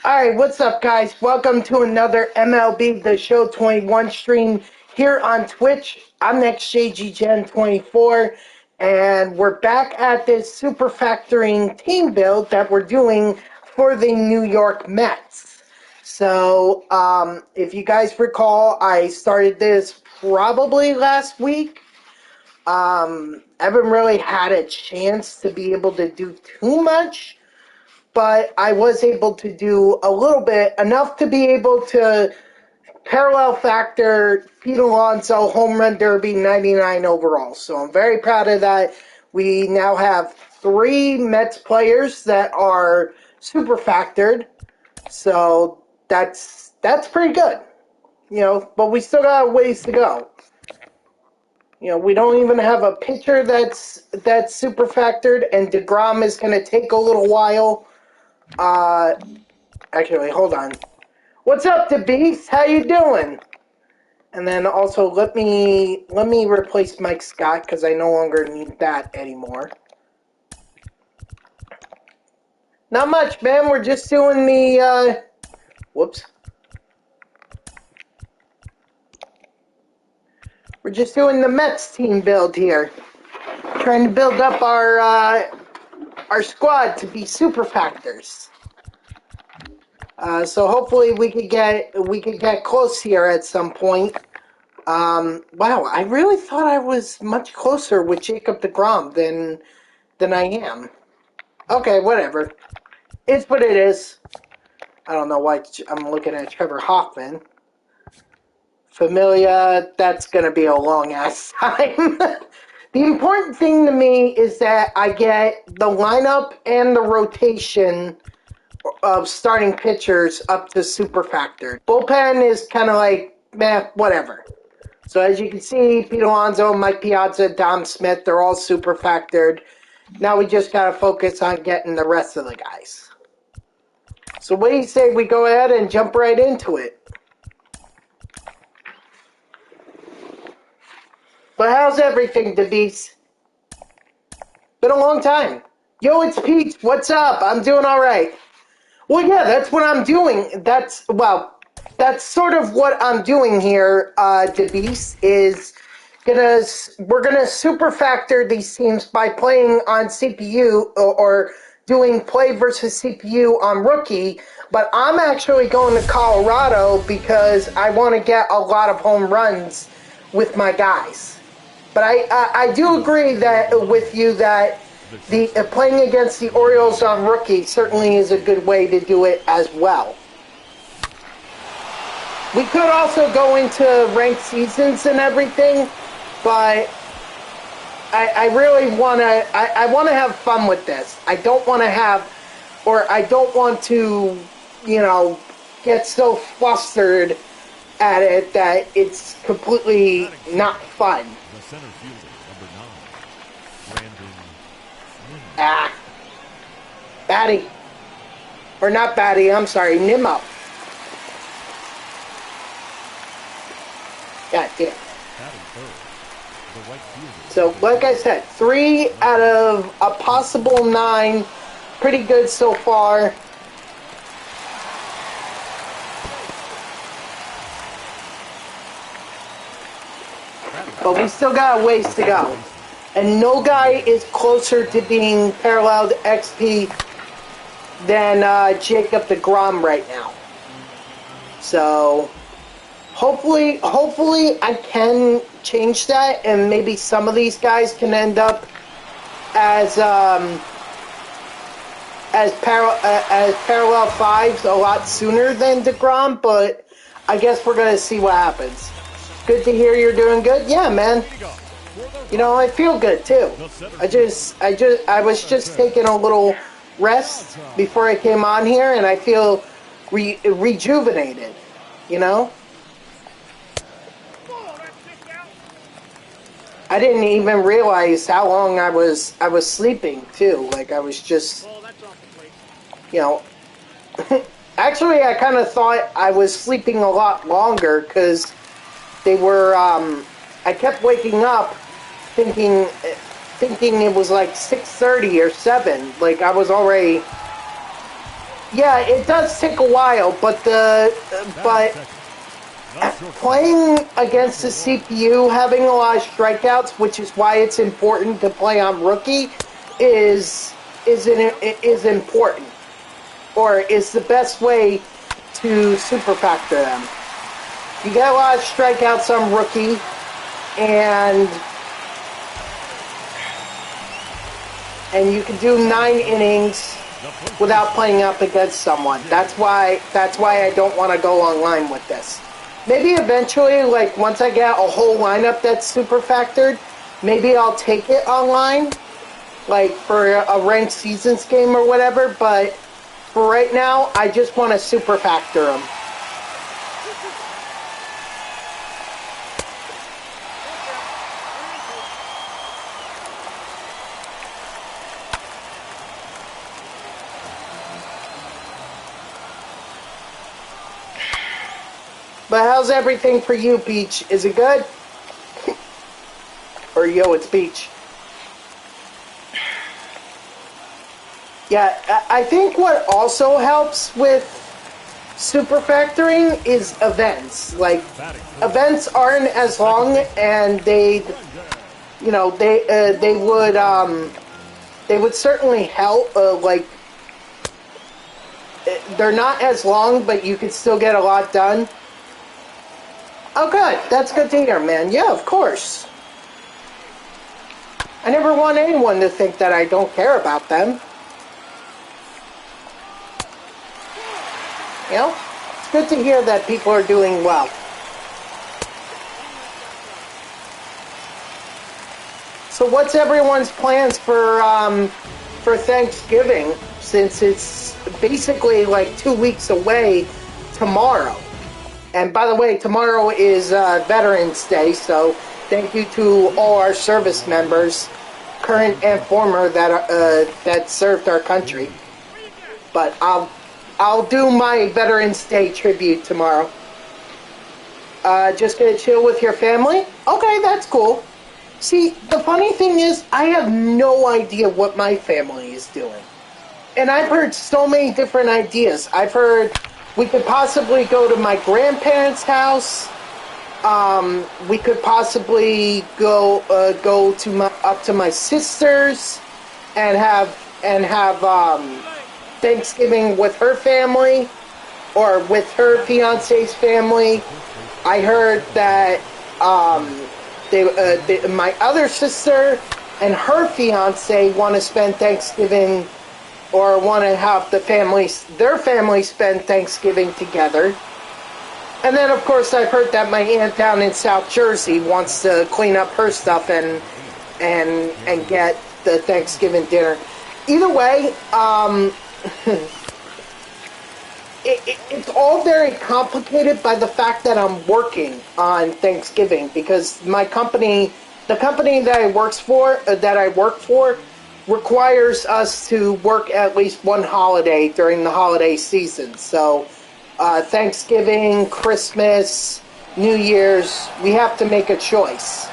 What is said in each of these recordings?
Alright, what's up guys? Welcome to another MLB The Show 21 stream here on Twitch. I'm NextJGGen24 and we're back at this superfactoring team build that we're doing for the New York Mets. So, if you guys recall, I started this probably last week. I haven't really had a chance to be able to do too much, but I was able to do a little bit, enough to be able to parallel factor Pete Alonso Home Run Derby 99 overall. So I'm very proud of that. We now have 3 Mets players that are super factored. So that's pretty good. You know, but we still got a ways to go. You know, we don't even have a pitcher that's super factored, and DeGrom is going to take a little while. Actually, hold on. What's up, the Beast? How you doing? And then also, let me replace Mike Scott, because I no longer need that anymore. Not much, man. We're just doing the, whoops. We're just doing the Mets team build here. Trying to build up our squad to be super factors. So hopefully we could get close here at some point. Wow, I really thought I was much closer with Jacob deGrom than I am. Okay, whatever. It's what it is. I don't know why I'm looking at Trevor Hoffman. Familia, that's gonna be a long ass time. The important thing to me is that I get the lineup and the rotation of starting pitchers up to super factored. Bullpen is kind of like, meh, whatever. So as you can see, Pete Alonso, Mike Piazza, Dom Smith, they're all super factored. Now we just got to focus on getting the rest of the guys. So what do you say we go ahead and jump right into it? But how's everything, DeBeast? Been a long time. Yo, it's Pete. What's up? I'm doing all right. Well, yeah, that's what I'm doing. That's sort of what I'm doing here, DeBeast, is we're gonna super factor these teams by playing on CPU or doing play versus CPU on rookie, but I'm actually going to Colorado because I want to get a lot of home runs with my guys. But I do agree with you that the playing against the Orioles on rookie certainly is a good way to do it as well. We could also go into ranked seasons and everything, but I really want to. I want to have fun with this. I don't want to, you know, get so flustered at it that it's completely not fun. The center fielder, number 9, Brandon. Batty. Or not Batty, I'm sorry, Nimmo. God damn. So, like I said, 3 out of a possible 9. Pretty good so far. But we still got a ways to go. And no guy is closer to being paralleled XP than Jacob deGrom right now. So hopefully I can change that, and maybe some of these guys can end up as parallel 5s a lot sooner than deGrom. But I guess we're gonna see what happens. Good to hear you're doing good. Yeah, man. You know, I feel good too. I was just taking a little rest before I came on here, and I feel rejuvenated. You know, I didn't even realize how long I was sleeping too. Like I was just, you know. Actually, I kind of thought I was sleeping a lot longer because they were. I kept waking up thinking it was like 6:30 or 7. Like I was already, Yeah, it does take a while, but playing against the CPU, having a lot of strikeouts, which is why it's important to play on rookie, is important, or is the best way to superfactor them. You get a lot of strikeouts on rookie, and you can do 9 innings without playing up against someone. That's why I don't want to go online with this. Maybe eventually, like once I get a whole lineup that's super factored, maybe I'll take it online, like for a ranked seasons game or whatever. But for right now, I just want to super factor them. But how's everything for you, Peach? Is it good? Or yo, it's Peach. Yeah, I think what also helps with superfactoring is events. Like, events aren't as long, and they would certainly help. Like, they're not as long, but you could still get a lot done. Oh, good. That's good to hear, man. Yeah, of course. I never want anyone to think that I don't care about them. You know, it's good to hear that people are doing well. So what's everyone's plans for Thanksgiving, since it's basically like 2 weeks away tomorrow? And by the way, tomorrow is Veterans Day, so thank you to all our service members, current and former, that served our country. But I'll do my Veterans Day tribute tomorrow. Just gonna chill with your family? Okay, that's cool. See, the funny thing is, I have no idea what my family is doing. And I've heard so many different ideas. I've heard we could possibly go to my grandparents' house. We could possibly go up to my sister's and have Thanksgiving with her family, or with her fiance's family. I heard that my other sister and her fiance want to spend Thanksgiving, or want to have their family spend Thanksgiving together. And then, of course, I've heard that my aunt down in South Jersey wants to clean up her stuff and get the Thanksgiving dinner. Either way, it's all very complicated by the fact that I'm working on Thanksgiving, because my company, the company that I work for, requires us to work at least one holiday during the holiday season. So Thanksgiving, Christmas, New Year's, we have to make a choice.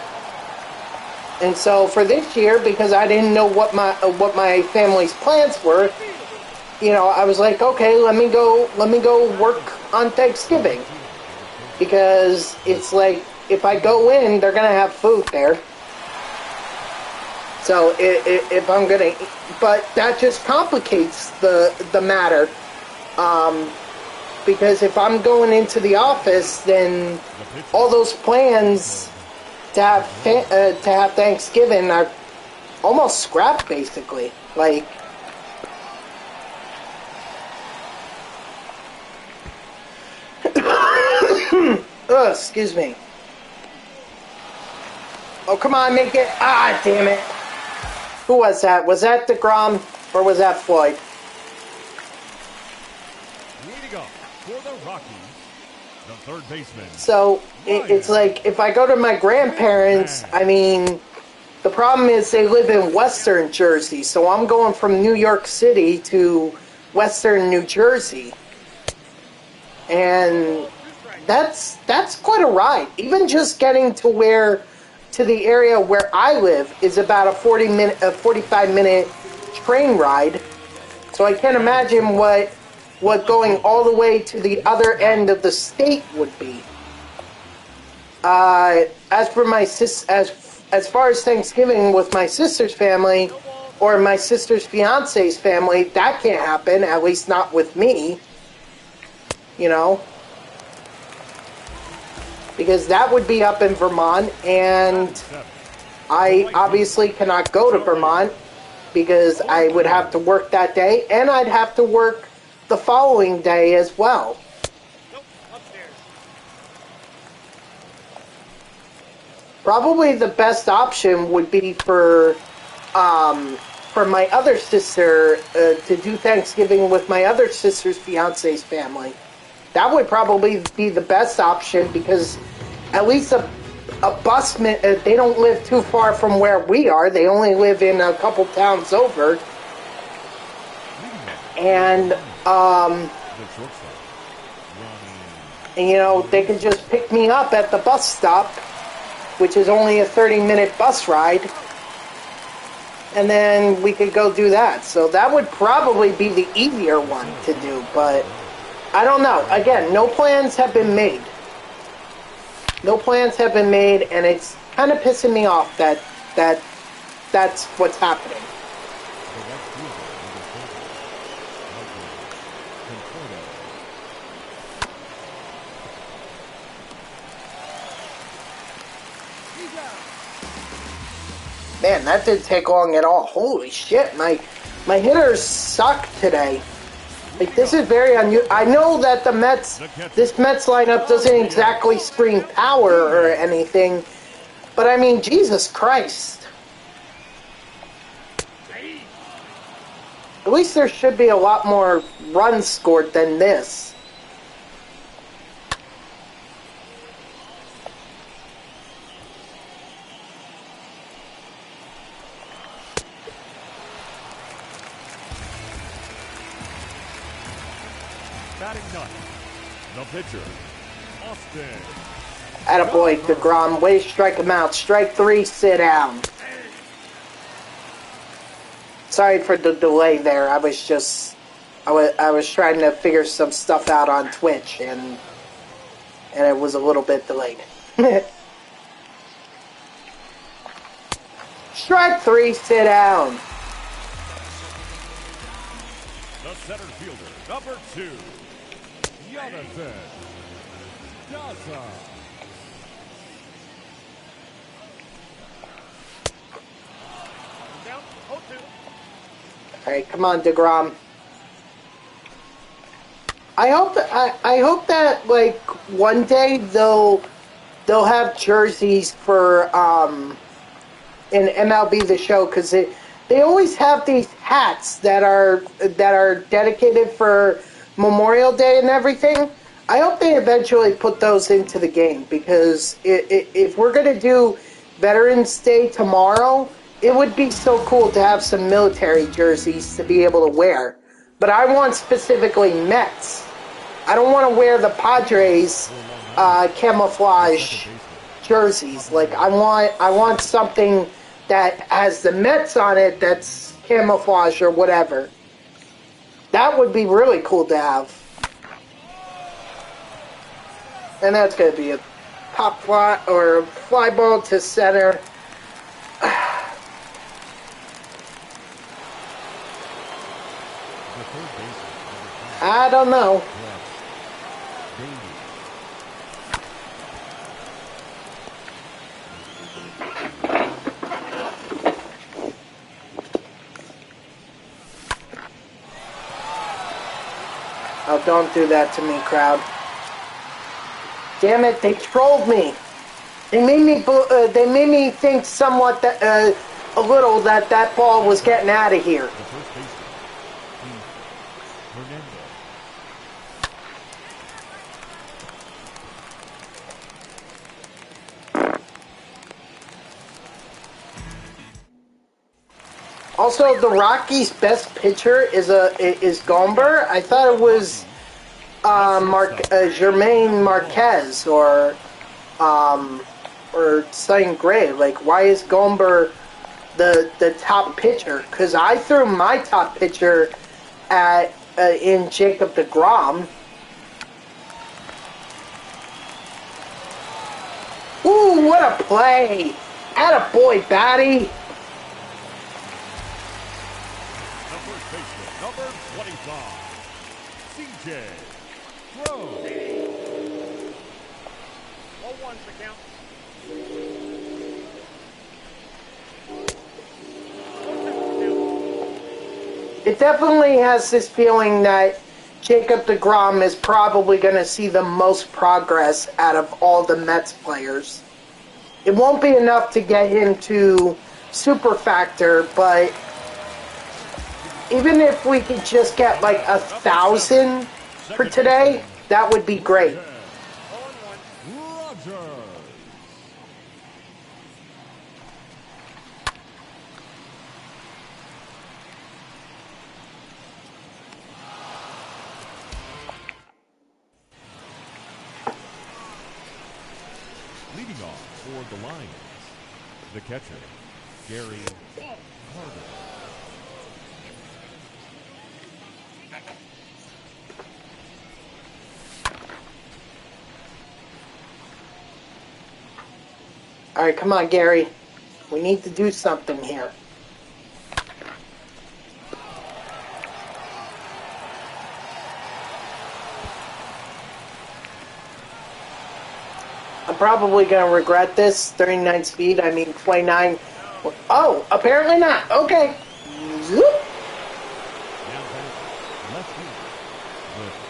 And so for this year, because I didn't know what my family's plans were, you know, I was like, okay, let me go work on Thanksgiving, because it's like, if I go in, they're gonna have food there. So if I'm gonna, but that just complicates the matter, because if I'm going into the office, then all those plans to have Thanksgiving are almost scrapped, basically. Like, excuse me. Oh, come on, make it. Ah, damn it. Who was that? Was that DeGrom, or was that Floyd? Leading up for the Rockies, the third baseman. So, it's like, if I go to my grandparents, I mean, the problem is they live in Western Jersey, so I'm going from New York City to Western New Jersey. And that's quite a ride. Even just getting to the area where I live is about a 45-minute train ride. So I can't imagine what what going all the way to the other end of the state would be. As for my as far as Thanksgiving with my sister's family or my sister's fiance's family, that can't happen, at least not with me, you know, because that would be up in Vermont, and I obviously cannot go to Vermont because I would have to work that day, and I'd have to work the following day as well. Probably the best option would be for my other sister to do Thanksgiving with my other sister's fiance's family. That would probably be the best option because at least a busman, they don't live too far from where we are. They only live in a couple towns over. And, you know, they can just pick me up at the bus stop, which is only a 30-minute bus ride, and then we could go do that. So that would probably be the easier one to do, but I don't know. Again, no plans have been made. No plans have been made, and it's kind of pissing me off that that's what's happening. Man, that didn't take long at all. Holy shit, my hitters suck today. Like, this is very unusual. I know that this Mets lineup doesn't exactly scream power or anything, but I mean, Jesus Christ. At least there should be a lot more runs scored than this. Batting ninth, the pitcher, Austin. Attaboy, DeGrom. Way to strike him out. Strike three, sit down. Sorry for the delay there. I was trying to figure some stuff out on Twitch, and it was a little bit delayed. Strike three, sit down. The center fielder, number 2, Jonathan Piazza. Down 0-2. All right, come on, DeGrom. I hope that like one day they'll have jerseys for in MLB The Show, because they always have these hats that are dedicated for Memorial Day and everything. I hope they eventually put those into the game, because if we're going to do Veterans Day tomorrow, it would be so cool to have some military jerseys to be able to wear. But I want specifically Mets. I don't want to wear the Padres camouflage jerseys. Like, I want something that has the Mets on it that's camouflage or whatever. That would be really cool to have. And that's going to be a pop fly or fly ball to center. I don't know. Oh, don't do that to me, crowd. Damn it, they trolled me. They made me think somewhat that a little that ball was getting out of here. Also, the Rockies' best pitcher is Gomber. I thought it was Germain Marquez or something great. Like, why is Gomber the top pitcher? Because I threw my top pitcher at in Jacob deGrom. Ooh, what a play! Attaboy, Batty! The first baseman, number 25, CJ Crow. 0-1's the count. It definitely has this feeling that Jacob deGrom is probably going to see the most progress out of all the Mets players. It won't be enough to get him to superfactor, but even if we could just get like 1,000 for today, that would be great. Rogers. Leading off for the Lions, the catcher, Gary Carter. All right, come on, Gary. We need to do something here. I'm probably going to regret this. 39 speed, I mean 29. Oh, apparently not. Okay. Zoop.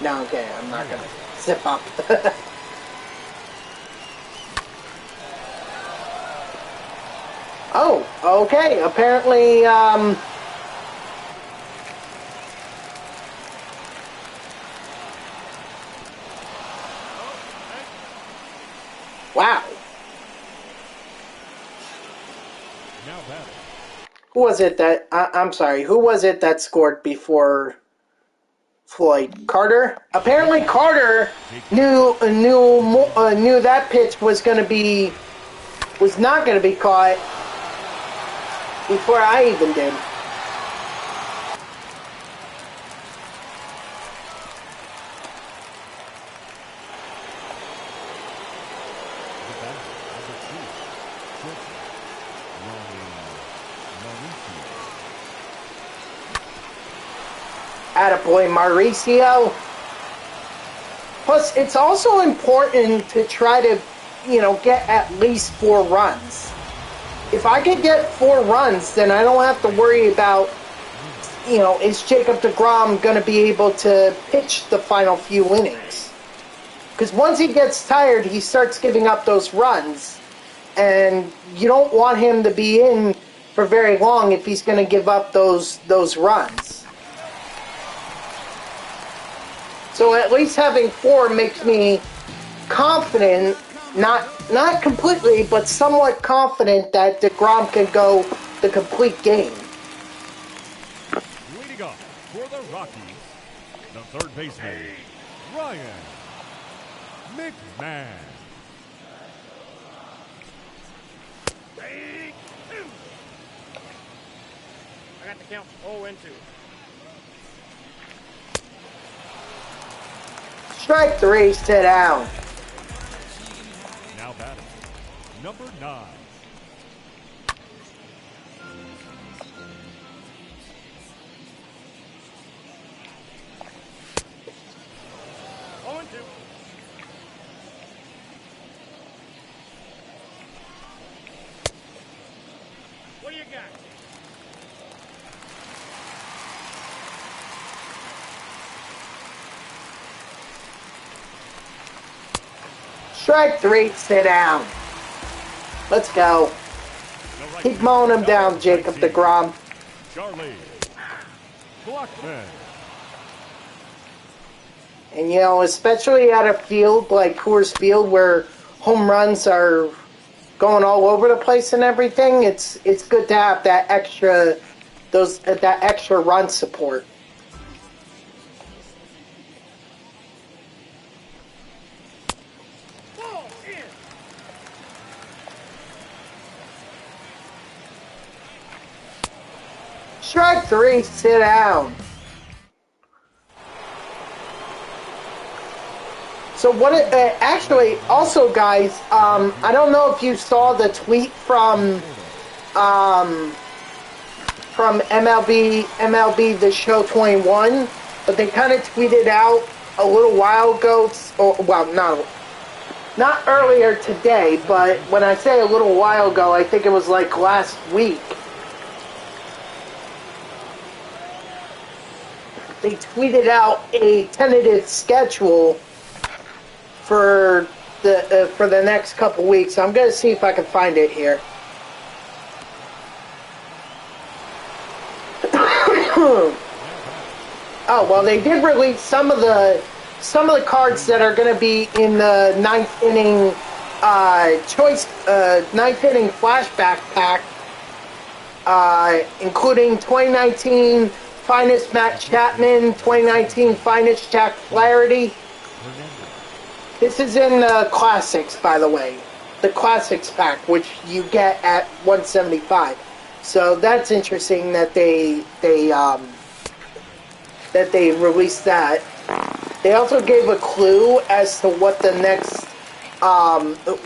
No, okay, I'm not going to zip up. Oh, okay. Apparently, wow. Now batting. Who was it that, I'm sorry, who was it that scored before Floyd? Carter? Apparently Carter knew that pitch was not going to be caught before I even did. Attaboy, Mauricio. Plus, it's also important to try to, get at least 4 runs. If I could get 4 runs, then I don't have to worry about, is Jacob deGrom going to be able to pitch the final few innings? Because once he gets tired, he starts giving up those runs. And you don't want him to be in for very long if he's going to give up those runs. So at least having 4 makes me confident, not completely, but somewhat confident that deGrom can go the complete game. Leading off for the Rockies, the third baseman, Ryan McMahon. I got the count. 0-2. Strike 3, sit down. Now batting, number 9. What do you got? Strike 3, sit down. Let's go. Keep mowing him down, Jacob deGrom. Charlie Blackman. And especially at a field like Coors Field where home runs are going all over the place and everything, it's good to have that extra run support. Strike 3, sit down. So what? Actually, also, guys, I don't know if you saw the tweet from MLB The Show 21, but they kind of tweeted out a little while ago. Or, well, not earlier today, but when I say a little while ago, I think it was like last week. They tweeted out a tentative schedule for the next couple weeks. I'm going to see if I can find it here. Oh, well, they did release some of the cards that are going to be in the ninth inning ninth inning flashback pack, including 2019 Finest Matt Chapman, 2019 Finest Jack Flaherty. This is in the Classics, by the way. The Classics pack, which you get at 175. So that's interesting that they released that. They also gave a clue as to what the next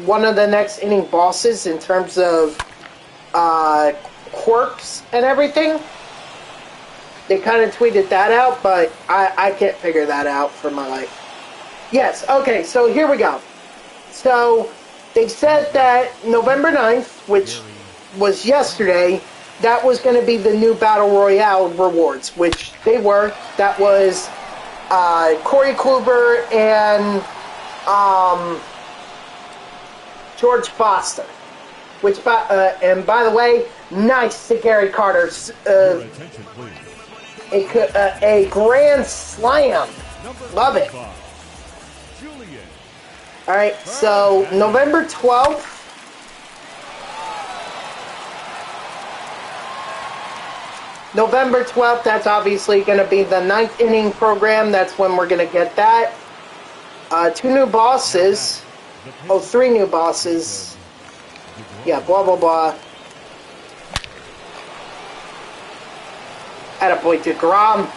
one of the next inning bosses in terms of quirks and everything. They kind of tweeted that out, but I can't figure that out for my life. Yes, okay, so here we go. So they said that November 9th, which was yesterday, that was going to be the new Battle Royale rewards, which they were. That was Corey Kluber and George Foster. Which, and by the way, nice to Gary Carter's a grand slam. Love it. All right, so November 12th. November 12th, that's obviously going to be the ninth inning program. That's when we're going to get that. 2 new bosses. Oh, 3 new bosses. Yeah, blah, blah, blah. Attaboy to Grom.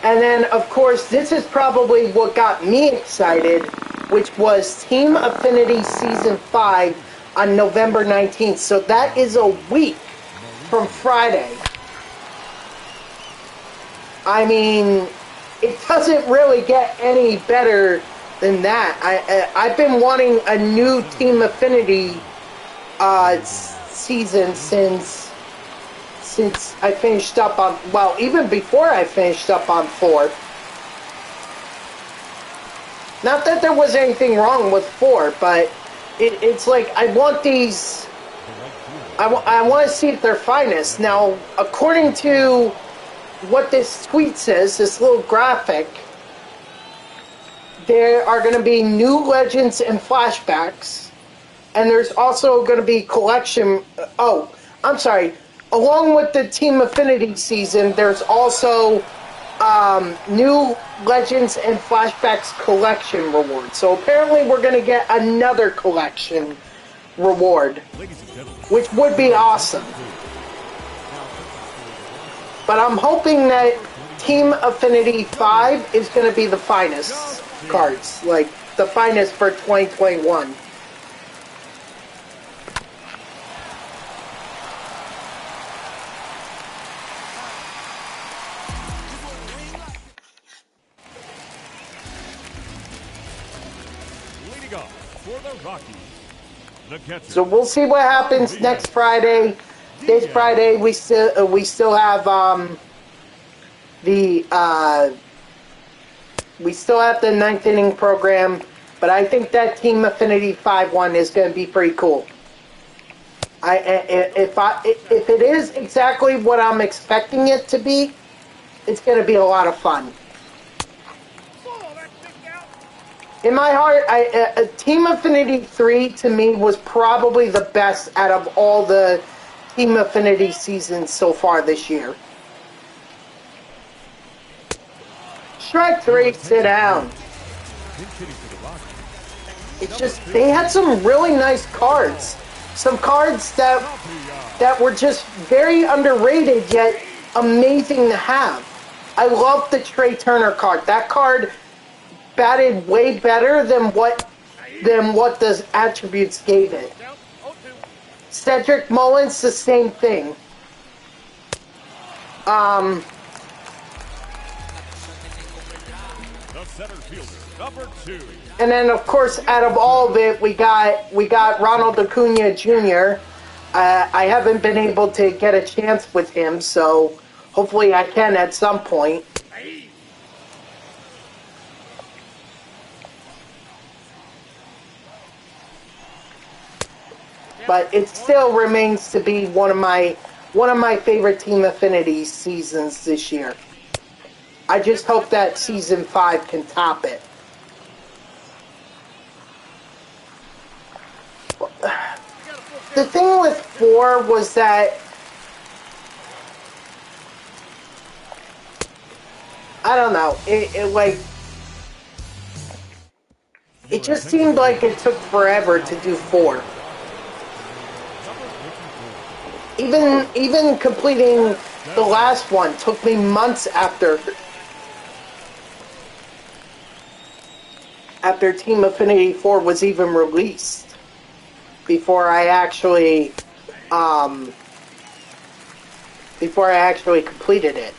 And then, of course, this is probably what got me excited, which was Team Affinity Season 5 on November 19th. So that is a week from Friday. I mean, it doesn't really get any better than that. I've been wanting a new Team Affinity season since I finished up on, well, even before I finished up on 4. Not that there was anything wrong with 4, but it's like I want these. I want to see if they're finest. Now, according to what this tweet says, this little graphic, there are going to be new legends and flashbacks, and there's also going to be collection. Oh, I'm sorry. Along with the Team Affinity season, there's also new legends and flashbacks collection rewards. So apparently, we're going to get another collection reward, which would be awesome. But I'm hoping that Team Affinity 5 is going to be the finest cards, like the finest for 2021. Leading off for the Rockies. So we'll see what happens next Friday. This Friday we still have the ninth inning program, but I think that Team Affinity 5-1 is going to be pretty cool. If it is exactly what I'm expecting it to be, it's going to be a lot of fun. In my heart, Team Affinity 3 to me was probably the best out of all the Team Affinity seasons so far this year. Strike 3, sit down. It's just, they had some really nice cards. Some cards that were just very underrated, yet amazing to have. I love the Trey Turner card. That card batted way better than what the attributes gave it. Count 0-2. Cedric Mullins, the same thing. The center fielder, number 2. And then, of course, out of all of it, we got Ronald Acuna Jr. I haven't been able to get a chance with him, so hopefully I can at some point. But it still remains to be one of my favorite Team Affinity seasons this year. I just hope that Season 5 can top it. The thing with 4 was that I don't know, it just seemed like it took forever to do 4. Even completing the last one took me months after Team Affinity 4 was even released. Before I actually completed it.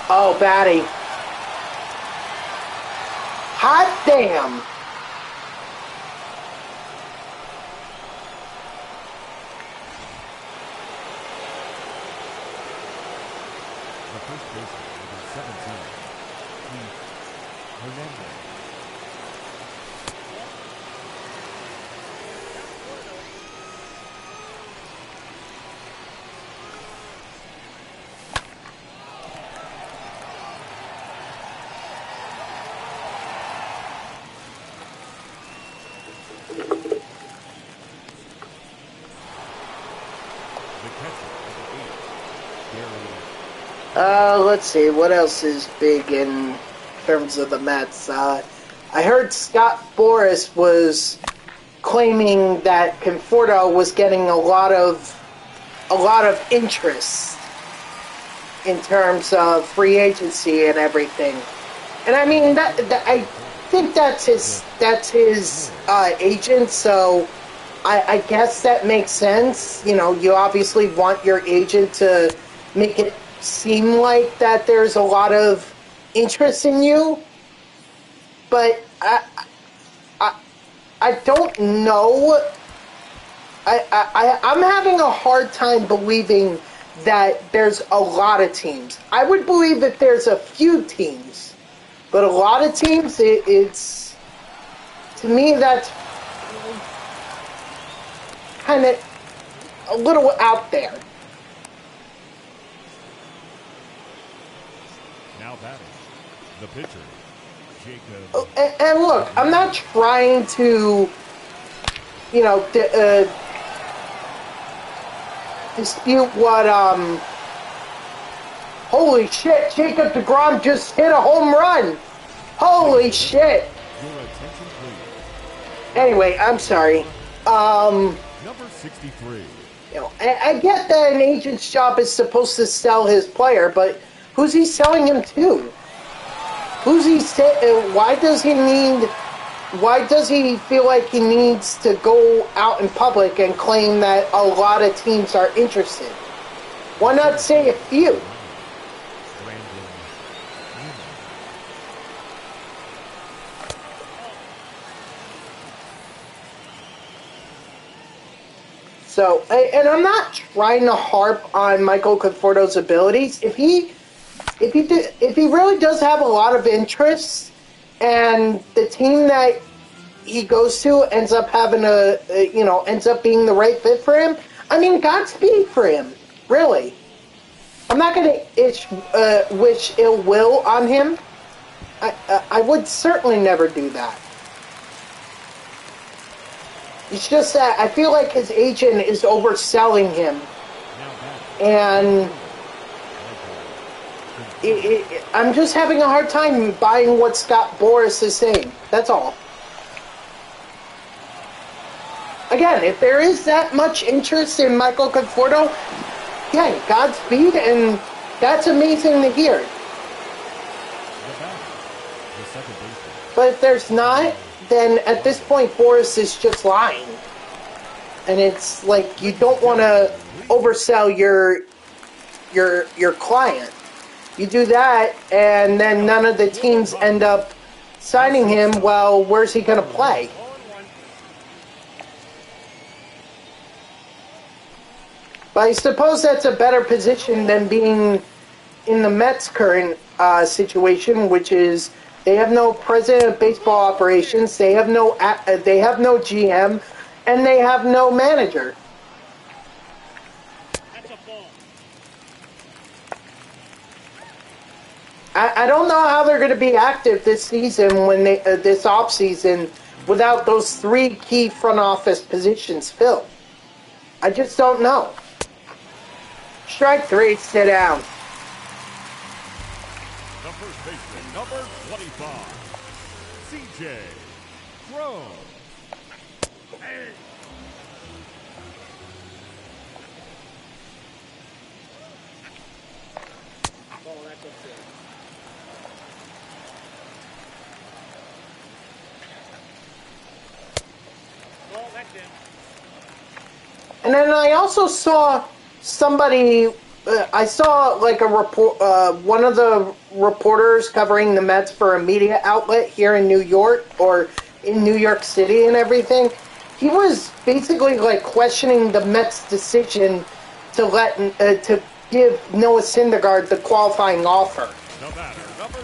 Oh, batty. Hot damn. The first baseman, number 17, Hernandez. Let's see, what else is big in terms of the Mets? I heard Scott Boras was claiming that Conforto was getting a lot of interest in terms of free agency and everything. And I mean that I think that's his agent, so I guess that makes sense. You know, you obviously want your agent to make it seem like that there's a lot of interest in you, but I don't know. I'm having a hard time believing that there's a lot of teams. I would believe that there's a few teams, but a lot of teams, it's to me that's kind of a little out there. Now batting, the pitcher, Jacob. And look, I'm not trying to, you know, dispute what, holy shit, Jacob deGrom just hit a home run. Holy shit. Your attention, please. Anyway, I'm sorry. Number 63. You know, I get that an agent's job is supposed to sell his player, but who's he selling him to? Why does he feel like he needs to go out in public and claim that a lot of teams are interested? Why not say a few? So, and I'm not trying to harp on Michael Conforto's abilities. If he really does have a lot of interest, and the team that he goes to ends up ends up being the right fit for him, I mean, Godspeed for him. Really, I'm not going to wish ill will on him. I would certainly never do that. It's just that I feel like his agent is overselling him, and I'm just having a hard time buying what Scott Boras is saying. That's all. Again, if there is that much interest in Michael Conforto, again, Godspeed, and that's amazing to hear. But if there's not, then at this point, Boris is just lying. And it's like, you don't want to oversell your client. You do that, and then none of the teams end up signing him. Well, where's he going to play? But I suppose that's a better position than being in the Mets' current situation, which is they have no president of baseball operations, they have no GM, and they have no manager. I don't know how they're going to be active this season when this off season without those three key front office positions filled. I just don't know. Strike three, sit down. The first baseman, number 25, CJ Crow. Hey. Oh, that's upset. Oh, that's it. And then I also saw somebody, I saw like a report, one of the reporters covering the Mets for a media outlet here in New York, or in New York City and everything. He was basically like questioning the Mets' decision to to give Noah Syndergaard the qualifying offer. No matter, number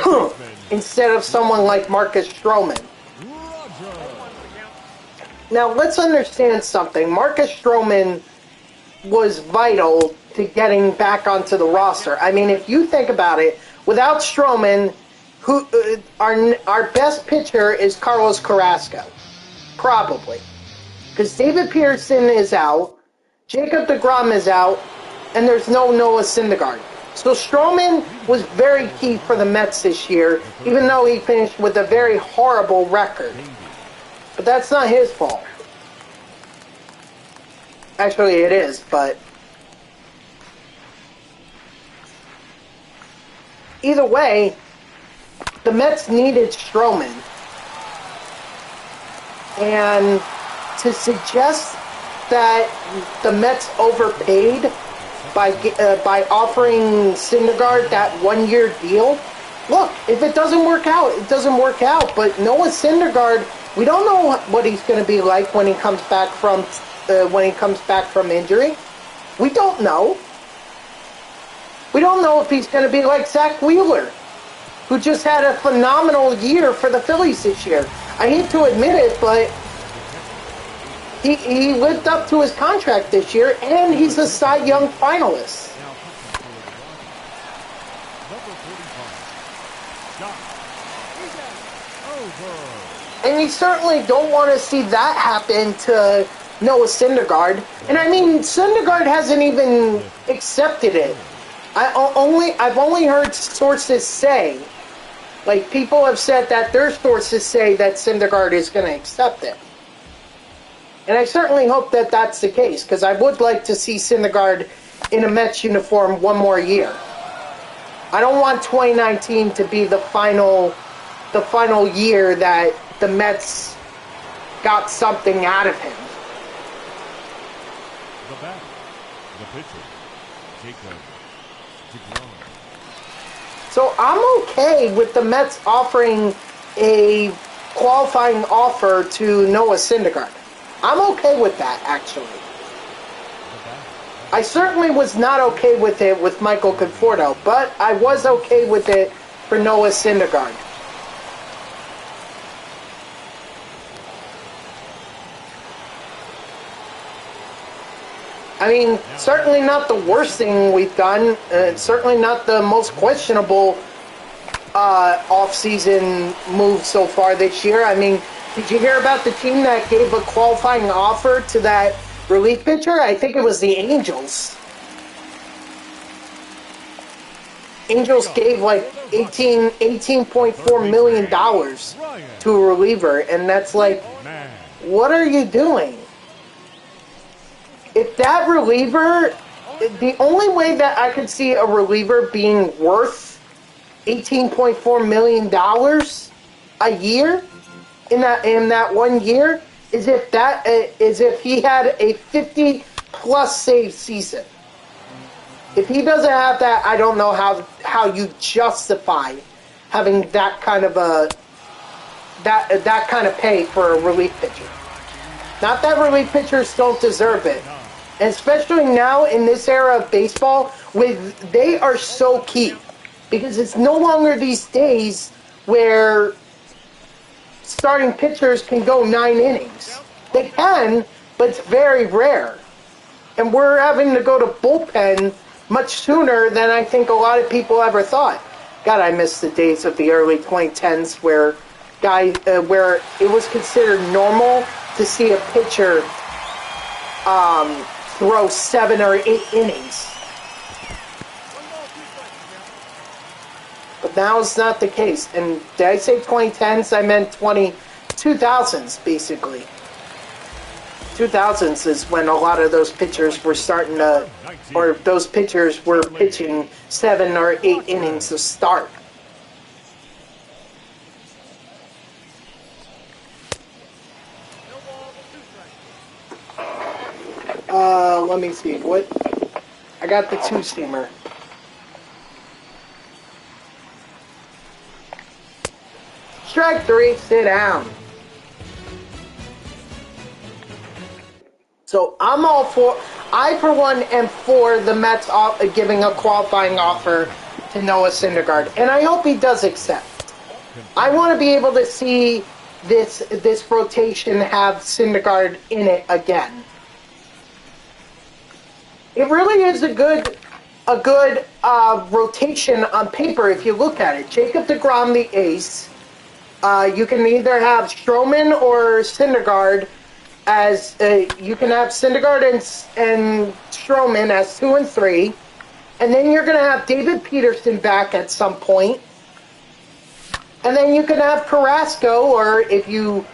7. Instead of someone like Marcus Stroman. Roger. Now let's understand something. Marcus Stroman was vital to getting back onto the roster. I mean, if you think about it, without Stroman, who our best pitcher is Carlos Carrasco, probably, because David Pearson is out, Jacob deGrom is out, and there's no Noah Syndergaard. So Stroman was very key for the Mets this year, even though he finished with a very horrible record. But that's not his fault. Actually, it is, but either way, the Mets needed Stroman. And to suggest that the Mets overpaid by offering Syndergaard that one-year deal, look, if it doesn't work out, it doesn't work out. But Noah Syndergaard, we don't know what he's going to be like when he comes back from injury. We don't know. We don't know if he's going to be like Zach Wheeler, who just had a phenomenal year for the Phillies this year. I hate to admit it, but he lived up to his contract this year, and he's a Cy Young finalist. And you certainly don't want to see that happen to Noah Syndergaard. And I mean, Syndergaard hasn't even accepted it. I've only heard sources say, like, people have said that their sources say that Syndergaard is going to accept it. And I certainly hope that that's the case, because I would like to see Syndergaard in a Mets uniform one more year. I don't want 2019 to be the final year that the Mets got something out of him. The batter, the pitcher, Jacob deGrom. So I'm okay with the Mets offering a qualifying offer to Noah Syndergaard. I'm okay with that, actually. I certainly was not okay with it with Michael Conforto, but I was okay with it for Noah Syndergaard. I mean, certainly not the worst thing we've done. Certainly not the most questionable off-season move so far this year. I mean, did you hear about the team that gave a qualifying offer to that relief pitcher? I think it was the Angels. Angels gave like $18.4 million to a reliever, and that's like, what are you doing? if that reliever, the only way that I could see a reliever being worth $18.4 million a year in that 1 year is if he had a 50-plus save season. If he doesn't have that, I don't know how you justify having that kind of pay for a relief pitcher. Not that relief pitchers don't deserve it. And especially now in this era of baseball, they are so key. Because it's no longer these days where starting pitchers can go 9 innings. They can, but it's very rare. And we're having to go to bullpen much sooner than I think a lot of people ever thought. God, I miss the days of the early 2010s where it was considered normal to see a pitcher throw 7 or 8 innings. But now it's not the case. And did I say 2010s? I meant 2000s, basically. 2000s is when a lot of those pitchers were starting to, or those pitchers were pitching 7 or 8 innings to start. Let me see. What? I got the 2-seamer. Strike 3, sit down. So I for one am for the Mets giving a qualifying offer to Noah Syndergaard, and I hope he does accept. I want to be able to see this rotation have Syndergaard in it again. It really is a good rotation on paper if you look at it. Jacob deGrom, the ace. You can either have Stroman or Syndergaard as you can have Syndergaard and Stroman as 2 and 3, and then you're going to have David Peterson back at some point, and then you can have Carrasco, or if you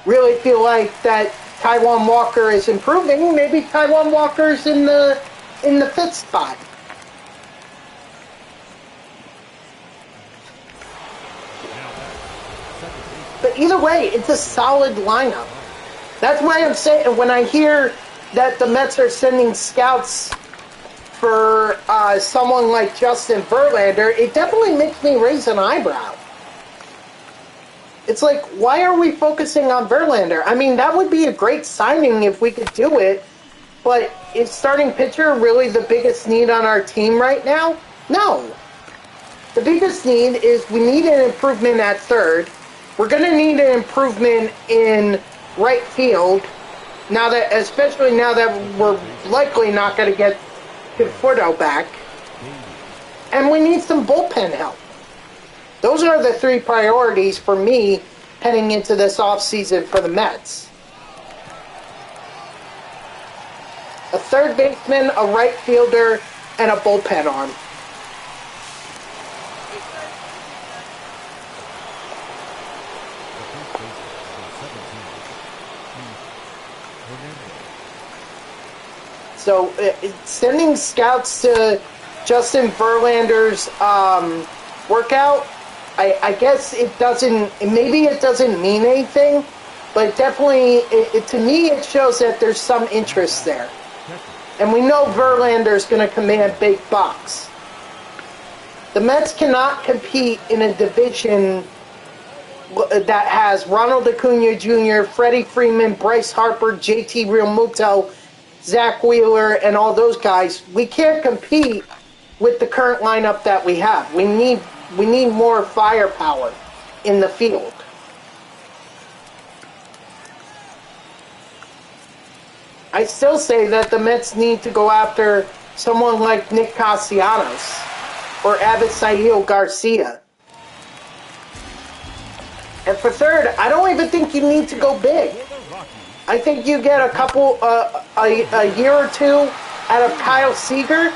really feel like that Taijuan Walker is improving, maybe Taijuan Walker's in the 5th spot. But either way, it's a solid lineup. That's why I'm saying, when I hear that the Mets are sending scouts for someone like Justin Verlander, it definitely makes me raise an eyebrow. It's like, why are we focusing on Verlander? I mean, that would be a great signing if we could do it, but is starting pitcher really the biggest need on our team right now? No. The biggest need is we need an improvement at third. We're going to need an improvement in right field, especially now that we're likely not going to get Conforto back. And we need some bullpen help. Those are the 3 priorities for me heading into this offseason for the Mets. A third baseman, a right fielder, and a bullpen arm. So sending scouts to Justin Verlander's workout, I guess maybe it doesn't mean anything, but definitely, to me, it shows that there's some interest there. And we know Verlander's going to command big bucks. The Mets cannot compete in a division that has Ronald Acuna Jr., Freddie Freeman, Bryce Harper, JT Realmuto, Zach Wheeler, and all those guys. We can't compete with the current lineup that we have. We need more firepower in the field. I still say that the Mets need to go after someone like Nick Castellanos or Avisail Garcia. And for third, I don't even think you need to go big. I think you get a couple, a year or 2 out of Kyle Seager,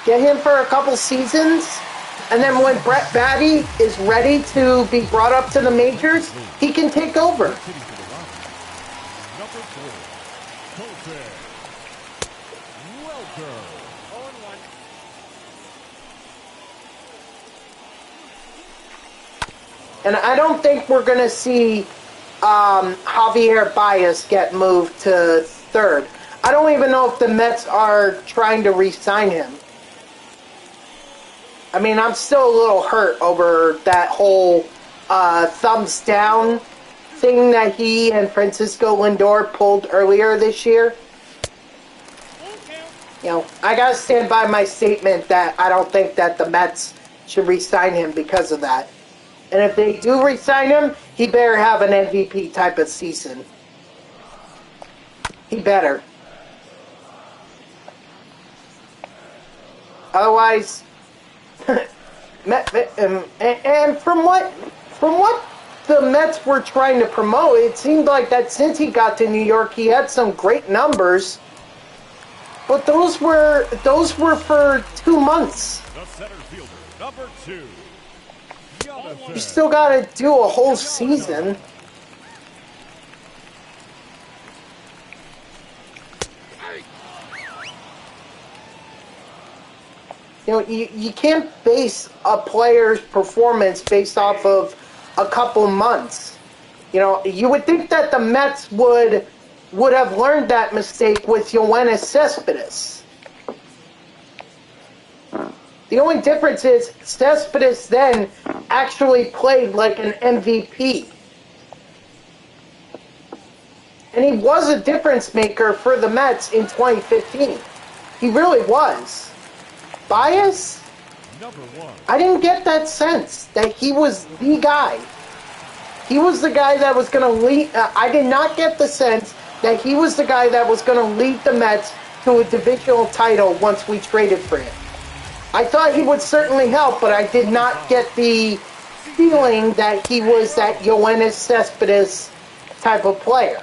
get him for a couple seasons, and then when Brett Baty is ready to be brought up to the majors, he can take over. Welker. 0-1. And I don't think we're going to see Javier Baez get moved to third. I don't even know if the Mets are trying to re-sign him. I mean, I'm still a little hurt over that whole thumbs down thing that he and Francisco Lindor pulled earlier this year. You know, I gotta stand by my statement that I don't think that the Mets should re-sign him because of that. And if they do re-sign him, he better have an MVP type of season. He better. Otherwise, and from what the Mets were trying to promote, it seemed like that since he got to New York, he had some great numbers. But those were for 2 months. The center fielder, number 2. You still got to do a whole season. You know, you can't base a player's performance based off of a couple months. You know, you would think that the Mets would have learned that mistake with Yoenis Cespedes. The only difference is Cespedes then actually played like an MVP. And he was a difference maker for the Mets in 2015. He really was. Baez? Number 1. I didn't get that sense that he was the guy. He was the guy that was going to lead. I did not get the sense that he was the guy that was going to lead the Mets to a divisional title once we traded for him. I thought he would certainly help, but I did not get the feeling that he was that Yoenis Cespedes type of player.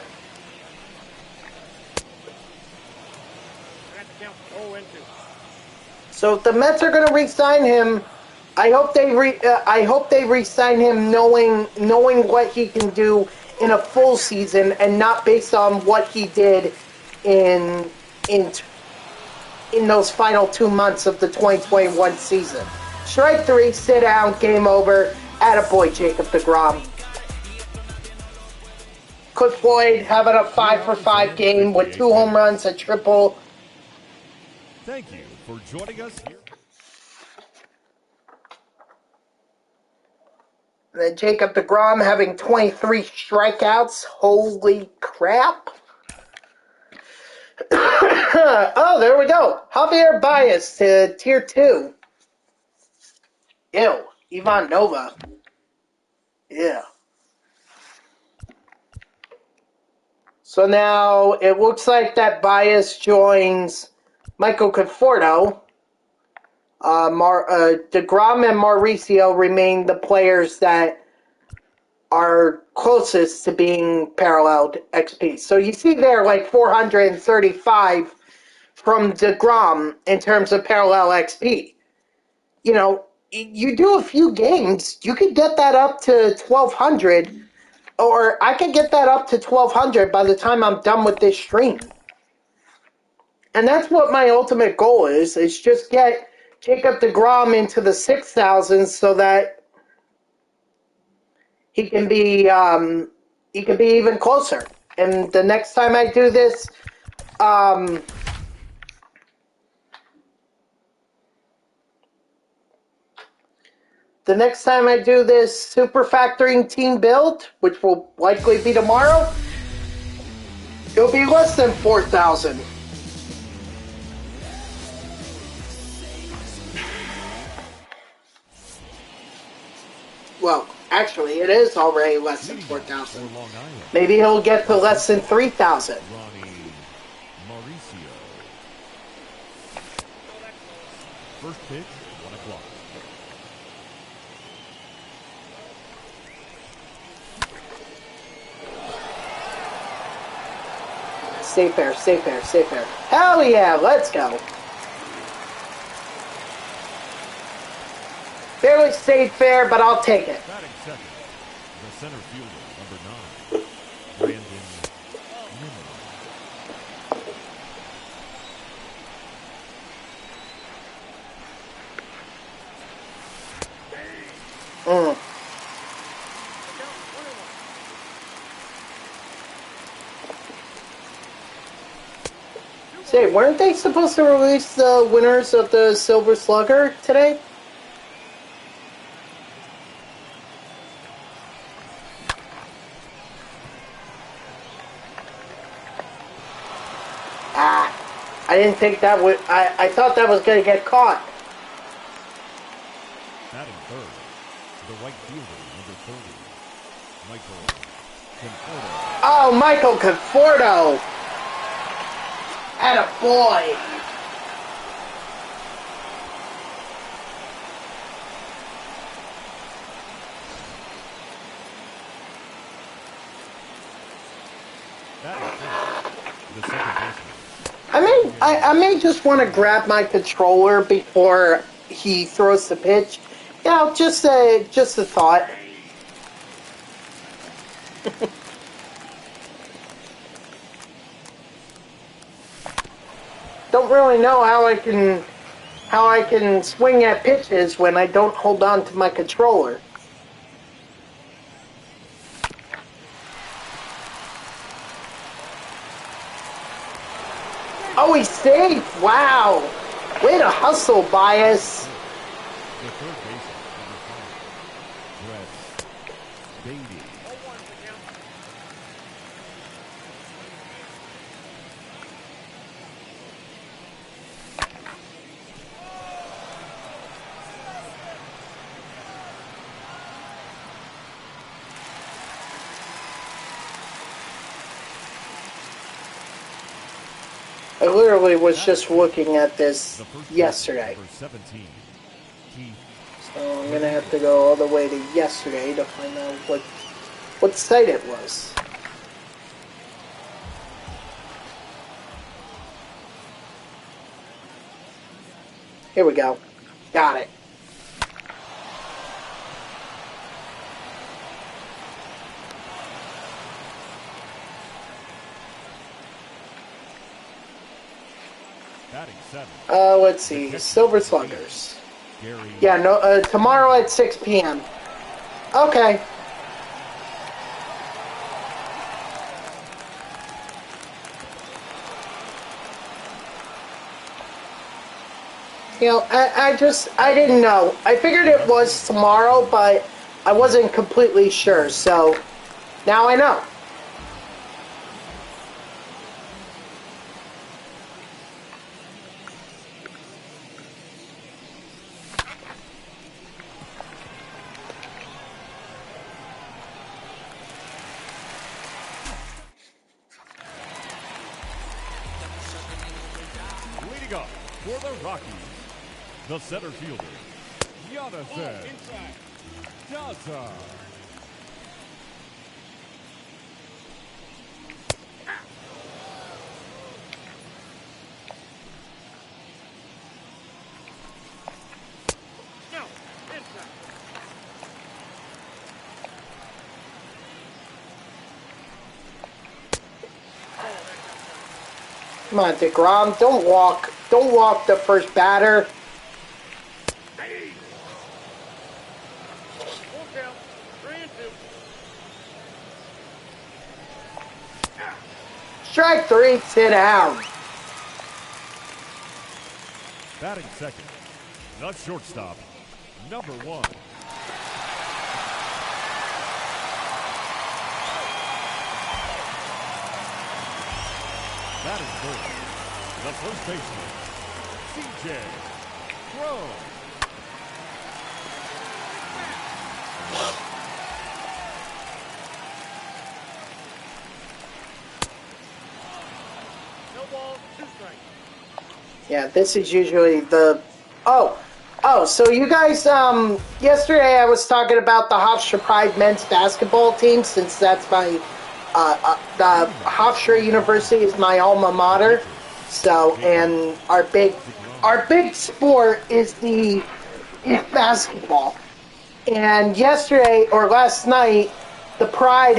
So if the Mets are going to re-sign him, I hope they re-sign him knowing what he can do in a full season and not based on what he did in those final 2 months of the 2021 season. Strike 3, sit down, game over. Attaboy, Jacob deGrom. Cliff Floyd having a 5-for-5 game with 2 home runs, a triple. Thank you for joining us here. And then Jacob deGrom having 23 strikeouts. Holy crap. Oh, there we go. Javier Baez to Tier 2. Ew. Ivan Nova. Yeah. So now it looks like that Baez joins Michael Conforto. deGrom and Mauricio remain the players that are closest to being paralleled XP. So you see there like 435 from deGrom in terms of parallel XP. You know, you do a few games, you could get that up to 1,200, or I could get that up to 1,200 by the time I'm done with this stream. And that's what my ultimate goal is just get Jacob deGrom into the 6,000 so that he can be even closer. And the next time I do this, superfactoring team build, which will likely be tomorrow, it'll be less than 4,000. Well, actually, it is already less than 4,000. Maybe he'll get to less than 3,000. Mauricio. First pitch, 1 o'clock. Stay fair, stay fair, stay fair. Hell yeah, let's go. Barely stayed fair, but I'll take it. Batting second, the center fielder, number 9, Brandon Newman. Say, weren't they supposed to release the winners of the Silver Slugger today? I didn't think that would... I thought that was going to get caught. Batting third, the right fielder, number 30, Michael Conforto. Oh, Michael Conforto. Attaboy. Batting fifth, the second baseman. I may just want to grab my controller before he throws the pitch. You know, just a thought. Don't really know how I can swing at pitches when I don't hold on to my controller. Oh, he's safe! Wow! Way to hustle, Bias. The third baseman, number 5, Brett Beatty. I literally was just looking at this yesterday. Number 17, Keith. So I'm gonna have to go all the way to yesterday to find out what site it was. Here we go. Got it. Batting seventh, Let's see. Silver Sluggers. Gary. Yeah, no. Tomorrow at 6 p.m. Okay. You know, I didn't know. I figured it was tomorrow, but I wasn't completely sure, so now I know. Leading up for the Rockies, the center fielder, Jonathan Piazza. No, inside. Come on, DeGrom, don't walk the first batter. Full count. 3-2. Strike three, sit down. Batting second, the shortstop, number 1. Batting third, the first baseman, C.J. Crow. No ball, 2 strikes. Yeah, this is usually the... Oh, so you guys, yesterday I was talking about the Hofstra Pride men's basketball team, since that's my, the Hofstra University is my alma mater. So, and our big sport is basketball. And yesterday, or last night, the Pride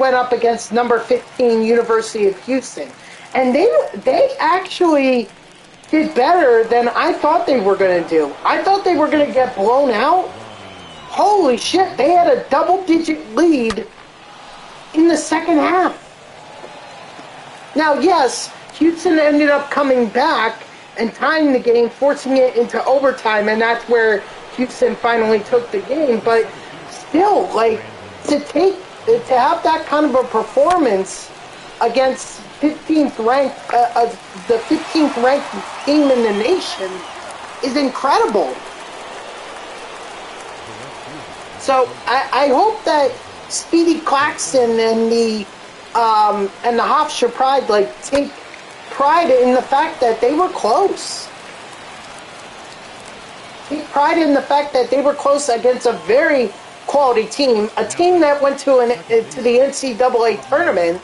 went up against number 15 University of Houston. And they actually did better than I thought they were going to do. I thought they were going to get blown out. Holy shit, they had a double-digit lead in the second half. Now, yes, Houston ended up coming back and tying the game, forcing it into overtime, and that's where Houston finally took the game. But still, like, to have that kind of a performance against 15th ranked, the 15th ranked team in the nation is incredible. So I hope that Speedy Claxton and the Hofstra Pride take pride in the fact that they were close. Take pride in the fact that they were close against a very quality team, a team that went to the NCAA tournament.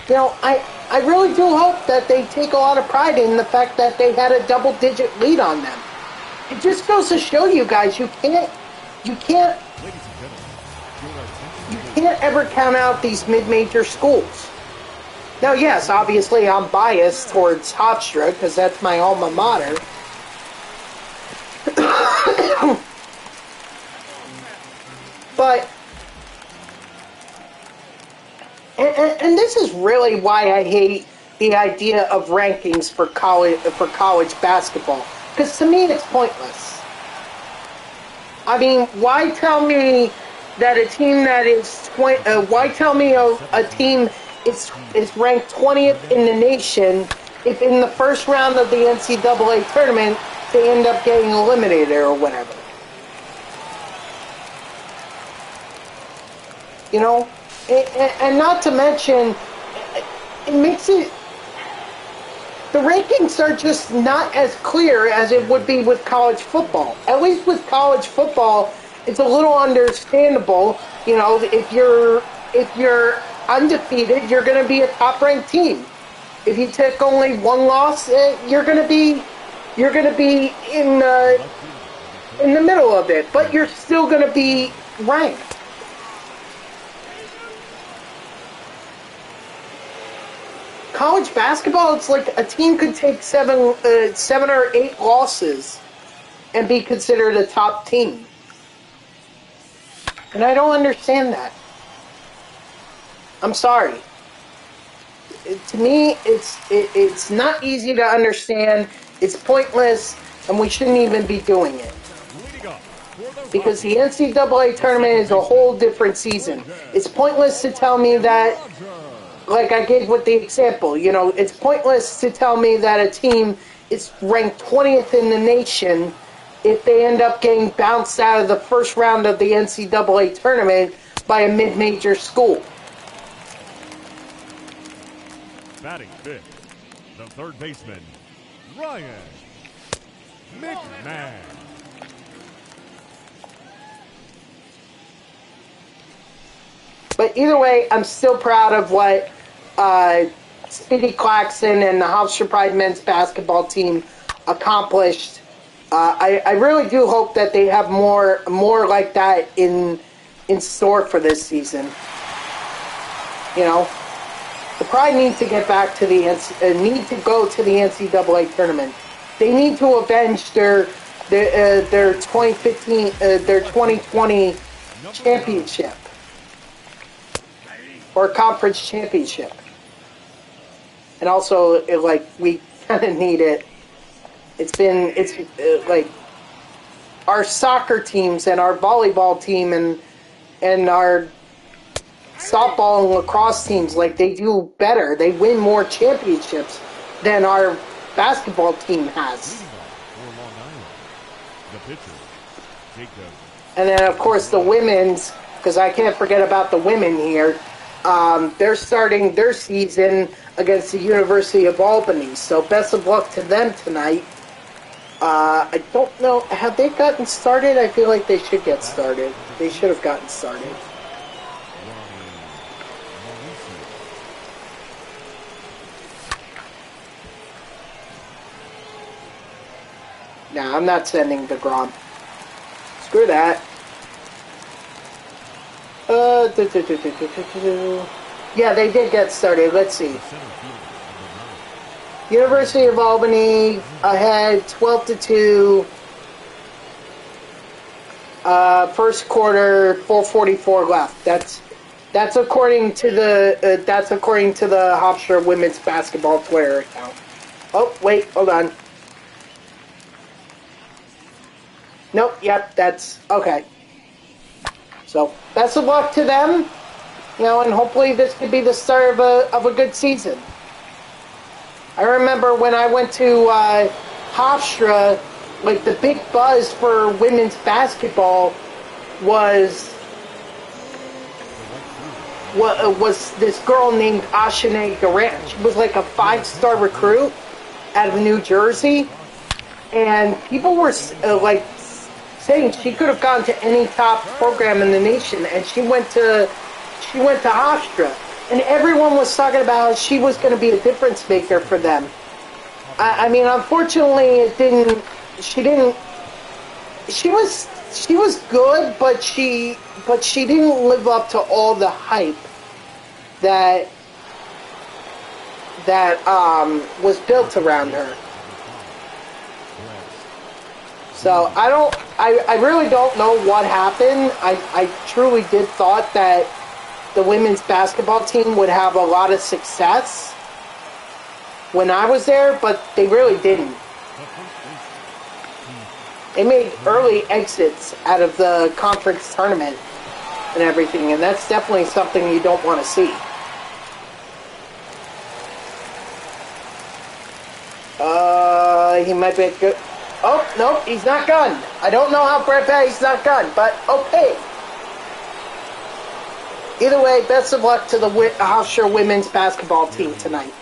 You know, I really do hope that they take a lot of pride in the fact that they had a double-digit lead on them. It just goes to show you guys, you can't ever count out these mid-major schools. Now, yes, obviously I'm biased towards Hofstra because that's my alma mater. But, and this is really why I hate the idea of rankings for college basketball, because to me it's pointless. I mean, why tell me that a team that is why tell me a team is ranked 20th in the nation if in the first round of the NCAA tournament they end up getting eliminated or whatever? You know, and not to mention, it makes it, the rankings are just not as clear as it would be with college football. At least with college football, it's a little understandable. You know, if you're undefeated, you're going to be a top-ranked team. If you take only one loss, you're going to be in the middle of it, but you're still going to be ranked. College basketball, it's like a team could take seven or eight losses and be considered a top team. And I don't understand that. I'm sorry. To me, it's not easy to understand. It's pointless, and we shouldn't even be doing it. Because the NCAA tournament is a whole different season. It's pointless to tell me that, like I gave with the example, you know, it's pointless to tell me that a team is ranked 20th in the nation if they end up getting bounced out of the first round of the NCAA tournament by a mid-major school. Batting fifth, the third baseman, Ryan McMahon. But either way, I'm still proud of what Speedy Claxton and the Hofstra Pride men's basketball team accomplished. I really do hope that they have more like that in store for this season. You know, the Pride need to get back to need to go to the NCAA tournament. They need to avenge their 2015 their 2020 championship or conference championship. And also, we kind of need it. It's like our soccer teams and our volleyball team and our softball and lacrosse teams, like, they do better. They win more championships than our basketball team has. And then, of course, the women's, because I can't forget about the women here. They're starting their season against the University of Albany, so best of luck to them tonight. I don't know, have they gotten started? I feel like they should get started. They should have gotten started. Nah, I'm not sending DeGrom. Screw that. Yeah, they did get started. Let's see. University of Albany ahead 12-2. First quarter, 4:44 left. That's according to the Hofstra women's basketball Twitter account. Oh, wait, hold on. Nope, yep, that's okay. So, best of luck to them. You know, and hopefully this could be the start of a good season. I remember when I went to Hofstra, like the big buzz for women's basketball was this girl named Ashane Durant. She was like a 5-star recruit out of New Jersey, and people were like saying she could have gone to any top program in the nation, and she went to Hofstra, and everyone was talking about she was going to be a difference maker for them. I mean, unfortunately, it didn't. She didn't. She was good, but she didn't live up to all the hype that was built around her. So I really don't know what happened. I truly did thought that the women's basketball team would have a lot of success when I was there, but they really didn't. They made early exits out of the conference tournament and everything, and that's definitely something you don't want to see. He might be good. Oh, no, he's not gunned. I don't know how Brett Patty's not gunned, but okay. Either way, best of luck to the Hofstra women's basketball team tonight.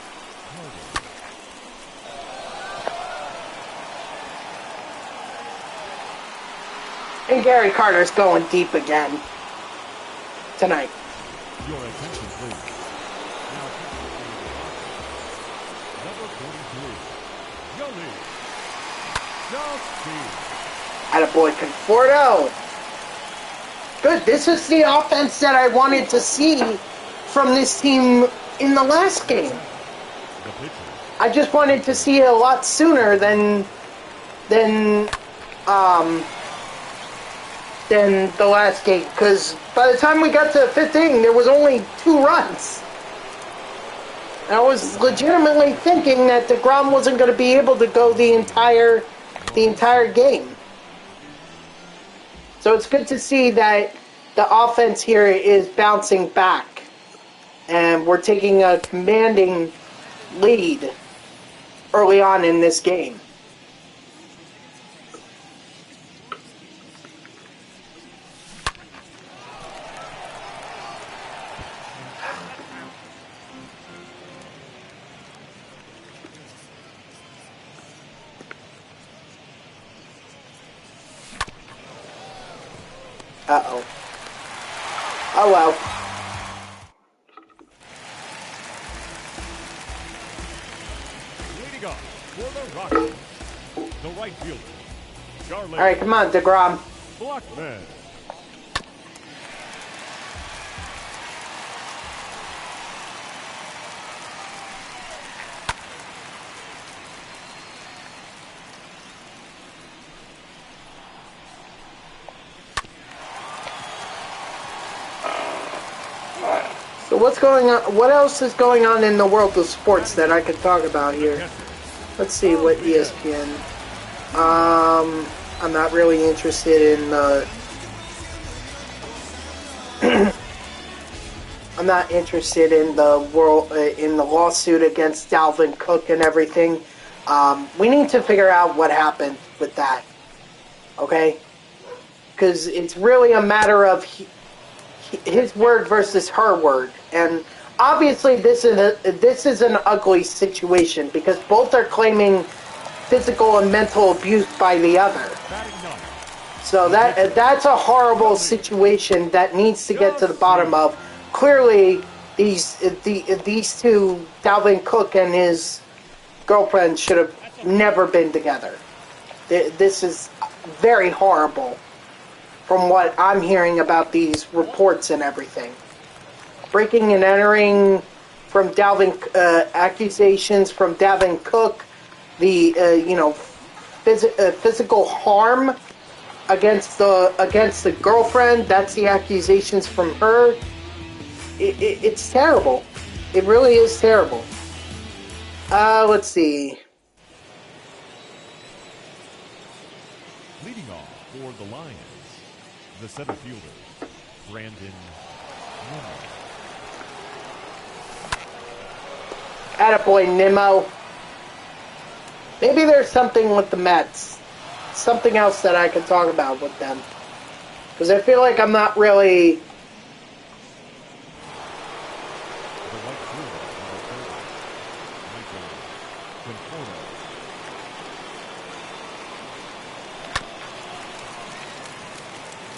And Gary Carter's going deep again tonight. Your attention, please. Now, number 43, Yoli. Attaboy Conforto. Good. This is the offense that I wanted to see from this team in the last game. I just wanted to see it a lot sooner than the last game, because by the time we got to the 5th inning, there was only 2 runs. And I was legitimately thinking that DeGrom wasn't going to be able to go the entire game. So it's good to see that the offense here is bouncing back, and we're taking a commanding lead early on in this game. Uh-oh. Oh, well. Leading off for the Rockies, the right fielder, Charlie. All right, come on, DeGrom. Blackman. So what's going on? What else is going on in the world of sports that I could talk about here? Let's see what ESPN. I'm not really interested in the. I'm not interested in the lawsuit against Dalvin Cook and everything. We need to figure out what happened with that. Okay, because it's really a matter of his word versus her word, and obviously this is an ugly situation because both are claiming physical and mental abuse by the other. So that's a horrible situation that needs to get to the bottom of. Clearly, these two, Dalvin Cook and his girlfriend, should have never been together. This is very horrible from what I'm hearing about these reports and everything. Breaking and entering from accusations from Dalvin Cook, the physical harm against the girlfriend. That's the accusations from her. it's terrible. It really is terrible. Let's see. Leading off for the Lions, the center fielder, Brandon Nimmo. Attaboy, Nimmo. Maybe there's something with the Mets. Something else that I could talk about with them. Because I feel like I'm not really...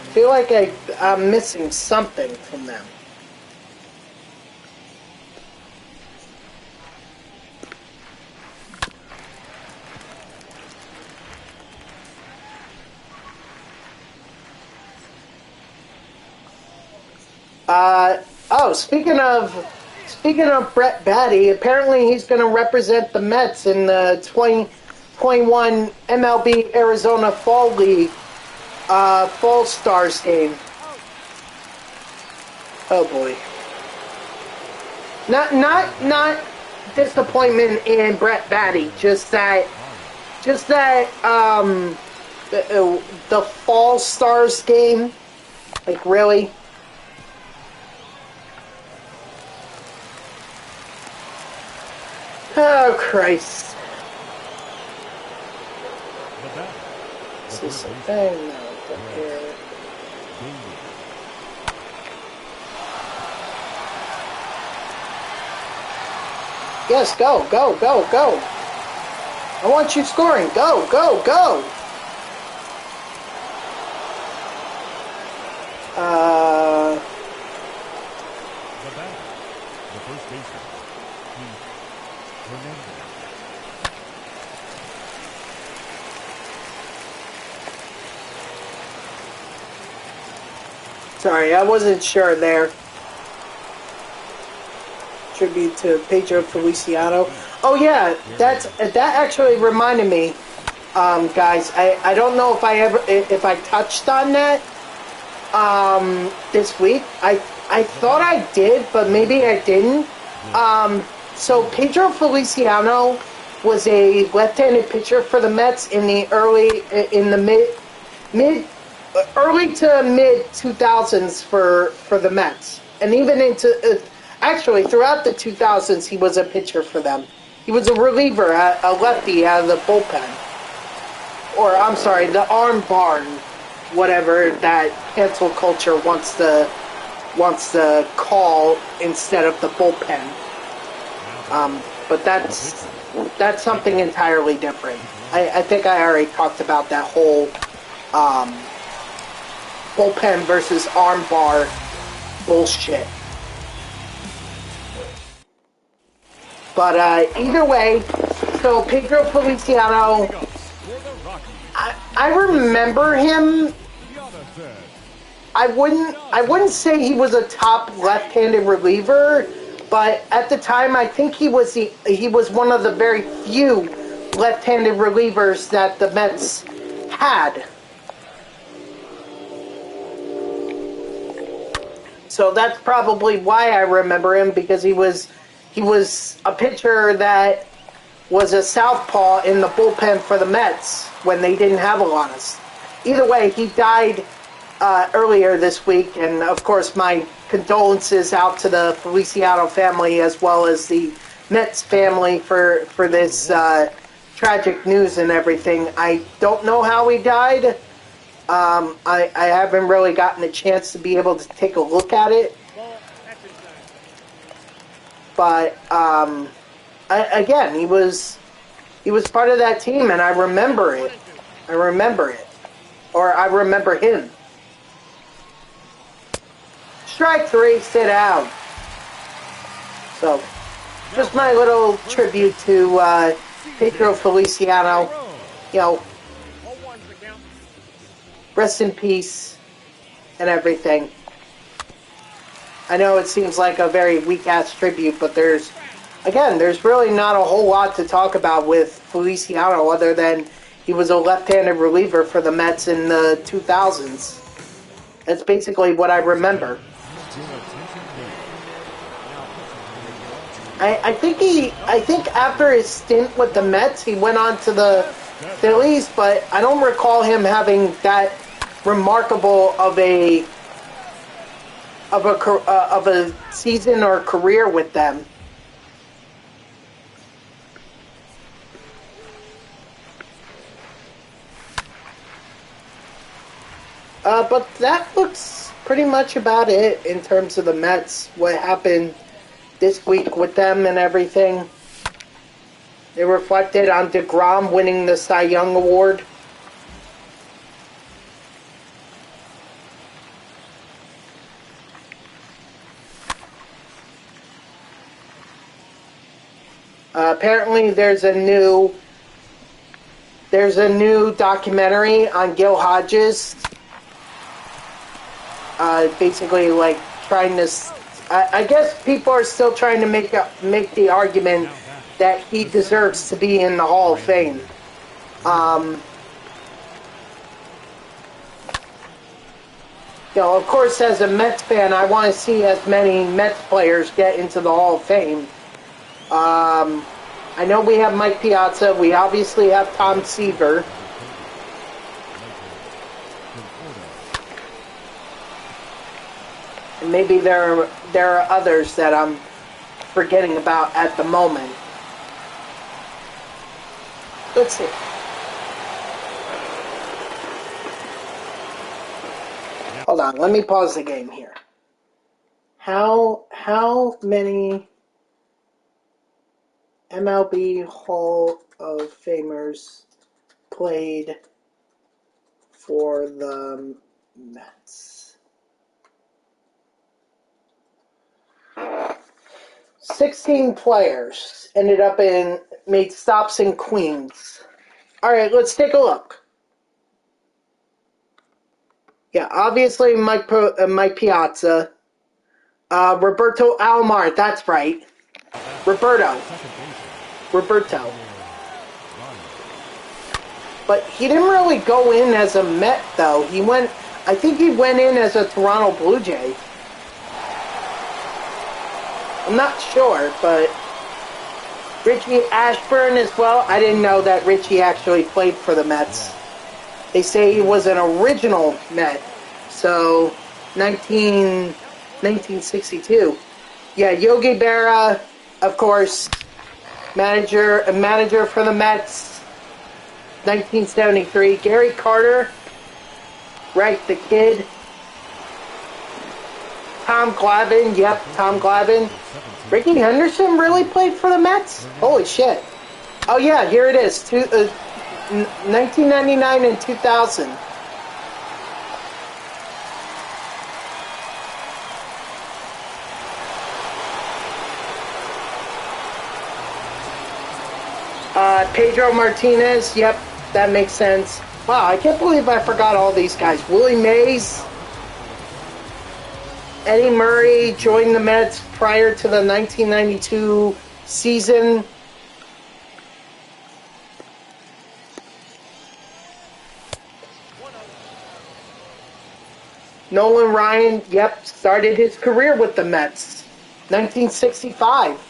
I feel like I'm missing something from them. Speaking of Brett Batty, apparently he's going to represent the Mets in the 2021 MLB Arizona Fall League Fall Stars game. Oh boy. Not disappointment in Brett Batty, just that the Fall Stars game. Like, really? Oh, Christ. Is this a thing? No, don't care. Yes, go, go, go, go. I want you scoring. Go, go, go. The first baseman, Hernandez. Sorry, I wasn't sure there. Tribute to Pedro Feliciano. Oh yeah, that actually reminded me, guys. I don't know if I touched on that this week. I thought I did, but maybe I didn't. So Pedro Feliciano was a left-handed pitcher for the Mets in the early to mid 2000s for the Mets, and even into actually throughout the 2000s he was a pitcher for them. He was a reliever, a lefty out of the bullpen, or I'm sorry, the arm barn, whatever that cancel culture wants to call instead of the bullpen. But that's something entirely different. I think I already talked about that whole bullpen versus armbar bullshit. But either way, so Pedro Feliciano, I remember him. I wouldn't say he was a top left-handed reliever, but at the time I think he was one of the very few left-handed relievers that the Mets had. So that's probably why I remember him, because he was a pitcher that was a southpaw in the bullpen for the Mets when they didn't have a lot of. Either way, he died earlier this week, and of course my condolences out to the Feliciano family as well as the Mets family for this tragic news and everything. I don't know how he died. I haven't really gotten a chance to be able to take a look at it. But again, he was part of that team, and I remember it. Or I remember him. Strike three, sit down. So, just my little tribute to Pedro Feliciano. You know, rest in peace and everything. I know it seems like a very weak-ass tribute, but there's really not a whole lot to talk about with Feliciano other than he was a left-handed reliever for the Mets in the 2000s. That's basically what I remember. I think after his stint with the Mets, he went on to the Phillies, but I don't recall him having that remarkable of a season or career with them. But that looks pretty much about it in terms of the Mets. What happened this week with them and everything. It reflected on DeGrom winning the Cy Young Award. Apparently, there's a new documentary on Gil Hodges. Basically, like trying to. I guess people are still trying to make the argument that he deserves to be in the Hall of Fame. Of course, as a Mets fan, I want to see as many Mets players get into the Hall of Fame. I know we have Mike Piazza. We obviously have Tom Seaver. And maybe there are others that I'm forgetting about at the moment. Let's see. Hold on, let me pause the game here. How many MLB Hall of Famers played for the Mets? 16 players made stops in Queens. All right, let's take a look. Yeah, obviously Mike Piazza, Roberto Alomar. That's right, Roberto. But he didn't really go in as a Met though. I think he went in as a Toronto Blue Jay. I'm not sure, but Richie Ashburn as well. I didn't know that Richie actually played for the Mets. They say he was an original Met. So, 1962. Yeah, Yogi Berra, of course, manager for the Mets. 1973. Gary Carter, right, the kid. Tom Glavine, yep, Tom Glavine. Ricky Henderson really played for the Mets? Holy shit. Oh yeah, here it is. 1999 and 2000. Pedro Martinez, yep, that makes sense. Wow, I can't believe I forgot all these guys. Willie Mays. Eddie Murray joined the Mets prior to the 1992 season. Nolan Ryan, yep, started his career with the Mets. 1965.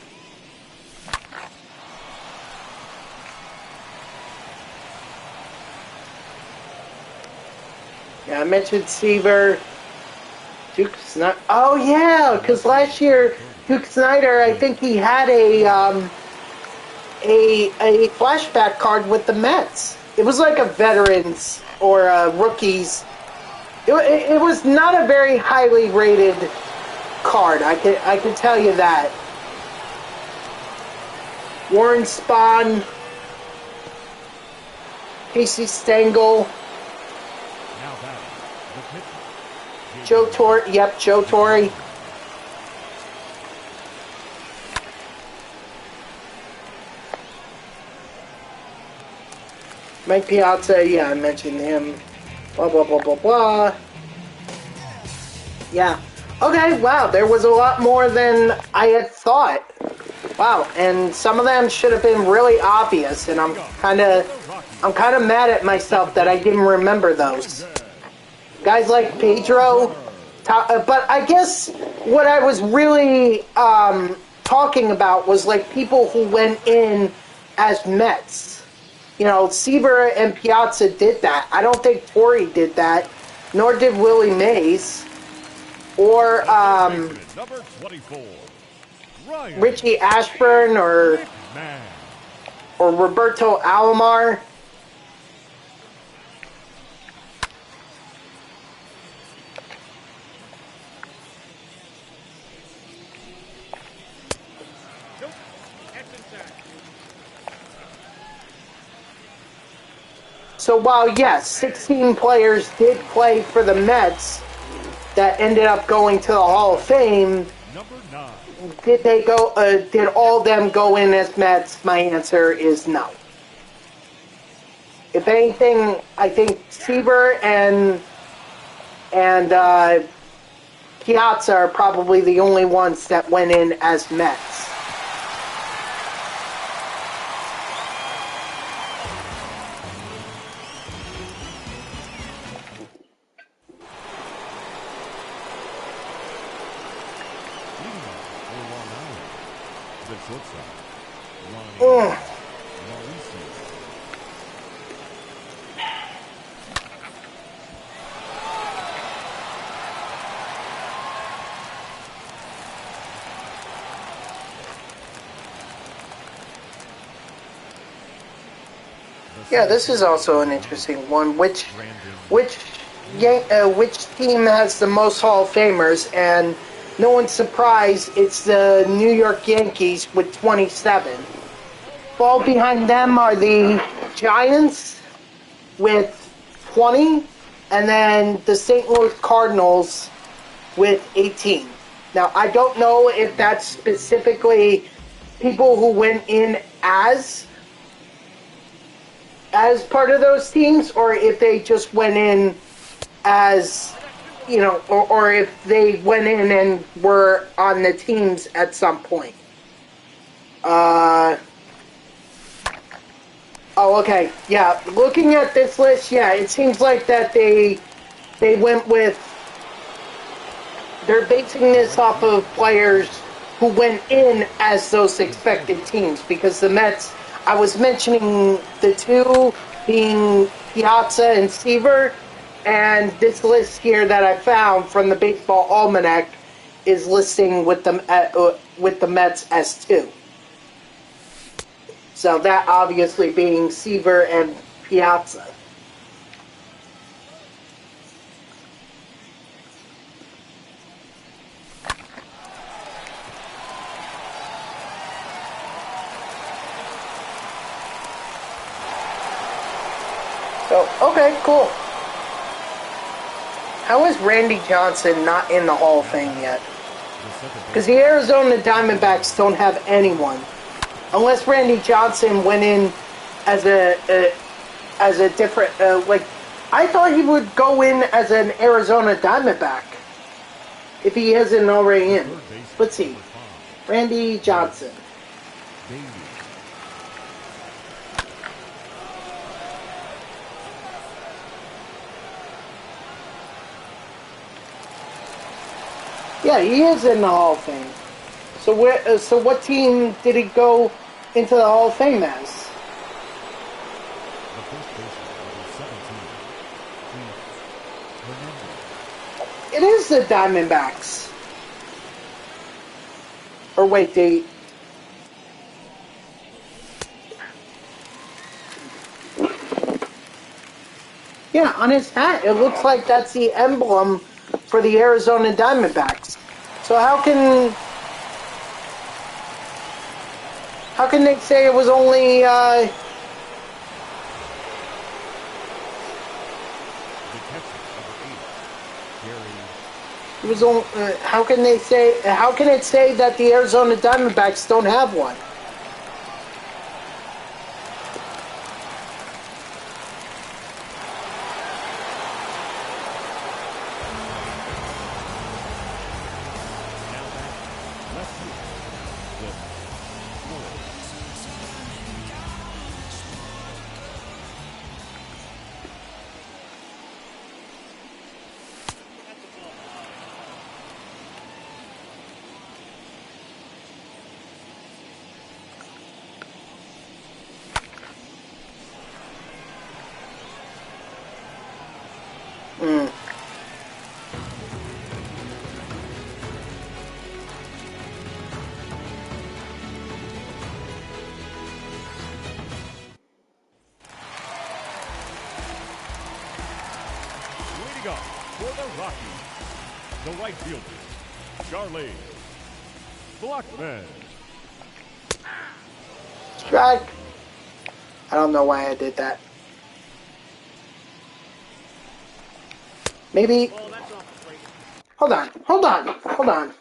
Yeah, I mentioned Seaver. Duke Snider. Oh yeah, because last year Duke Snider, I think he had a flashback card with the Mets. It was like a veterans or a rookies. It was not a very highly rated card. I can tell you that. Warren Spahn, Casey Stengel. Joe Torre, yep, Joe Torre. Mike Piazza, yeah, I mentioned him. Blah, blah, blah, blah, blah. Yeah. Okay, wow, there was a lot more than I had thought. Wow, and some of them should have been really obvious, and I'm kind of mad at myself that I didn't remember those. Guys like Pedro, but I guess what I was really talking about was like people who went in as Mets. You know, Seaver and Piazza did that. I don't think Torrey did that, nor did Willie Mays, or Number 24, Ryan Richie Ashburn, Man. or Roberto Alomar. Nope. That's inside. So while, yes, 16 players did play for the Mets that ended up going to the Hall of Fame, Number 9, did they go? Did all of them go in as Mets? My answer is no. If anything, I think Seaver and Piazza are probably the only ones that went in as Mets. leading off for Long Island, the shortstop, Ronnie Ugh. Mauricio. Yeah, this is also an interesting one. Which Brandon team has the most Hall of Famers? And no one's surprised it's the New York Yankees with 27. Fall behind them are the Giants with 20, and then the St. Louis Cardinals with 18. Now, I don't know if that's specifically people who went in as part of those teams, or if they just went in as, you know, or if they went in and were on the teams at some point. Oh, okay. Yeah, looking at this list, yeah, it seems like that they went with, they're basing this off of players who went in as those expected teams, because the Mets, I was mentioning the two being Piazza and Seaver, and this list here that I found from the Baseball Almanac is listing with them with the Mets as two. So that obviously being Seaver and Piazza. So, okay, cool. How is Randy Johnson not in the Hall of Fame yet? Because the Arizona Diamondbacks don't have anyone. Unless Randy Johnson went in as a different, like, I thought he would go in as an Arizona Diamondback. If he isn't already in. Let's see. Randy Johnson. Yeah, he is in the Hall of Fame. So what team did he go into the Hall of Fame as? The first baseman, number 17, It is the Diamondbacks. Or wait, they... Yeah, on his hat, it looks like that's the emblem for the Arizona Diamondbacks. So how can they say it was only the catcher, number 8, Gary it was only, how can it say that the Arizona Diamondbacks don't have one? Leading off for the Rockies, the right fielder, Charlie Blackman. Strike. I don't know why I did that. Maybe. Oh, that's off the plate. Hold on. Hold on. Hold on.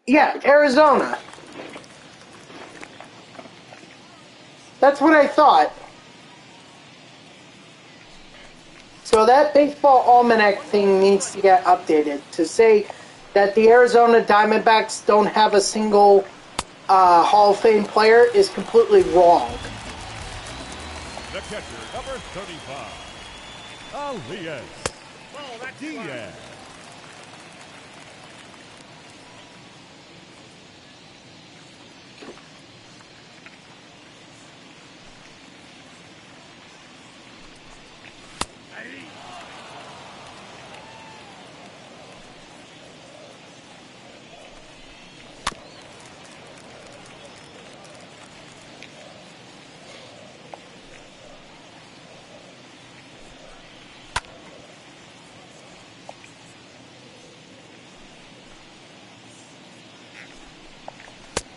Yeah, Arizona. That's what I thought. So that baseball almanac thing needs to get updated to say that the Arizona Diamondbacks don't have a single Hall of Fame player is completely wrong. The catcher, number 35, Elias Oh, that's Diaz.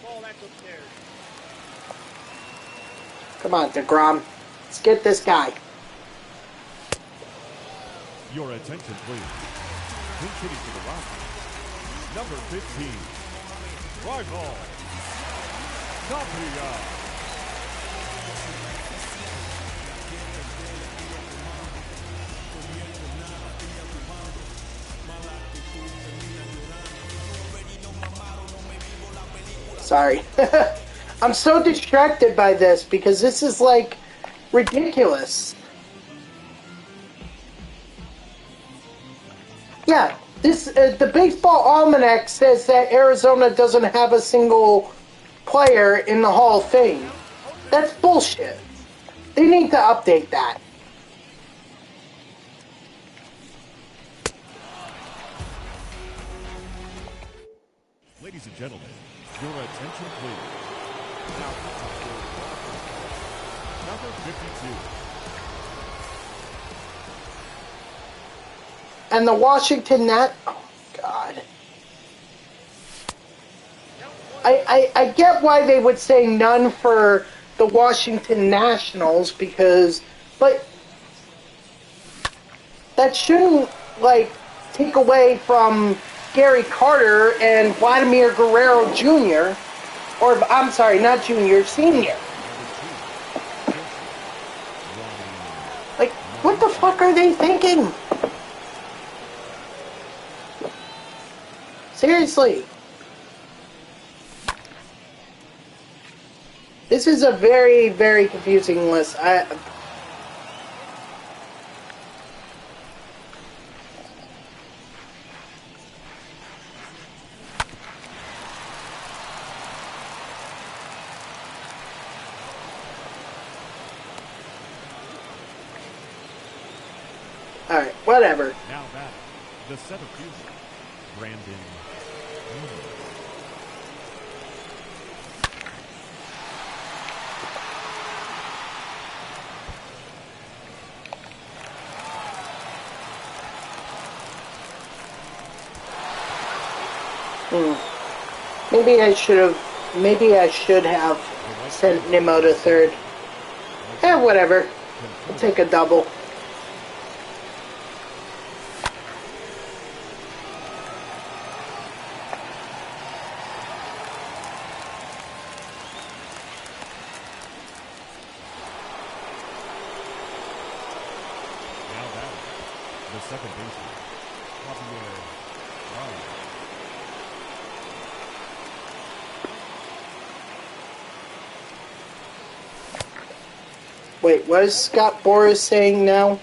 Oh, that's upstairs. Come on, DeGrom. Let's get this guy. Your attention, please. Pinch hitting for the Rockies, number 15, Rival Tapia. Sorry. I'm so distracted by this because this is like ridiculous. Yeah, this the baseball almanac says that Arizona doesn't have a single player in the Hall of Fame. That's bullshit. They need to update that. Ladies and gentlemen, your attention, please. Now, number 52. And the Washington oh God. I get why they would say none for the Washington Nationals but that shouldn't, like, take away from Gary Carter and Vladimir Guerrero Jr., or, I'm sorry, not Jr., Senior. Like, what the fuck are they thinking? Seriously. This is a very, very confusing list. Alright, whatever. Now that, the center fielder, Brandon Williams. Maybe I should have sent Nimmo to third. Whatever. We'll take a double. Now that, the second baseman, Javier Ryan. Wait, what is Scott Boras saying now?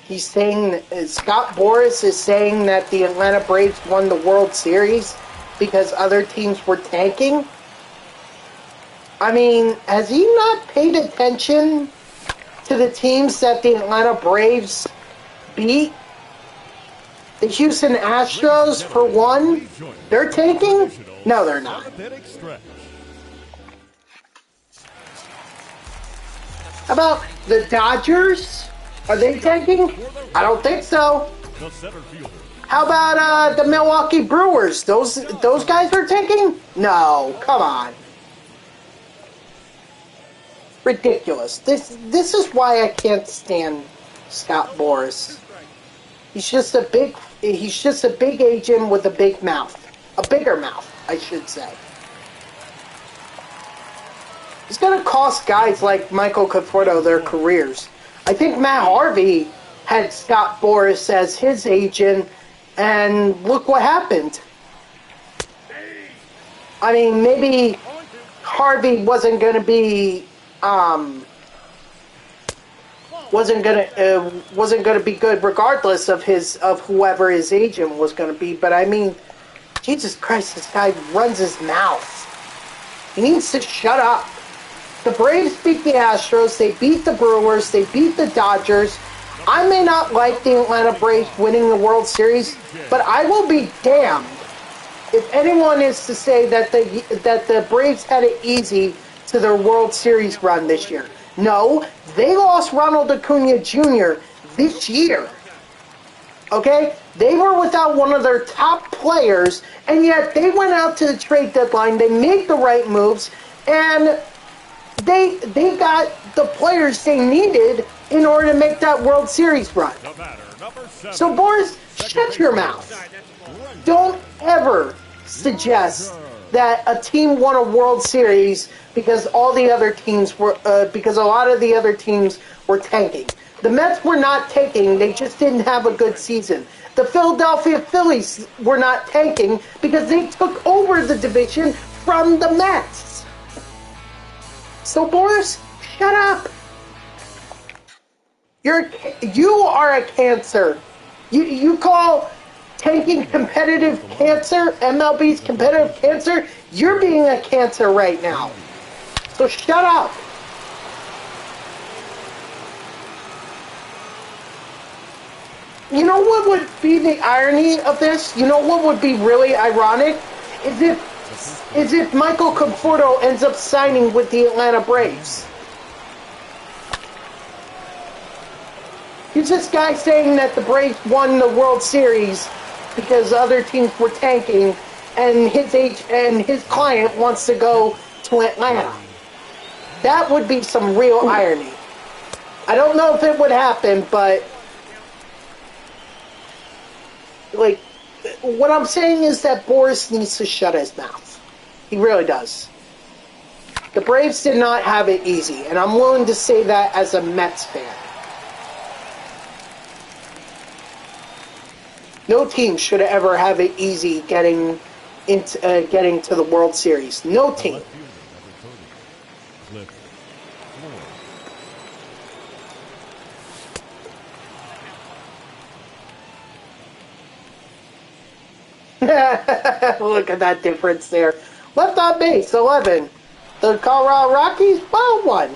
He's saying, Scott Boras is saying that the Atlanta Braves won the World Series because other teams were tanking. I mean, has he not paid attention to the teams that the Atlanta Braves beat? The Houston Astros, for one, they're tanking? No, they're not. How about the Dodgers? Are they tanking? I don't think so. How about the Milwaukee Brewers? Those guys are tanking? No, come on. Ridiculous. This is why I can't stand Scott Boras. He's just a big agent with a big mouth. A bigger mouth, I should say. It's going to cost guys like Michael Conforto their careers. I think Matt Harvey had Scott Boras as his agent, and look what happened. I mean, maybe Harvey wasn't going to be wasn't going to be good regardless of whoever his agent was going to be. But I mean, Jesus Christ, this guy runs his mouth. He needs to shut up. The Braves beat the Astros, they beat the Brewers, they beat the Dodgers. I may not like the Atlanta Braves winning the World Series, but I will be damned if anyone is to say that the Braves had it easy to their World Series run this year. No, they lost Ronald Acuna Jr. this year. Okay? They were without one of their top players, and yet they went out to the trade deadline, they made the right moves, and they got the players they needed in order to make that World Series run. So, Boris, shut your mouth. Don't ever suggest that a team won a World Series because all the other teams were because a lot of the other teams were tanking. The Mets were not tanking; they just didn't have a good season. The Philadelphia Phillies were not tanking because they took over the division from the Mets. So, Boris, shut up. You are a cancer. You call tanking competitive cancer, MLB's competitive cancer? You're being a cancer right now. So shut up. You know what would be the irony of this? You know what would be really ironic? Is if Michael Conforto ends up signing with the Atlanta Braves. He's this guy saying that the Braves won the World Series because other teams were tanking, and his client wants to go to Atlanta. That would be some real irony. I don't know if it would happen, but like, what I'm saying is that Boris needs to shut his mouth. He really does. The Braves did not have it easy, and I'm willing to say that as a Mets fan. No team should ever have it easy getting to the World Series. No team. Look at that difference there. Left on base, 11. The Colorado Rockies, well, 1.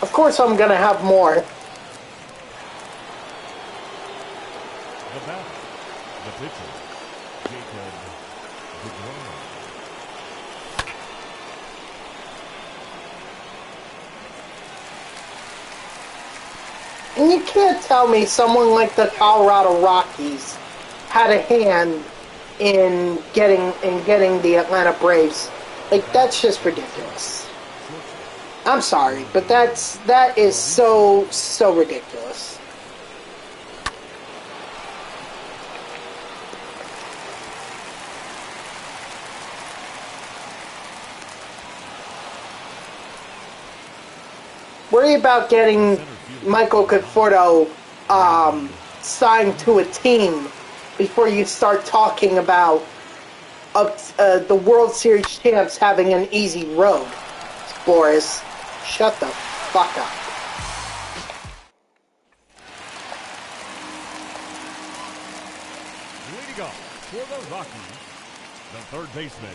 Of course I'm going to have more. The batter, the pitcher, Jacob DeGrom. And you can't tell me someone like the Colorado Rockies had a hand in getting the Atlanta Braves. Like, that's just ridiculous. I'm sorry, but that is so ridiculous. Worry about getting Michael Conforto signed to a team before you start talking about the World Series champs having an easy road. Boris, shut the fuck up. Pickup for the Rockies, the third baseman,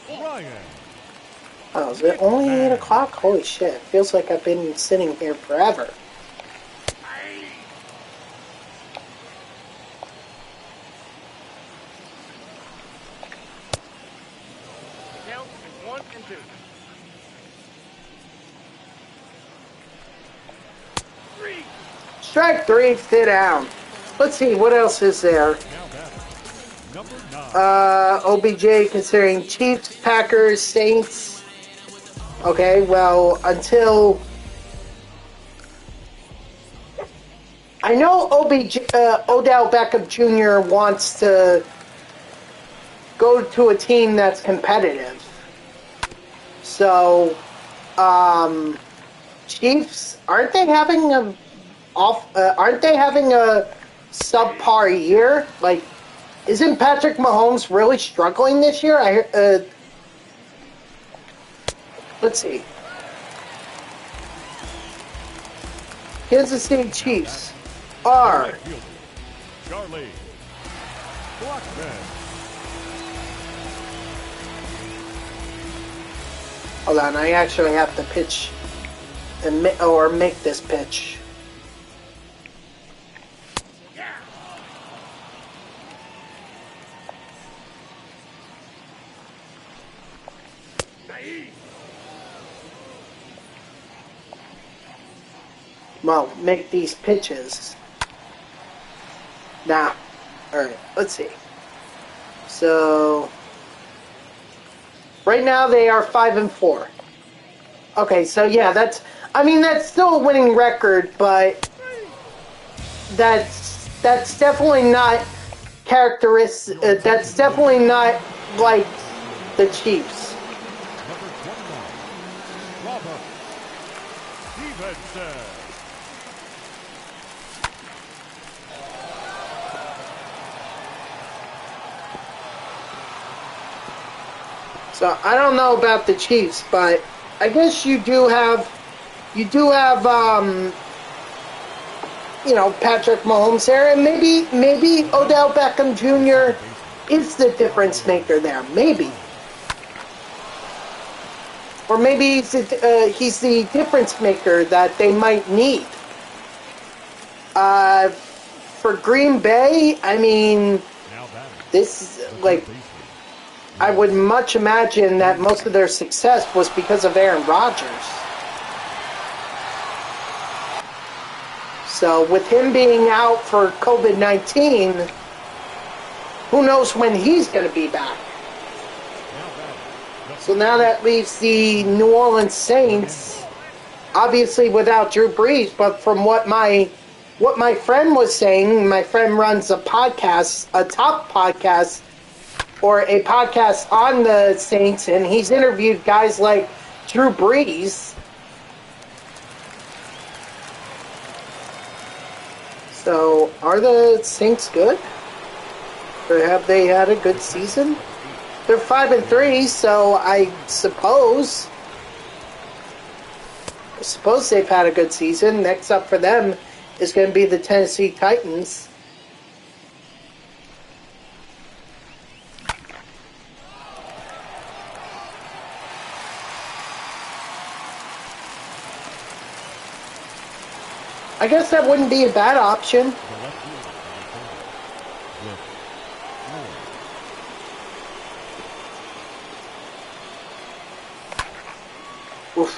Ryan. Oh, is it only 8 o'clock? Holy shit. Feels like I've been sitting here forever. Count is 1 and 2. 3. Strike 3, sit down. Let's see, what else is there? Now batting, number 9. OBJ considering Chiefs, Packers, Saints. Okay, well, until... I know Odell Beckham Jr. wants to go to a team that's competitive. So, Chiefs, aren't they having a subpar year? Like, isn't Patrick Mahomes really struggling this year? Let's see. Kansas City Chiefs are Charlie Blackman. hold on, I actually have to pitch or make this pitch. Well, make these pitches. Nah. Alright, let's see. So right now they are 5-4. Okay, so yeah, that's still a winning record, but that's definitely not characteristic. That's definitely not like the Chiefs. Number 29, Robert Stevenson. So I don't know about the Chiefs, but I guess you do have Patrick Mahomes there, and maybe Odell Beckham Jr. is the difference maker there, maybe, or maybe he's the difference maker that they might need. For Green Bay, I mean, this is like. I would much imagine that most of their success was because of Aaron Rodgers. So with him being out for COVID-19, who knows when he's going to be back? So now that leaves the New Orleans Saints, obviously without Drew Brees, but from what my friend was saying, my friend runs a podcast, a top podcast, or a podcast on the Saints, and he's interviewed guys like Drew Brees. So, are the Saints good? Or have they had a good season? They're 5-3, so I suppose they've had a good season. Next up for them is going to be the Tennessee Titans. I guess that wouldn't be a bad option. Oof.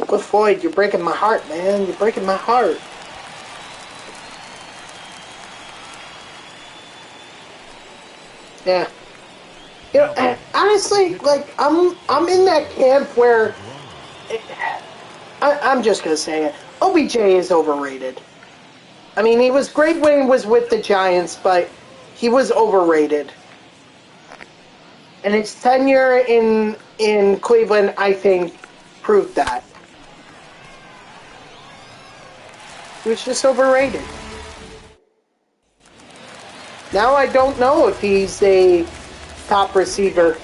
But Floyd, you're breaking my heart, man. You're breaking my heart. Yeah. You know, honestly, like I'm in that camp where. I'm just going to say it. OBJ is overrated. I mean, he was great when he was with the Giants, but he was overrated. And his tenure in Cleveland, I think, proved that. He was just overrated. Now I don't know if he's a top receiver.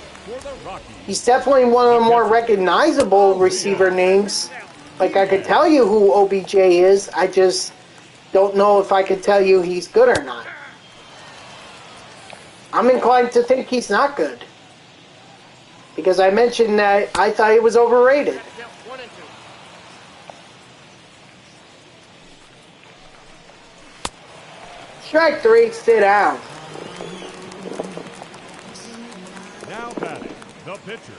He's definitely one of the more recognizable receiver names. Like, I could tell you who OBJ is. I just don't know if I can tell you he's good or not. I'm inclined to think he's not good. Because I mentioned that I thought he was overrated. Count 1 and 2. Strike 3, sit down. Now batting, the pitcher,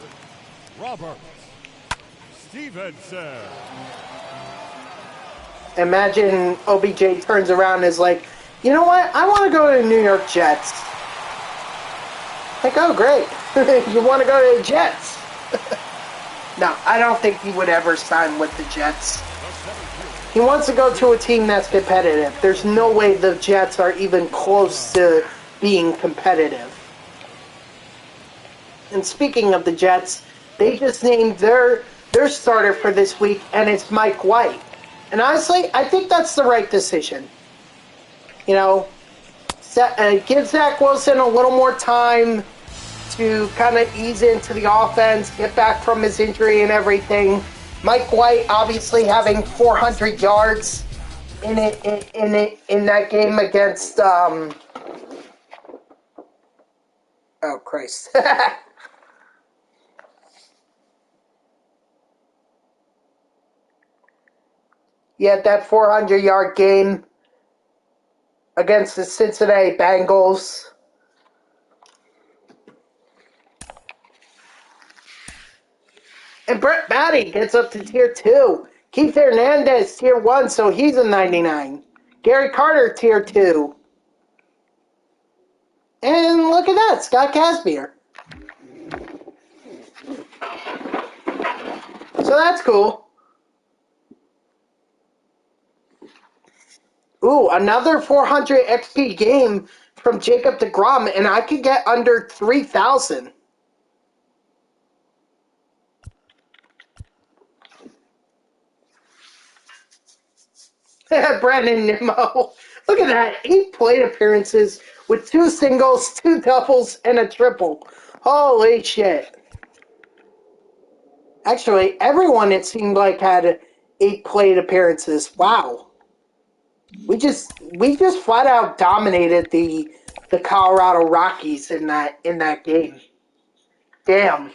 Robert Stevenson. Imagine OBJ turns around and is like, you know what? I want to go to the New York Jets. Like, oh, great. You want to go to the Jets? No, I don't think he would ever sign with the Jets. He wants to go to a team that's competitive. There's no way the Jets are even close to being competitive. And speaking of the Jets, they just named their starter for this week, and it's Mike White. And honestly, I think that's the right decision. You know, give Zach Wilson a little more time to kind of ease into the offense, get back from his injury and everything. Mike White obviously having 400 yards in that game against oh Christ. He had that 400-yard game against the Cincinnati Bengals. And Brett Batty gets up to tier 2. Keith Hernandez, tier 1, so he's a 99. Gary Carter, tier 2. And look at that, Scott Kazmir. So that's cool. Ooh, another 400 XP game from Jacob deGrom, and I could get under 3,000. Brandon Nimmo. Look at that. 8 plate appearances with 2 singles, 2 doubles, and a triple. Holy shit. Actually, everyone, it seemed like, had 8 plate appearances. Wow. We just flat out dominated the Colorado Rockies in that game. Damn.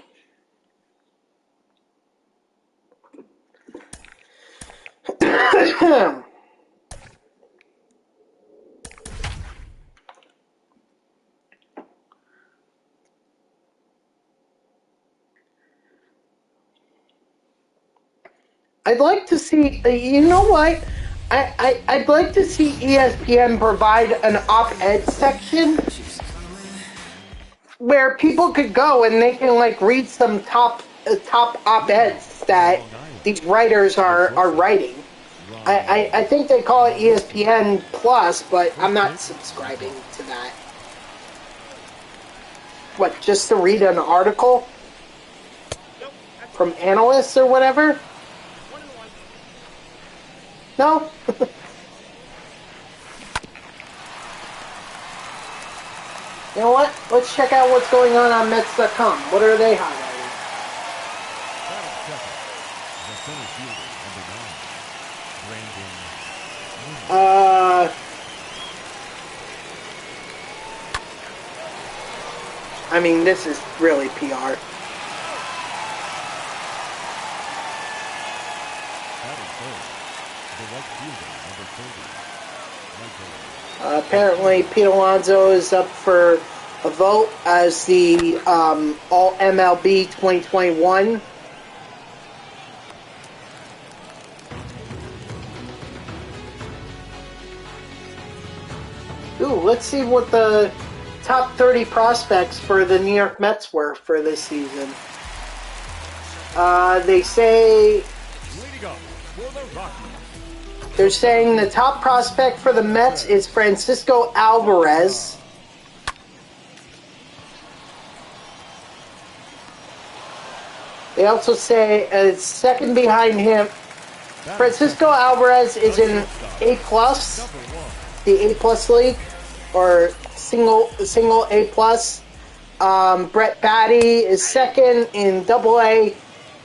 I'd like to see, you know what? I'd like to see ESPN provide an op-ed section where people could go and they can like read some top op-eds that these writers are writing. I think they call it ESPN Plus, but I'm not subscribing to that. What, just to read an article from analysts or whatever? No? You know what? Let's check out what's going on Mets.com. What are they highlighting? I mean, this is really PR. Apparently, Pete Alonso is up for a vote as the All MLB 2021. Ooh, let's see what the top 30 prospects for the New York Mets were for this season. They say they're saying the top prospect for the Mets is Francisco Alvarez. They also say second behind him, Francisco Alvarez is in A+, the A+ league, or single A+. Brett Batty is second in AA,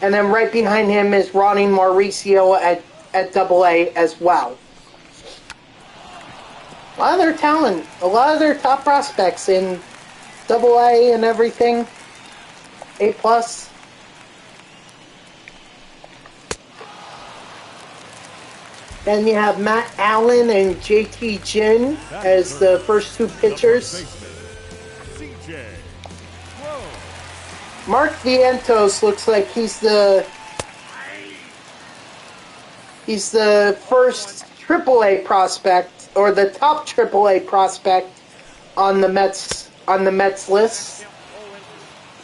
and then right behind him is Ronnie Mauricio at AA as well. lot of their talent, a lot of their top prospects in AA and everything, A+. Then you have Matt Allen and JT Ginn as the first two pitchers. Mark Vientos looks like he's the first AAA prospect, or the top AAA prospect on the Mets list.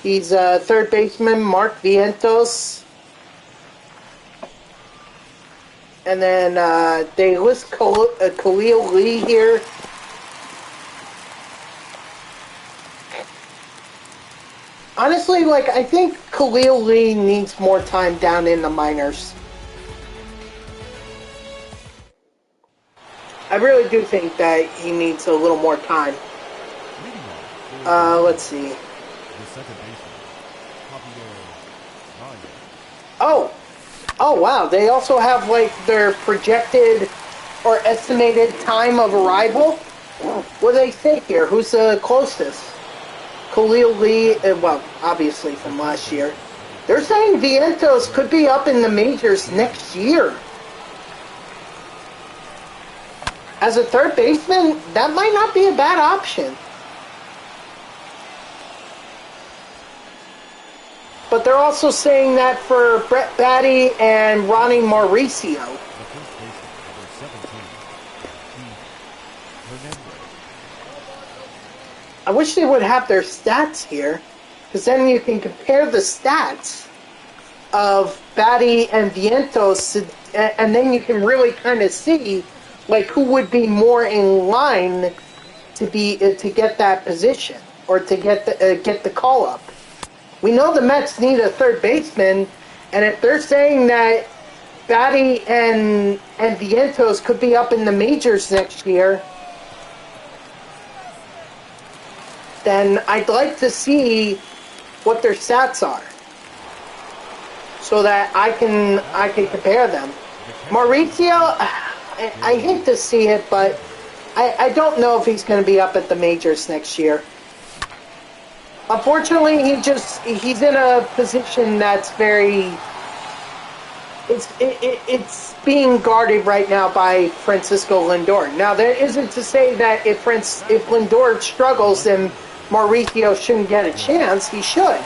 He's third baseman Mark Vientos. And then they list Khalil Lee here. Honestly, like, I think Khalil Lee needs more time down in the minors. I really do think that he needs a little more time. Let's see. Oh, wow. They also have, like, their projected or estimated time of arrival. What do they say here? Who's the closest? Khalil Lee, well, obviously from last year. They're saying Vientos could be up in the majors next year. As a third baseman, that might not be a bad option. But they're also saying that for Brett Batty and Ronnie Mauricio. I wish they would have their stats here, because then you can compare the stats of Batty and Vientos, and then you can really kind of see, like, who would be more in line to get that position, or to get the call up. We know the Mets need a third baseman, and if they're saying that Batty and Vientos could be up in the majors next year, then I'd like to see what their stats are, so that I can compare them. Mauricio, I hate to see it, but I don't know if he's going to be up at the majors next year. Unfortunately, he's in a position that's very... It's being guarded right now by Francisco Lindor. Now, that isn't to say that if Lindor struggles, then Mauricio shouldn't get a chance. He should.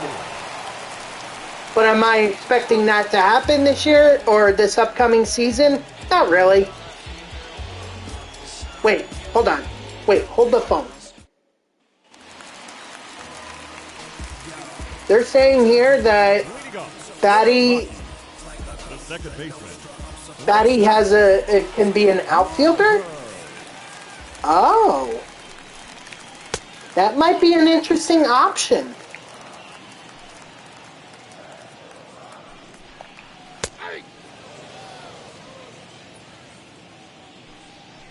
But am I expecting that to happen this year or this upcoming season? Not really. Wait, hold on. Wait, hold the phone. They're saying here that Batty can be an outfielder? Oh. That might be an interesting option.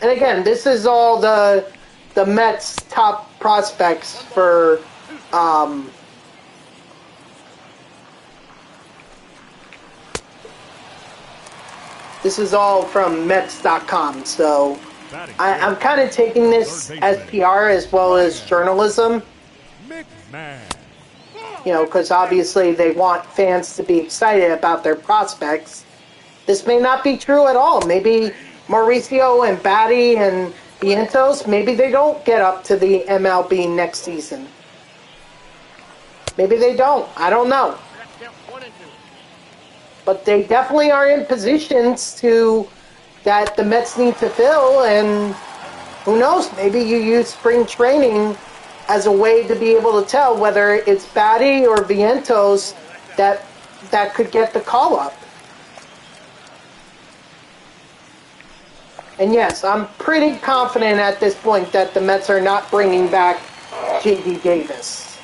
And again, this is all the Mets' top prospects for this is all from Mets.com, so I'm kind of taking this as PR as well as journalism. You know, because obviously they want fans to be excited about their prospects. This may not be true at all. Maybe Mauricio and Batty and Vientos, maybe they don't get up to the MLB next season. Maybe they don't. I don't know. But they definitely are in positions that the Mets need to fill, and who knows, maybe you use spring training as a way to be able to tell whether it's Batty or Vientos that could get the call up. And yes, I'm pretty confident at this point that the Mets are not bringing back J.D. Davis.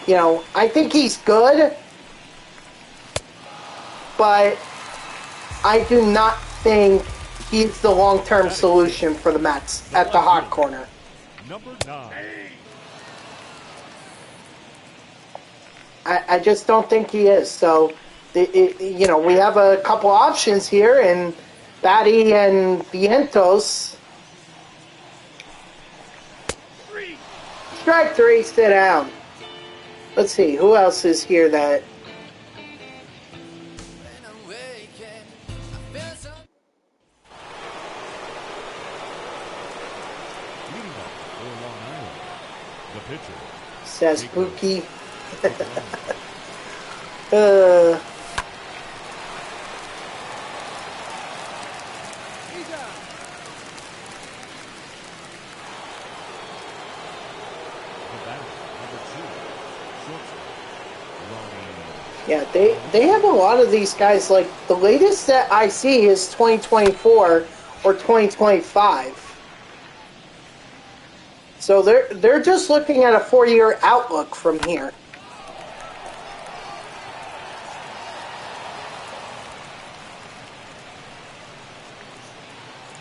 You know, I think he's good, but I do not think he's the long-term solution for the Mets at the hot corner. Number 9. I just don't think he is. So, you know, we have a couple options here, and Batty and Vientos. Strike three, sit down. Let's see, who else is here that... The pitcher. Says Spooky. Yeah, they have a lot of these guys. Like, the latest that I see is 2024 or 2025. So they're just looking at a 4-year outlook from here.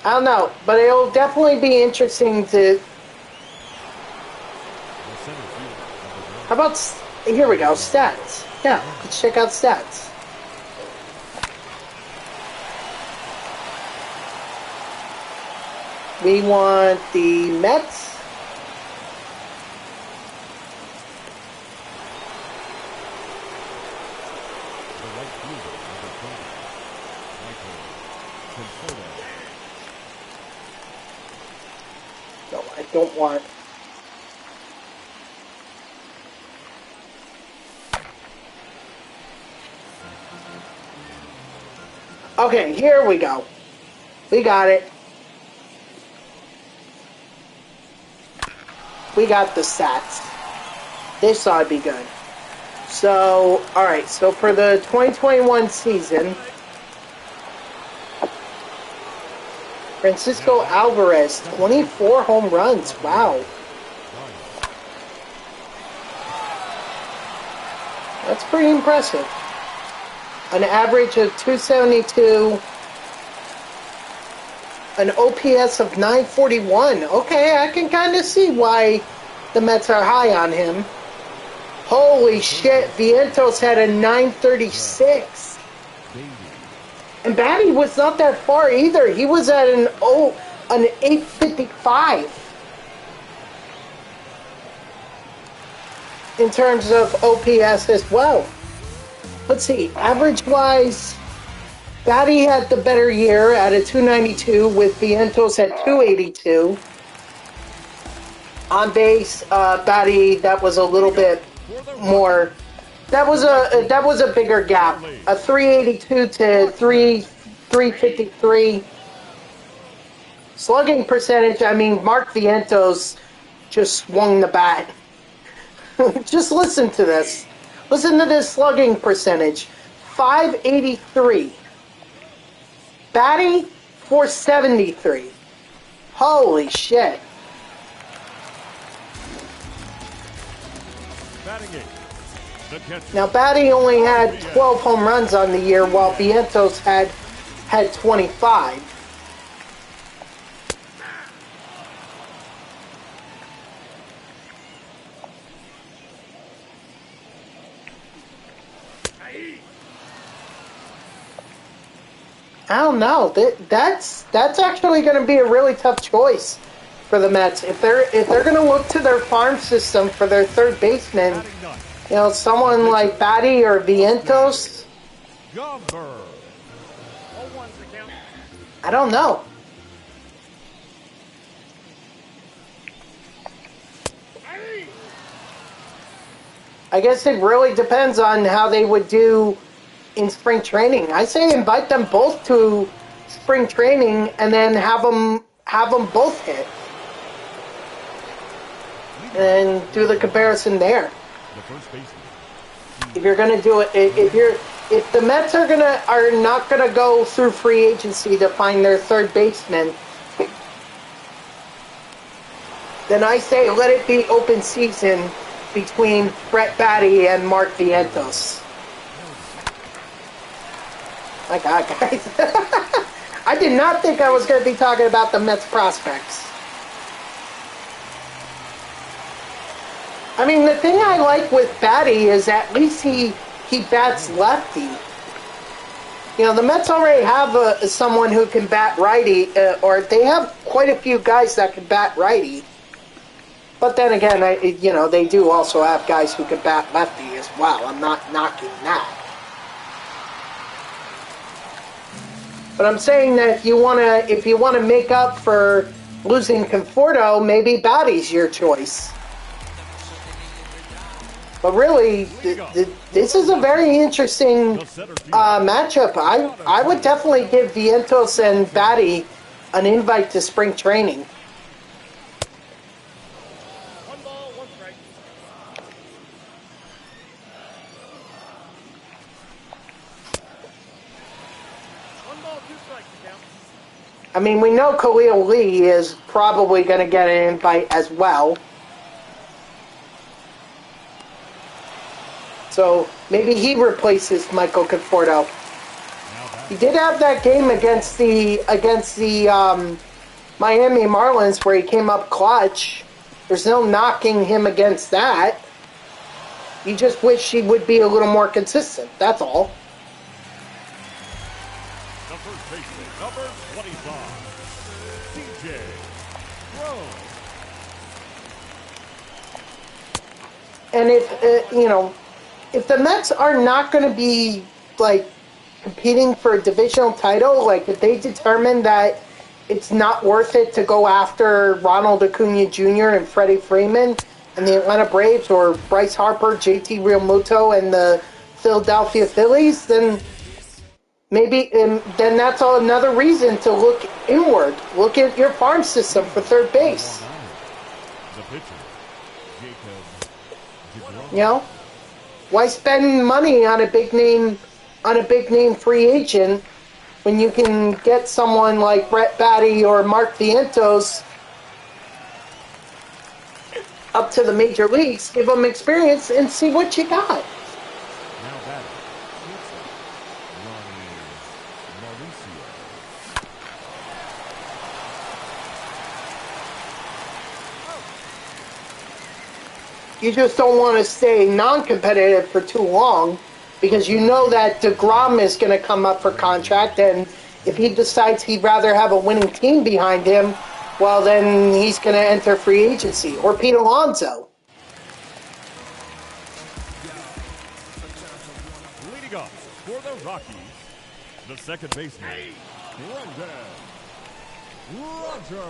I don't know, but it'll definitely be interesting to... How about... Here we go, stats. Yeah, let's check out stats. We want the Mets. No, I don't want... Okay, here we go. We got it. We got the stats. This ought to be good. So, alright, so for the 2021 season, Francisco Alvarez, 24 home runs. Wow. That's pretty impressive. An average of 272. An OPS of 941. Okay, I can kind of see why the Mets are high on him. Holy shit, Vientos had a 936. And Batty was not that far either. He was at an 855. In terms of OPS as well. Let's see, average-wise, Batty had the better year at a 292, with Vientos at 282. On base, Batty, that was a little bit more. That was a bigger gap. A 382 to 353. Slugging percentage, I mean, Mark Vientos just swung the bat. Just listen to this. Listen to this slugging percentage. 583. Batty, 473. Holy shit. Now, Batty only had 12 home runs on the year, while Vientos had 25. I don't know. That's actually going to be a really tough choice for the Mets. If they're going to look to their farm system for their third baseman, you know, someone like Batty or Vientos, I don't know. I guess it really depends on how they would do in spring training. I say invite them both to spring training and then have them both hit, and do the comparison there. If you're gonna do it, if the Mets are not gonna go through free agency to find their third baseman, then I say let it be open season between Brett Batty and Mark Vientos. My God, guys. I did not think I was going to be talking about the Mets prospects. I mean, the thing I like with Batty is at least he bats lefty. You know, the Mets already have someone who can bat righty, or they have quite a few guys that can bat righty. But then again, you know, they do also have guys who can bat lefty as well. I'm not knocking that. But I'm saying that if you wanna make up for losing Conforto, maybe Batty's your choice. But really, this is a very interesting matchup. I would definitely give Vientos and Batty an invite to spring training. 1 ball, 1 strike. I mean, we know Khalil Lee is probably going to get an invite as well. So maybe he replaces Michael Conforto. He did have that game against the Miami Marlins where he came up clutch. There's no knocking him against that. You just wish he would be a little more consistent. That's all. The first baseman, number 25, DJ Rose. And if the Mets are not going to be like competing for a divisional title, like if they determine that it's not worth it to go after Ronald Acuna Jr. and Freddie Freeman and the Atlanta Braves or Bryce Harper, JT Realmuto, and the Philadelphia Phillies, then maybe then that's another reason to look inward. Look at your farm system for third base. The pitcher, Jacob. You know, why spend money on a big name free agent when you can get someone like Brett Batty or Mark Vientos up to the major leagues, give them experience, and see what you got. Now batting, Mauricio. You just don't want to stay non-competitive for too long because you know that DeGrom is going to come up for contract, and if he decides he'd rather have a winning team behind him, well, then he's going to enter free agency. Or Pete Alonso. Leading up for the Rockies, the second baseman, Roger.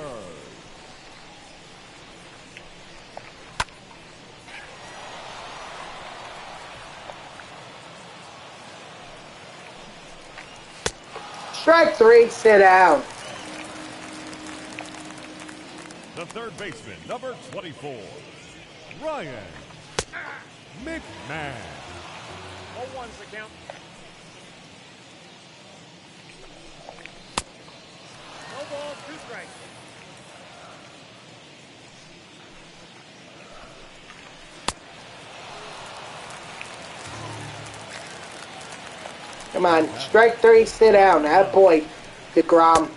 Strike 3, sit down. The third baseman, number 24, Ryan McMahon. 0-1's the count. No balls, 2 strikes. Come on, strike 3, sit down. That boy, DeGrom.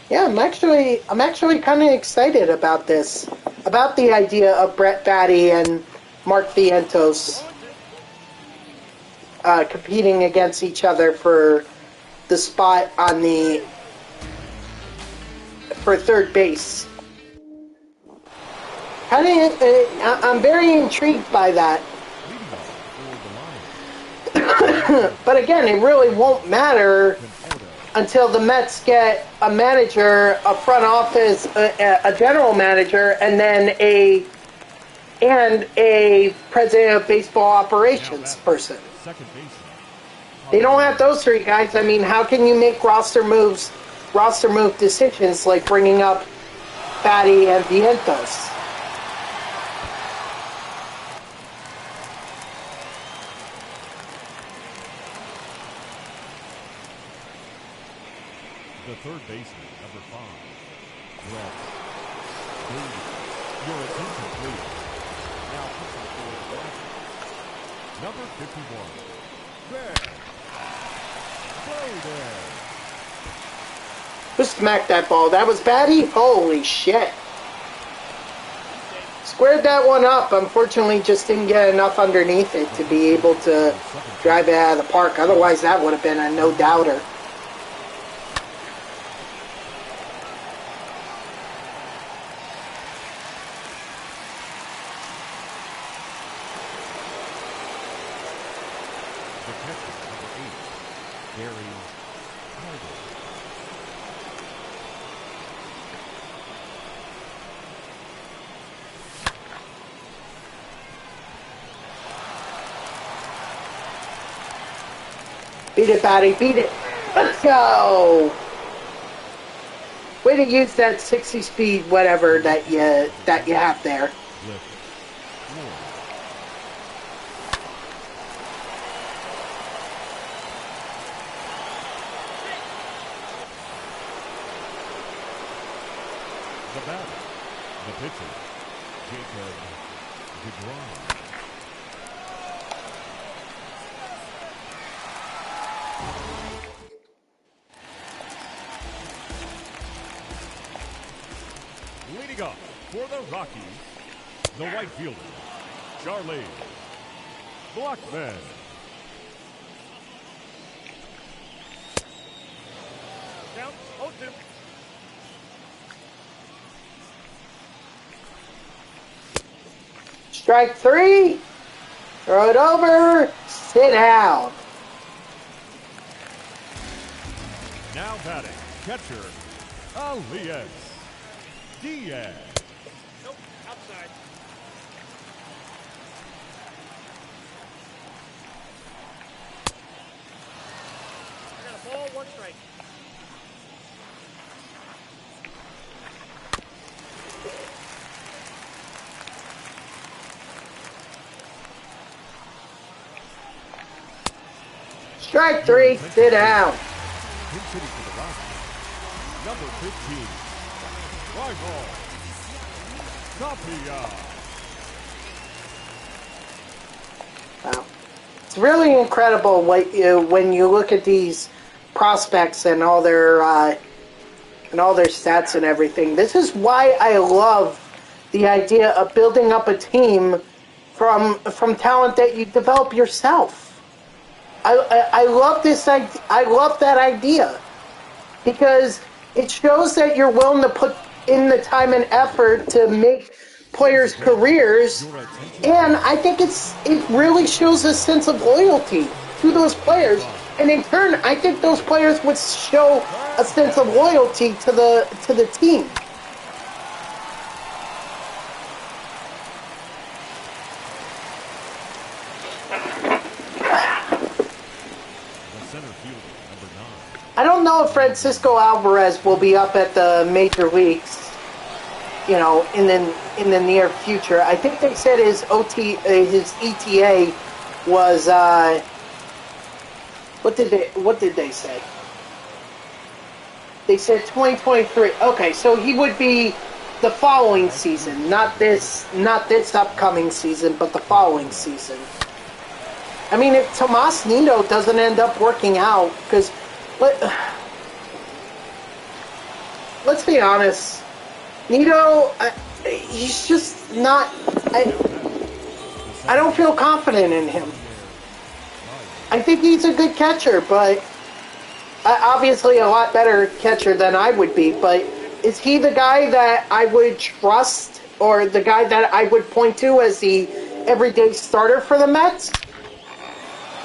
Yeah, I'm actually kind of excited about this, about the idea of Brett Batty and Mark Vientos competing against each other for the spot for third base. I'm very intrigued by that. But again, it really won't matter until the Mets get a manager, a front office, a general manager, and then a president of baseball operations person. They don't have those 3 guys. I mean, how can you make roster move decisions like bringing up Batty and Vientos? The third baseman, number 5, Brett Brady. Your attention, please. Now pitching for the Rockies, number 51, Brett Brady. Who smacked that ball? That was Batty? Holy shit. Squared that one up. Unfortunately, just didn't get enough underneath it to be able to drive it out of the park. Otherwise, that would have been a no-doubter. The catcher, number 8, Barry Carter. Beat it, Batty, beat it. Let's go. Way to use that 60 speed, whatever that you have there. Lift. Floor. The batter, the pitcher, Jacob DeGrom. Leading up for the Rockies, the right fielder, Charlie Blackman. Count 0-2. Strike 3. Throw it over. Sit down. Now batting, catcher, Elias Diaz. Nope, outside. I got a ball, 1 strike. Strike 3. Sit down. Pinch hitting for the Rockies, number 15, fly ball, Tapia. Wow. It's really incredible when you look at these prospects and all their stats and everything. This is why I love the idea of building up a team from talent that you develop yourself. I love this. I love that idea because it shows that you're willing to put in the time and effort to make players' careers, and I think it really shows a sense of loyalty to those players. And in turn, I think those players would show a sense of loyalty to the team. I don't know if Francisco Alvarez will be up at the major leagues, in the near future. I think they said his ETA was what did they say? They said 2023. Okay, so he would be the following season, not this upcoming season, but the following season. I mean, if Tomas Nido doesn't end up working out, because let's be honest, Nido, he's just not. I don't feel confident in him. I think he's a good catcher, but obviously a lot better catcher than I would be. But is he the guy that I would trust, or the guy that I would point to as the everyday starter for the Mets?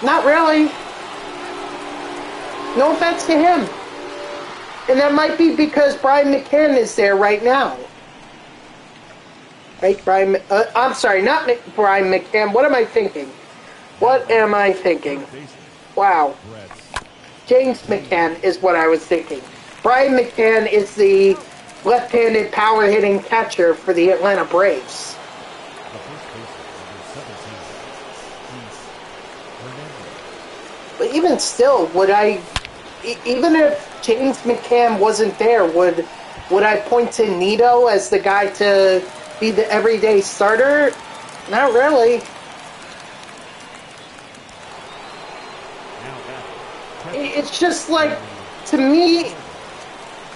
Not really. No offense to him. And that might be because Brian McCann is there right now. Right, I'm sorry, not Brian McCann. What am I thinking? Wow. James McCann is what I was thinking. Brian McCann is the left-handed power-hitting catcher for the Atlanta Braves. But even still, even if James McCann wasn't there, would I point to Nido as the guy to be the everyday starter? Not really. It's just like, to me,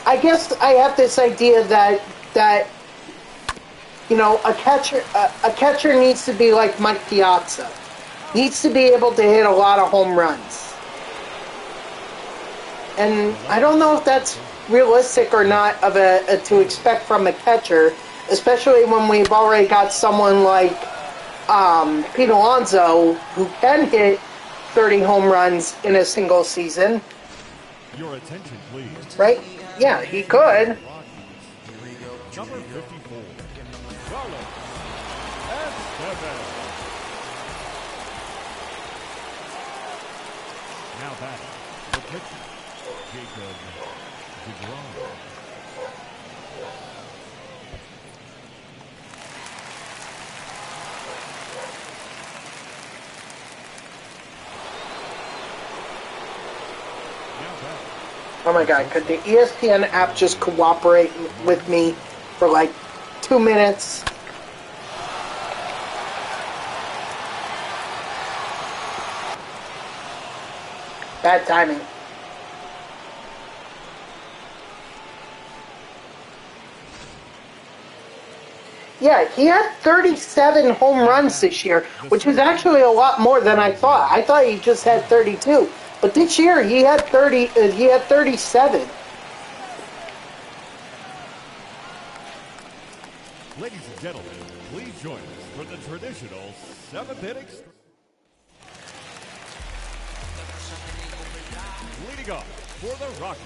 I guess I have this idea that a catcher needs to be like Mike Piazza. Needs to be able to hit a lot of home runs. And I don't know if that's realistic or not to expect from a catcher, especially when we've already got someone like Pete Alonso who can hit 30 home runs in a single season, Your attention, please. right? Yeah, he could. Number 54, Carlos Estevez. Now back, the pitcher, Jacob DeGrom. Oh my god, could the ESPN app just cooperate with me for like 2 minutes? Bad timing. Yeah, he had 37 home runs this year, which is actually a lot more than I thought. I thought he just had 32. But this year he had 37. Ladies and gentlemen, please join us for the traditional 7th inning. Leading off for the Rockies.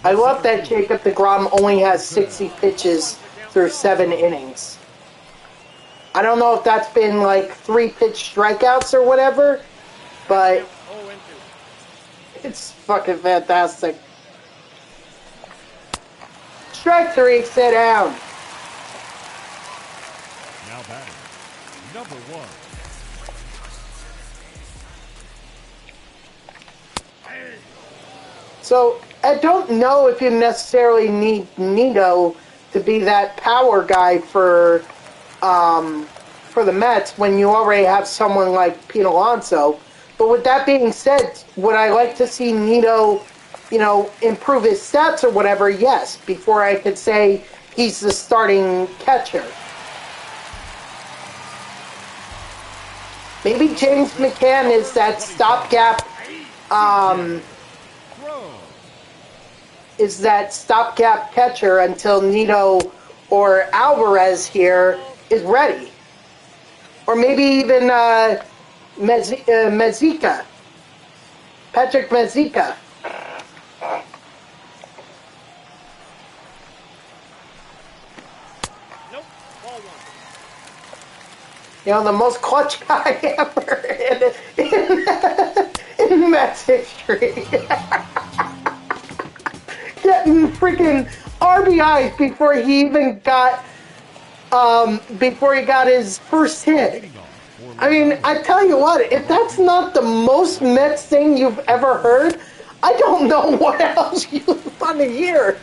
I love that Jacob DeGrom only has 60 pitches through 7 innings. I don't know if that's been like 3 pitch strikeouts or whatever, but it's fucking fantastic. Strike 3, sit down. Now batting, number 1. So I don't know if you necessarily need Nito to be that power guy for the Mets when you already have someone like Pete Alonso. But with that being said, would I like to see Nito, improve his stats or whatever? Yes, before I could say he's the starting catcher. Maybe James McCann is that stopgap, catcher until Nito or Alvarez here is ready. Or maybe even Mezica. Patrick Mezica. Nope, ball 1. The most clutch guy ever in Mets history. Getting freaking RBIs before he even got his first hit. I mean, I tell you what, if that's not the most Mets thing you've ever heard, I don't know what else you want to hear.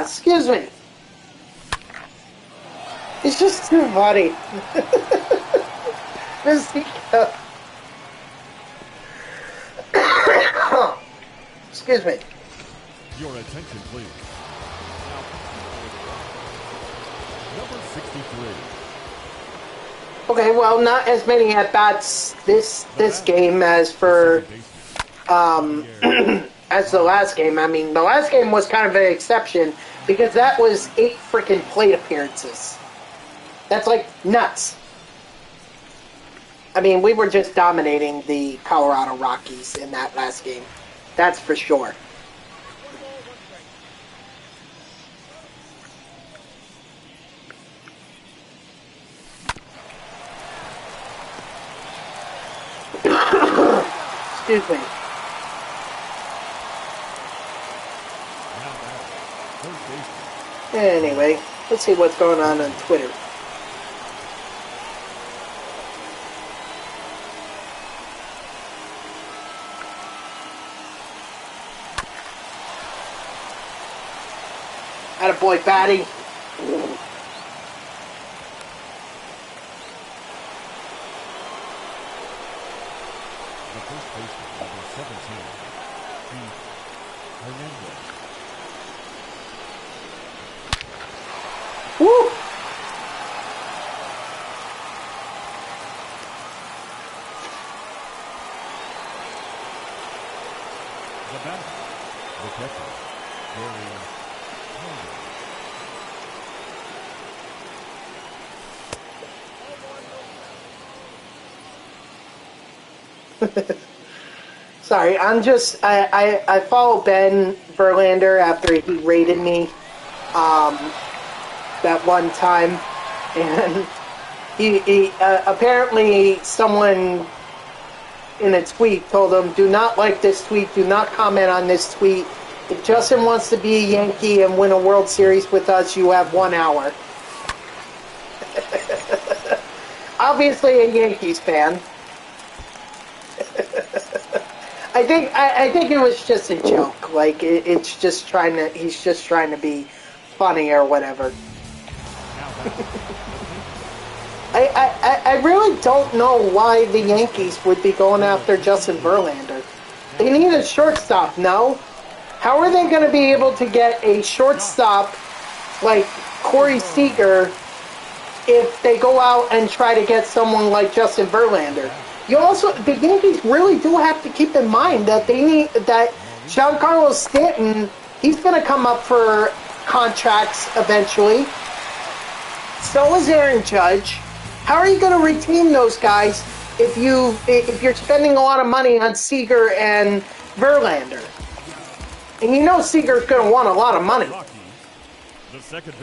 Excuse me. It's just too funny. Excuse me. Your attention, please. Number 63. Okay, well, not as many at-bats this game as for as the last game. I mean, the last game was kind of an exception because that was 8 freaking plate appearances. That's like nuts. I mean, we were just dominating the Colorado Rockies in that last game. That's for sure. Excuse me. Anyway, let's see what's going on Twitter. Attaboy, Batty. The first baseman, number 17, Pete Hernandez. Woo! The batter, the catcher, Gary Holder. Sorry, I follow Ben Verlander after he raided me that one time, and he apparently someone in a tweet told him, do not like this tweet, do not comment on this tweet. If Justin wants to be a Yankee and win a World Series with us, you have 1 hour. Obviously a Yankees fan. I think it was just a joke. Like he's just trying to be funny or whatever. I really don't know why the Yankees would be going after Justin Verlander. They need a shortstop, no? How are they going to be able to get a shortstop like Corey Seager if they go out and try to get someone like Justin Verlander? The Yankees really do have to keep in mind that that Giancarlo Stanton, he's going to come up for contracts eventually. So is Aaron Judge. How are you going to retain those guys if you're spending a lot of money on Seager and Verlander? And you know Seager's going to want a lot of money.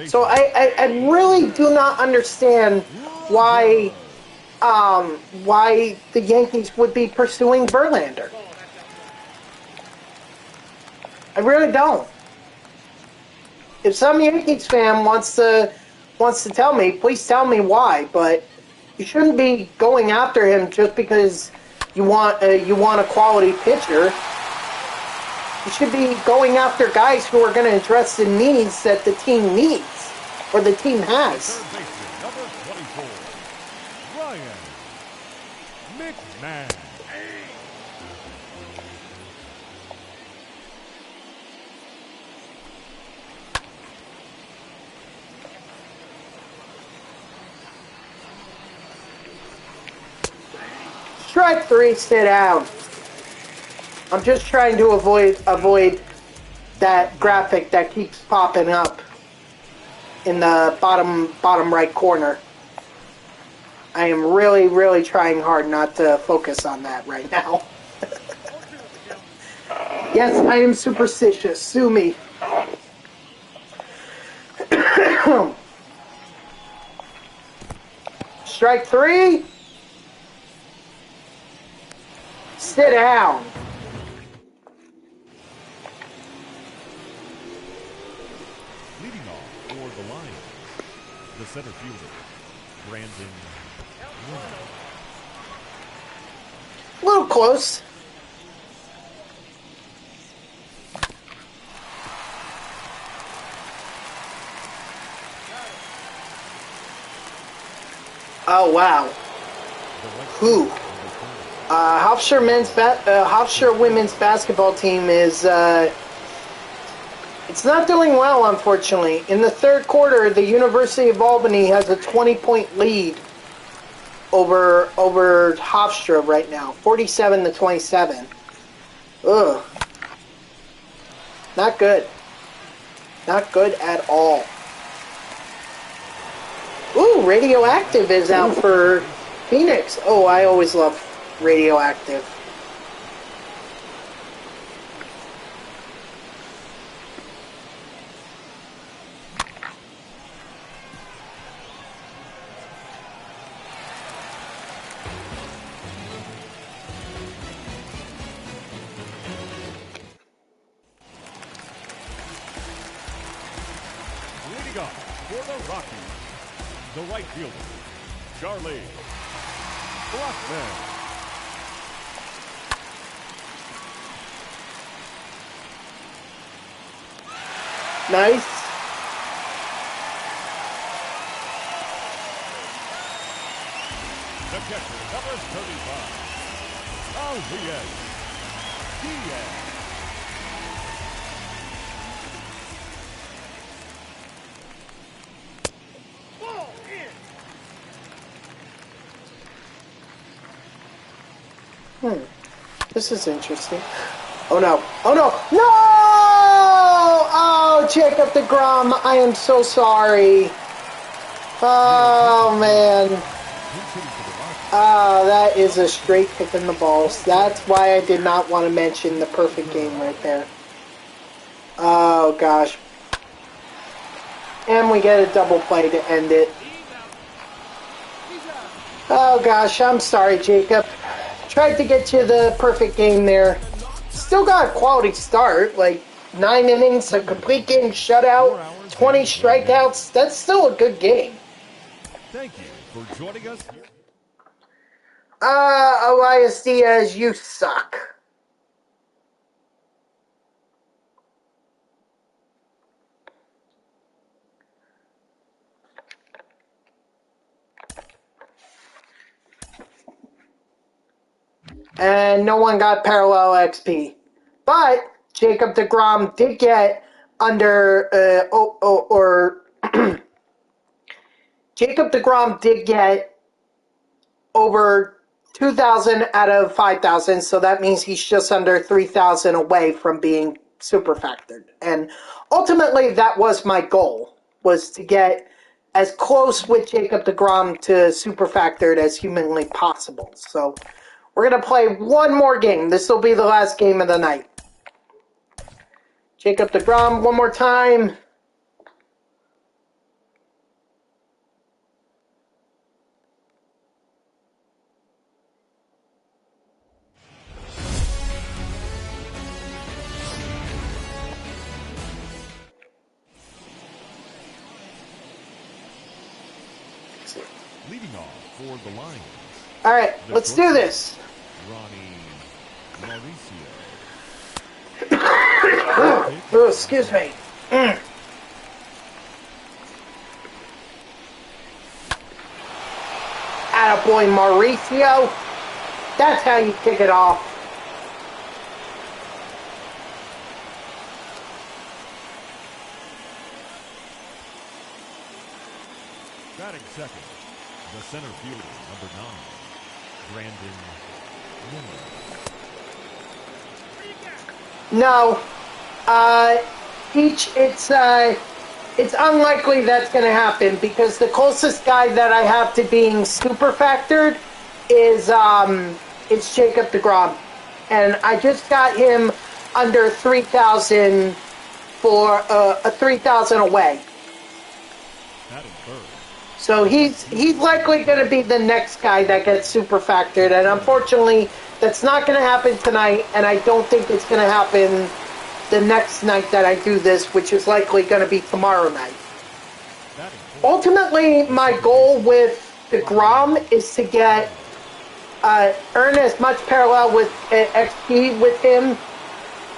So I really do not understand why the Yankees would be pursuing Verlander. I really don't. If some Yankees fan wants to tell me, please tell me why. But you shouldn't be going after him just because you want a quality pitcher. You should be going after guys who are going to address the needs that the team needs or the team has. Number 24, Ryan McMahon. Strike 3, sit down. I'm just trying to avoid that graphic that keeps popping up in the bottom right corner. I am really trying hard not to focus on that right now. Yes, I am superstitious. Sue me. Strike 3. Sit down. Leading off for the Lions, the center fielder, Brandon. A little close. Oh wow. Who? Hofstra women's basketball team is it's not doing well, unfortunately. In the third quarter, the University of Albany has a 20-point lead over Hofstra right now, 47-27. Ugh. Not good. Not good at all. Ooh, Radioactive is out for Phoenix. Oh, I always love Radioactive. Leading off for the Rockies, the right fielder, Charlie Blackman. Nice. The catcher, number 35, Diaz. Ball in. This is interesting. Oh no. Oh no. No! Oh, Jacob deGrom, I am so sorry. Oh, man. That is a straight kick in the balls. That's why I did not want to mention the perfect game right there. Oh, gosh. And we get a double play to end it. Oh, gosh. I'm sorry, Jacob. Tried to get you the perfect game there. Still got a quality start. Like, 9 innings, a complete game shutout, 20 strikeouts. That's still a good game. Thank you for joining us. Elias Diaz, you suck. And no one got parallel XP. But Jacob deGrom did get under, Jacob deGrom did get over 2,000 out of 5,000, so that means he's just under 3,000 away from being superfactored. And ultimately, that was my goal, was to get as close with Jacob deGrom to superfactored as humanly possible. So we're going to play one more game. This will be the last game of the night. Jacob deGrom, one more time. Leading off for the Lions. All right, let's do this. Oh, excuse me. Attaboy, Mauricio. That's how you kick it off. Batting second, the center fielder, number 9, Brandon Miller. No, it's unlikely that's going to happen because the closest guy that I have to being superfactored is Jacob deGrom, and I just got him under 3,000 for a 3,000 away. So he's likely going to be the next guy that gets superfactored, and unfortunately, that's not going to happen tonight, and I don't think it's going to happen the next night that I do this, which is likely going to be tomorrow night. Ultimately, my goal with deGrom is to get earn as much parallel with XP with him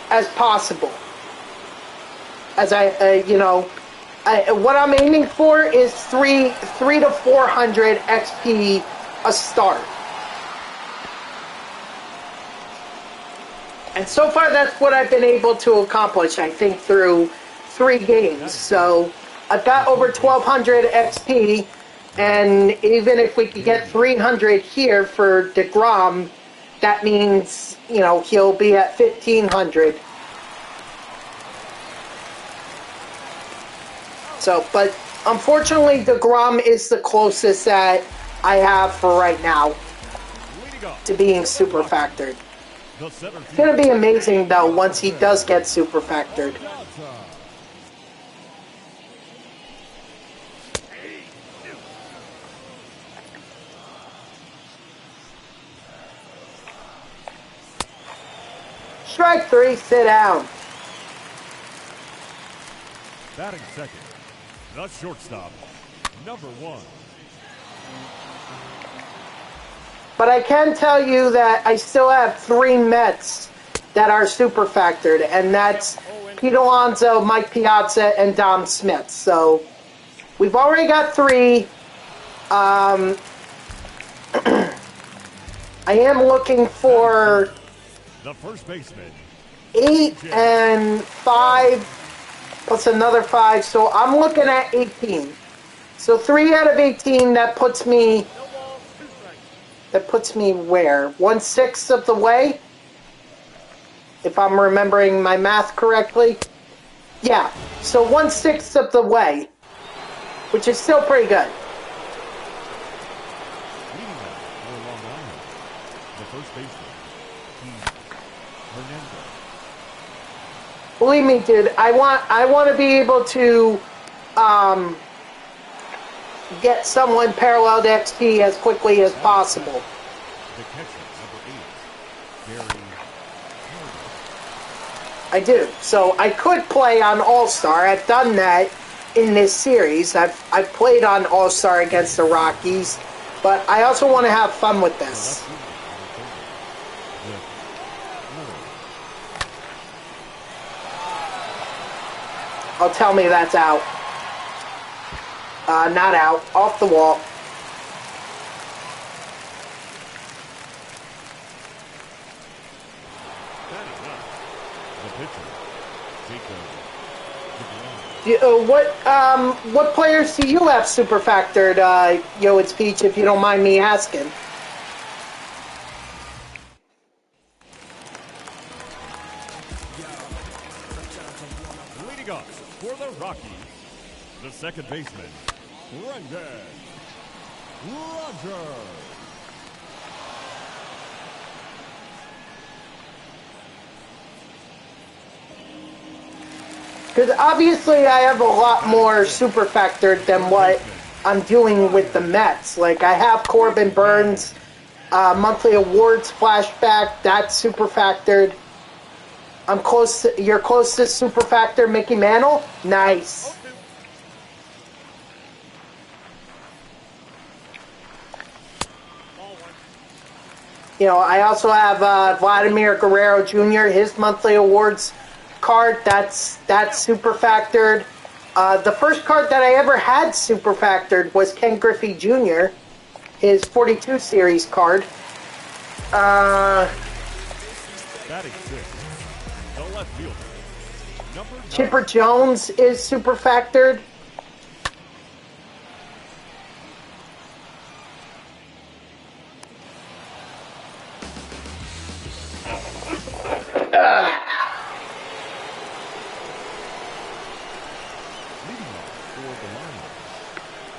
as possible. As what I'm aiming for is 3 to 400 XP a start. And so far, that's what I've been able to accomplish, I think, through 3 games. So I've got over 1,200 XP, and even if we could get 300 here for deGrom, that means, he'll be at 1,500. So, but unfortunately, deGrom is the closest that I have for right now to being superfactored. It's going to be amazing, though, once he does get superfactored. Strike 3, sit down. Batting second, the shortstop, number 1. But I can tell you that I still have 3 Mets that are superfactored, and that's Pete Alonso, Mike Piazza, and Dom Smith. So we've already got 3. I am looking for The first baseman, 8 and 5 plus another 5. So I'm looking at 18. So 3 out of 18, that puts me where? 1/6 of the way? If I'm remembering my math correctly. Yeah, so 1/6 of the way, which is still pretty good. first baseman, Hernandez. Believe me, dude, I want to be able to get someone parallel to XP as quickly as possible. The catcher, number 8, Gary. I do. So I could play on All-Star. I've done that in this series. I've played on All-Star against the Rockies, but I also want to have fun with this. Oh, tell me that's out. Not out. Off the wall. What players do you have superfactored, Yoet's Peach, if you don't mind me asking? Leading up for the Rockies, the second baseman, Brendan Rogers. Because obviously I have a lot more superfactored than what I'm doing with the Mets. Like, I have Corbin Burns, monthly awards flashback, that's superfactored. You're close to superfactor Mickey Mantle? Nice. You know, I also have Vladimir Guerrero Jr., his monthly awards card, that's superfactored. The first card that I ever had superfactored was Ken Griffey Jr., his 42 series card. Batting sixth, the left fielder, number 9. Chipper Jones is superfactored.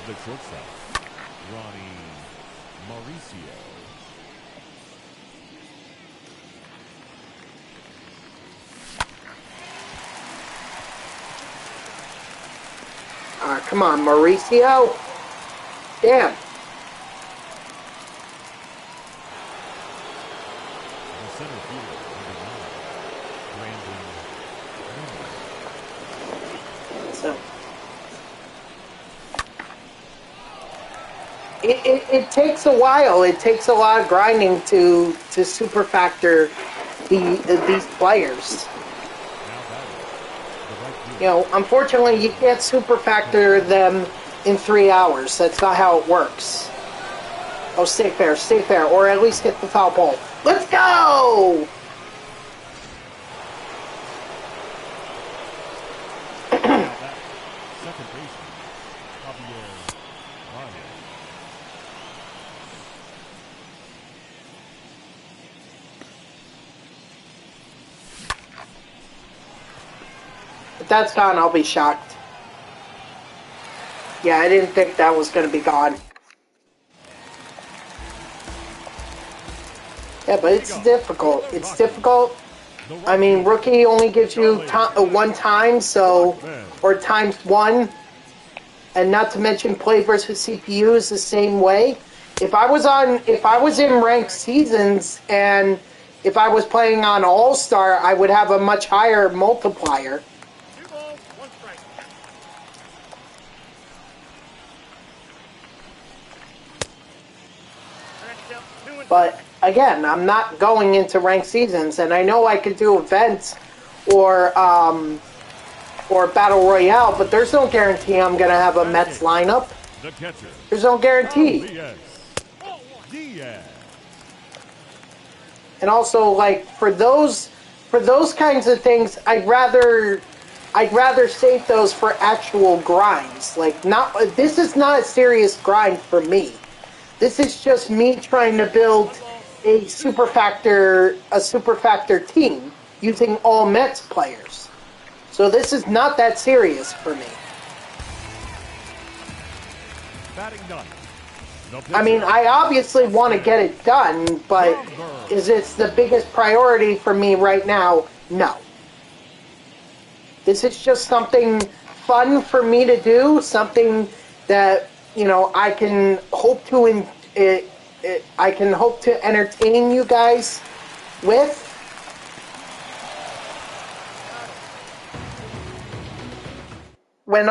The shortstop, Ronnie Mauricio. Come on, Mauricio. Damn. The center fielder, number 9, Brandon. So. It takes a while. It takes a lot of grinding to superfactor these players. You know, unfortunately, you can't superfactor them in 3 hours. That's not how it works. Oh, stay fair, or at least hit the foul pole. Let's go! Second baseman, Javier Ryan. If that's gone, I'll be shocked. Yeah, I didn't think that was going to be gone. Yeah, but it's difficult. It's difficult. I mean, rookie only gives you one time, so, or times one, and not to mention play versus CPU is the same way. If I was in ranked seasons and if I was playing on All-Star, I would have a much higher multiplier. But again, I'm not going into ranked seasons, and I know I could do events or battle royale, but there's no guarantee I'm gonna have a Mets lineup. There's no guarantee. And also, like, for those kinds of things, I'd rather save those for actual grinds. Like, this is not a serious grind for me. This is just me trying to build a superfactor team using all Mets players. So this is not that serious for me. Batting ninth, I mean, I obviously want to get it done, but is this the biggest priority for me right now? No. This is just something fun for me to do, something that, you know, I can hope to I can hope to entertain you guys with. When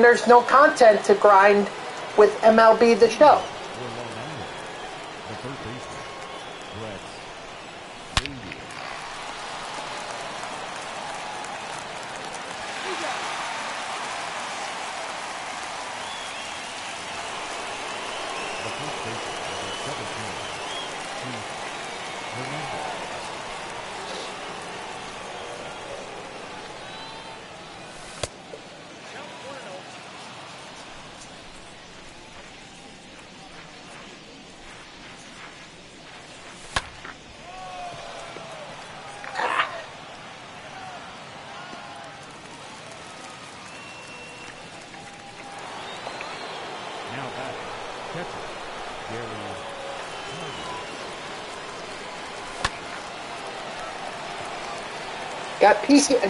there's no content to grind with MLB The Show.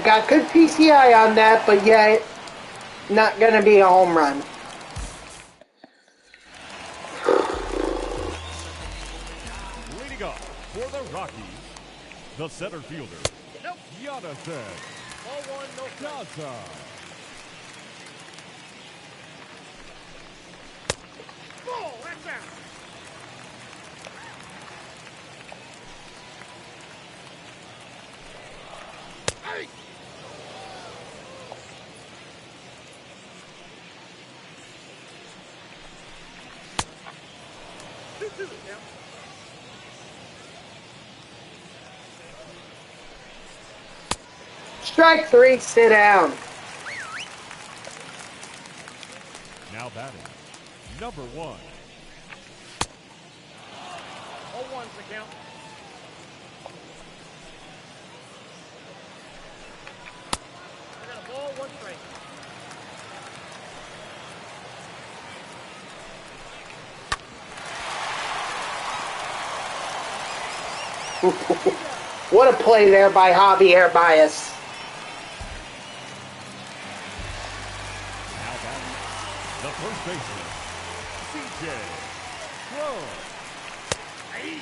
Got good PCI on that, but yet not gonna be a home run. Leading up for the Rockies, the center fielder, Jonathan Piazza. Ball, that's out. Hey! Strike three, sit down. Now batting, number one. 0-1's the count. I got a ball, one strike. What a play there by Javier Baez. Now batting, the first baseman, CJ Crow. Hey!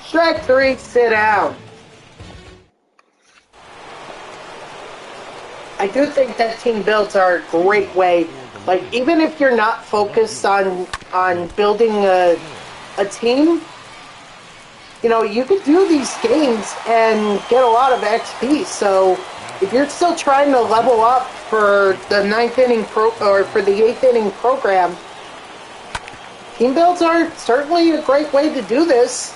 Strike three, sit down. I do think that team builds are a great way. Like, even if you're not focused on building a team, you know, you could do these games and get a lot of XP. So if you're still trying to level up for the for the 8th inning program, team builds are certainly a great way to do this.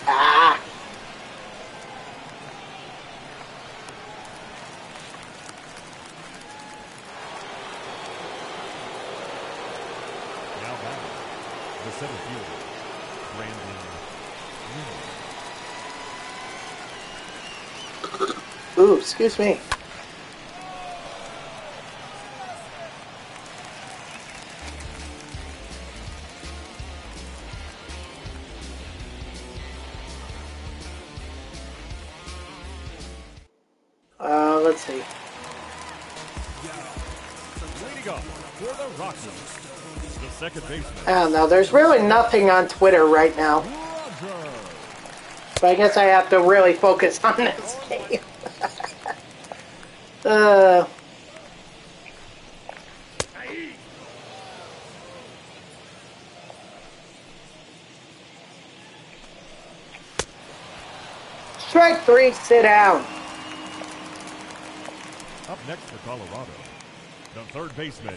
Ah. Now batting, the center fielder, Brandon. Ooh, excuse me. Let's see. Leading up for the Rockies, the second baseman. I don't know. There's really nothing on Twitter right now. But I guess I have to really focus on this game. Strike three, sit down. Up next for Colorado, the third baseman,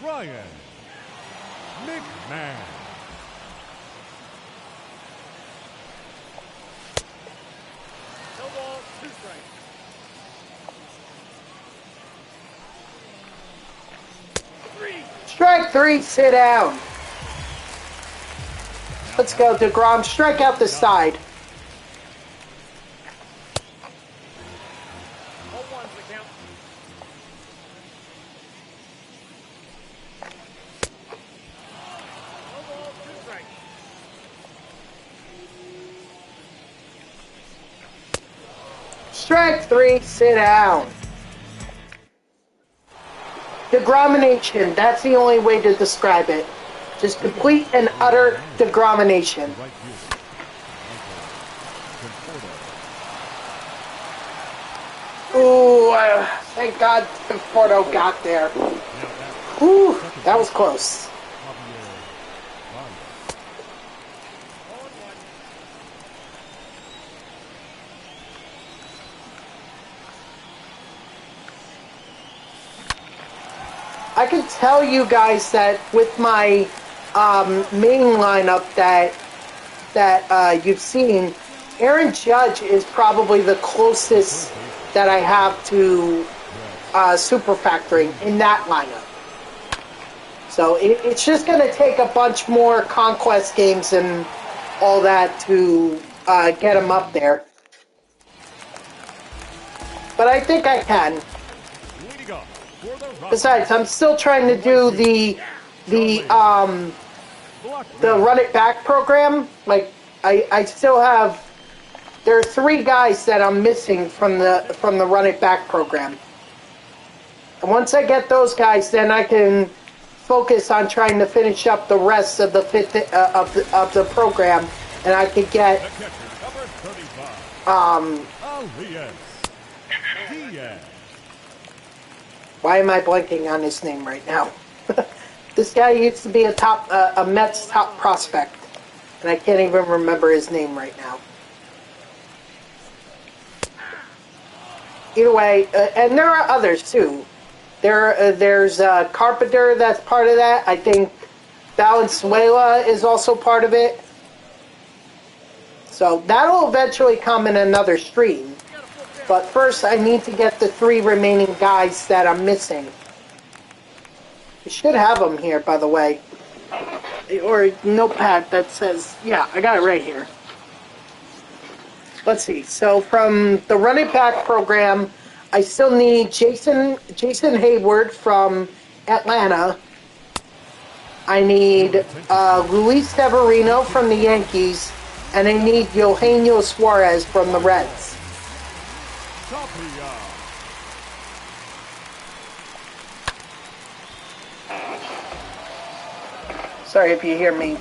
Ryan McMahon. ball, 2 strikes. Strike 3, sit down. Let's go, DeGrom. Strike out the side. 0-1's the count. No ball, 2 strikes. Strike 3, sit down. Degromination, that's the only way to describe it. Just complete and utter degromination. Right here. Ooh, thank God Conforto got there. Ooh, that was close. 0-1. I can tell you guys that with my main lineup that you've seen, Aaron Judge is probably the closest that I have to superfactoring in that lineup. So it's just going to take a bunch more conquest games and all that to get him up there. But I think I can. Besides, I'm still trying to do the run it back program. Like I still have. There are 3 guys that I'm missing from the run it back program. And once I get those guys, then I can focus on trying to finish up the rest of the of the program, and I could get Why am I blanking on his name right now? This guy used to be a Mets top prospect, and I can't even remember his name right now. Either way, and there are others too. There's Carpenter that's part of that. I think Valenzuela is also part of it. So that'll eventually come in another stream. But first, I need to get the 3 remaining guys that I'm missing. You should have them here, by the way. Or a notepad that says, yeah, I got it right here. Let's see. So from the Run It Back program, I still need Jason Hayward from Atlanta. I need Luis Severino from the Yankees. And I need Eugenio Suarez from the Reds. Sorry if you hear me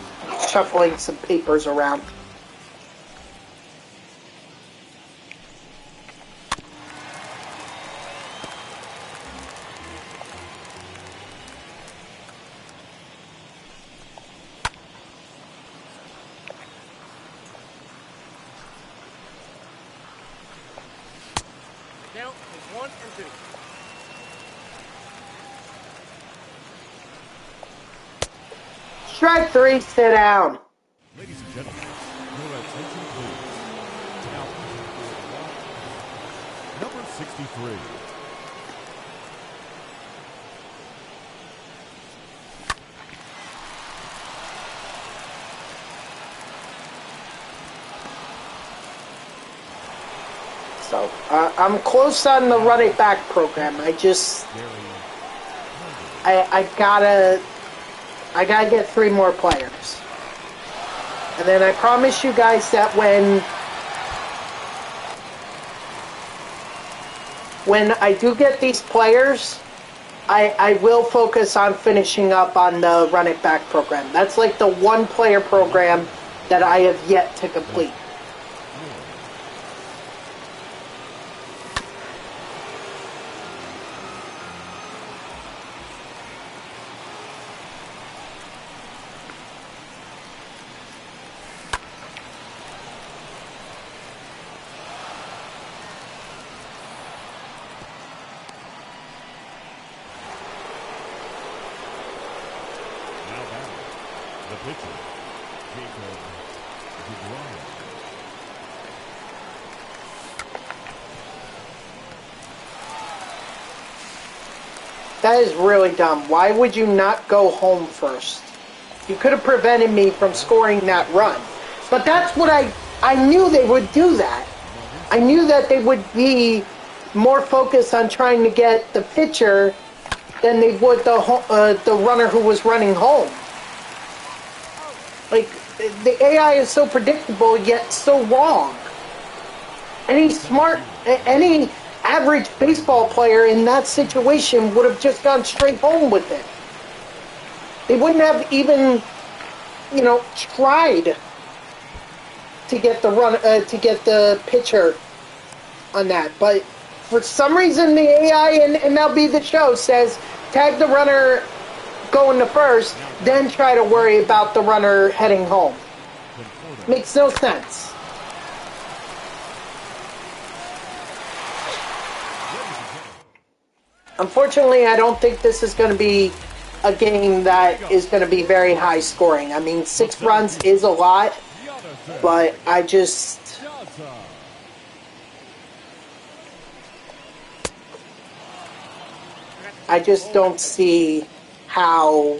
shuffling some papers around. Count is 1 and 2. Strike 3, sit down. Ladies and gentlemen, your attention please. Now, number 63. So, I'm close on the Run It Back program. I gotta get 3 more players. And then I promise you guys that when I do get these players, I will focus on finishing up on the Run It Back program. That's like the 1 player program that I have yet to complete. That is really dumb. Why would you not go home first? You could have prevented me from scoring that run. But that's what I knew they would do that. I knew that they would be more focused on trying to get the pitcher than they would the runner who was running home. Like, the AI is so predictable yet so wrong. Any average baseball player in that situation would have just gone straight home with it. They wouldn't have even, tried to get the pitcher on that. But for some reason, the AI in MLB The Show says tag the runner going to first, then try to worry about the runner heading home. Makes no sense. Unfortunately, I don't think this is going to be a game that is going to be very high scoring. I mean, 6 runs is a lot, but I just don't see how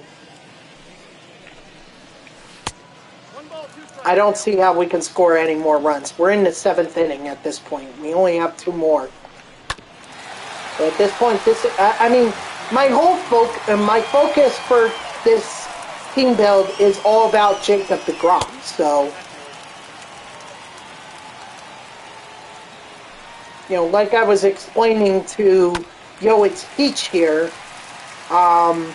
we can score any more runs. We're in the 7th inning at this point. We only have 2 more. But at this point, my focus for this team build is all about Jacob deGrom. So, like I was explaining to It's Peach here, my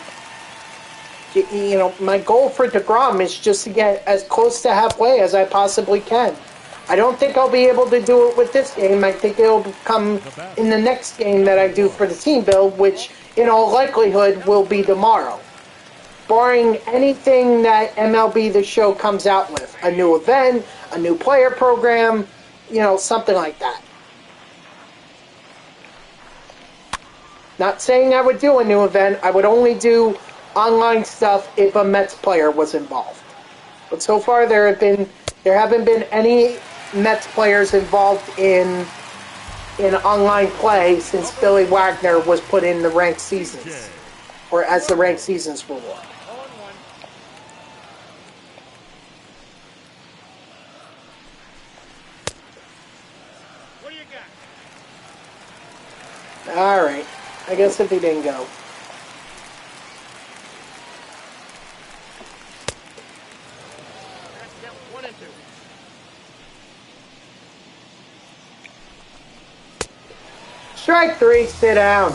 goal for deGrom is just to get as close to halfway as I possibly can. I don't think I'll be able to do it with this game. I think it'll come in the next game that I do for the team build, which in all likelihood will be tomorrow. Barring anything that MLB The Show comes out with. A new event, a new player program, something like that. Not saying I would do a new event. I would only do online stuff if a Mets player was involved. But so far there haven't been any Mets players involved in online play since Billy Wagner was put in the ranked seasons, or as the ranked seasons reward. What do you got? All right, I guess if he didn't go. That's count 1 and 2. Strike 3, sit down.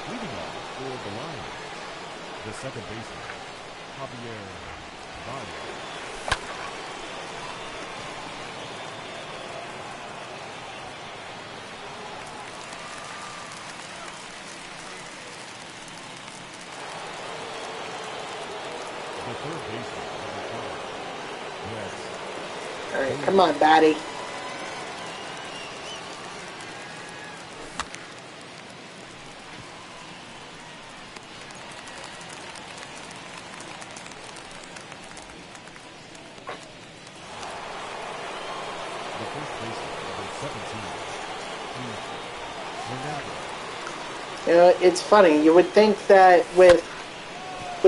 Leading off for the Lions, the second baseman, Javier Vaya. The third baseman, number 5, Yes. All right, come on, Batty. The first baseman, number 17, Hernandez. It's funny. You would think that with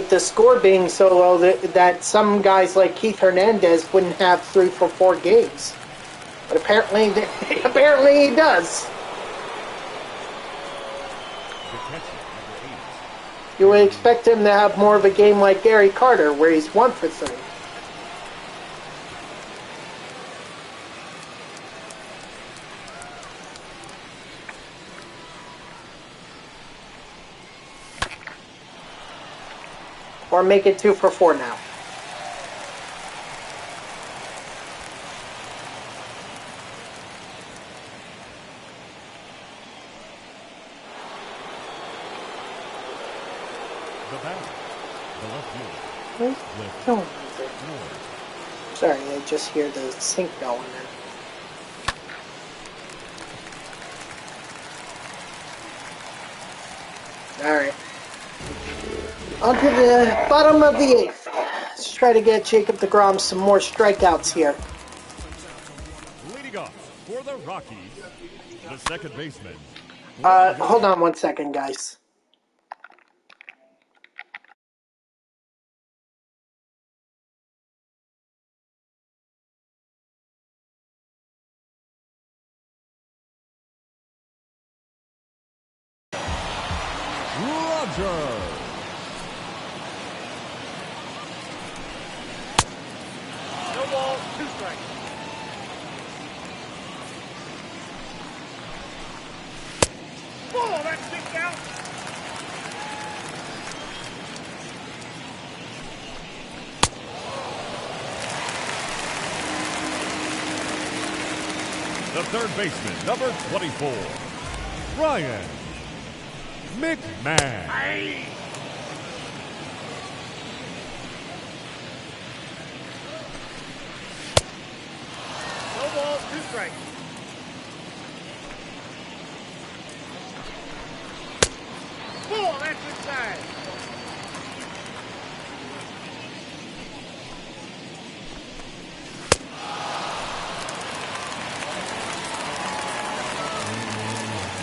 the score being so low that some guys like Keith Hernandez wouldn't have 3 for 4 games, but apparently he does. The catcher, number 8, You would expect him to have more of a game like Gary Carter, where he's 1 for 3. Or make it 2 for 4 now. the batter, the left fielder, Where's going? Sorry, I just hear the sink going in. Alright. On to the bottom of the 8th. Let's try to get Jacob deGrom some more strikeouts here. Leading off for the Rockies, The second baseman. Hold on one second, guys. Roger. No ball, 2 strikes. Oh, that's 6 out. The third baseman, number 24, Ryan McMahon. Aye. No ball, 2 strikes. Oh, that's inside.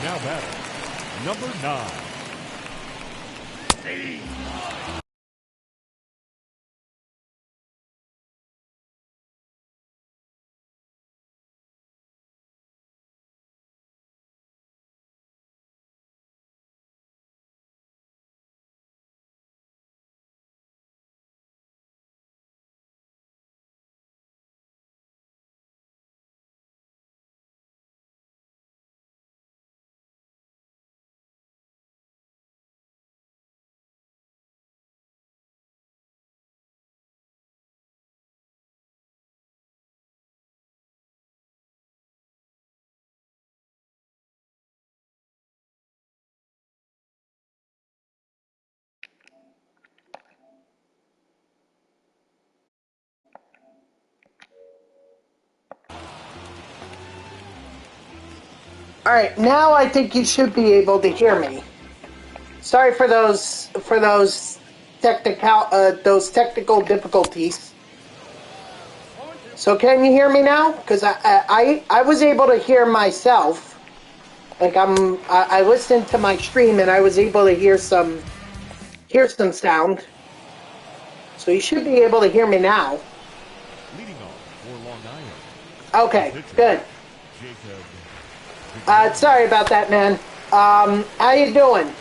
Now batting, number 9. Alright, now I think you should be able to hear me. Sorry for those technical difficulties. So can you hear me now? Because I was able to hear myself. Like I listened to my stream and I was able to hear some sound. So you should be able to hear me now. Leading off for Long Island. Okay, good. Jacob. Sorry about that, man. How you doing?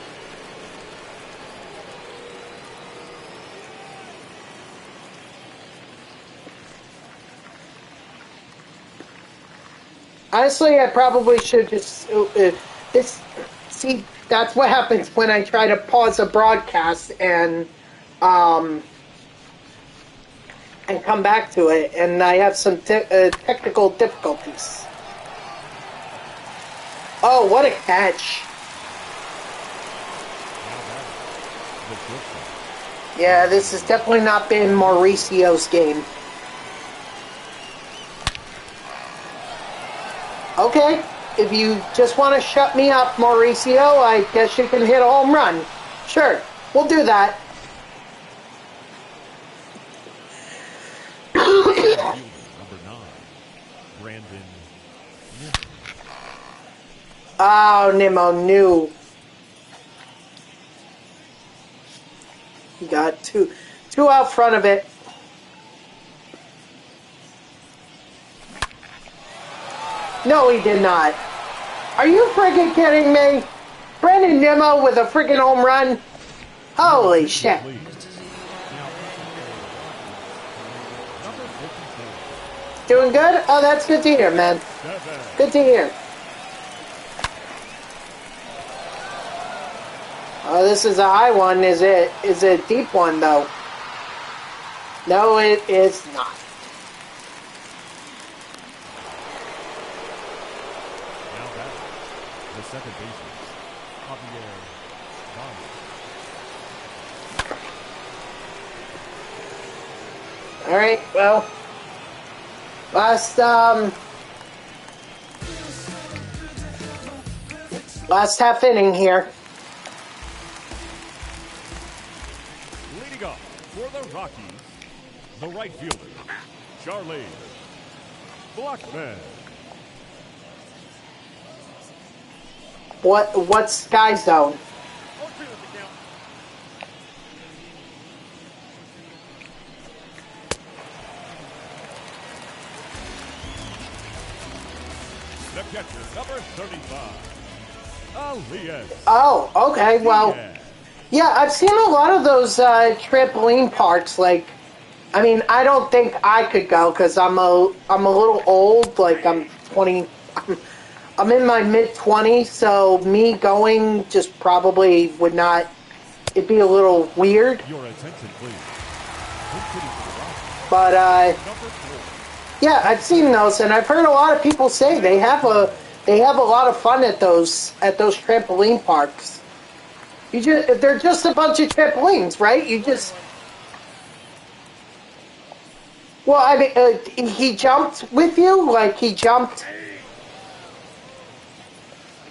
Honestly, I probably should just see. That's what happens when I try to pause a broadcast and come back to it, and I have some technical difficulties. Oh, what a catch! Yeah, this has definitely not been Mauricio's game. Okay, if you just want to shut me up, Mauricio, I guess you can hit a home run. Sure, we'll do that. Number 9, Brandon. Oh, Nimmo knew. He got two out front of it. No, he did not. Are you friggin' kidding me? Brandon Nimmo with a friggin' home run? Holy shit. Doing good? Oh, that's good to hear, man. Good to hear. Oh, this is a high one. Is it a deep one, though? No, it is not. Now back, the second baseman, Javier Vaz. All right, well, last half inning here. Leading up for the Rockies, the right fielder, Charlie Blackman. What's Sky Zone? 0-2 is the count. The catcher, number 35, Elias. Oh, okay. Well, Diaz. yeah, I've seen a lot of those trampoline parks. Like, I mean, I don't think I could go because I'm a little old. Like, I'm 20. I'm in my mid-20s, so me going just probably would not. It'd be a little weird. Your attention, please. Hitting for the Rockies, But number 4. yeah, I've seen those, and I've heard a lot of people say they have a lot of fun at those trampoline parks. They're just a bunch of trampolines, right? You just. Well, I mean, he jumped with you, like he jumped.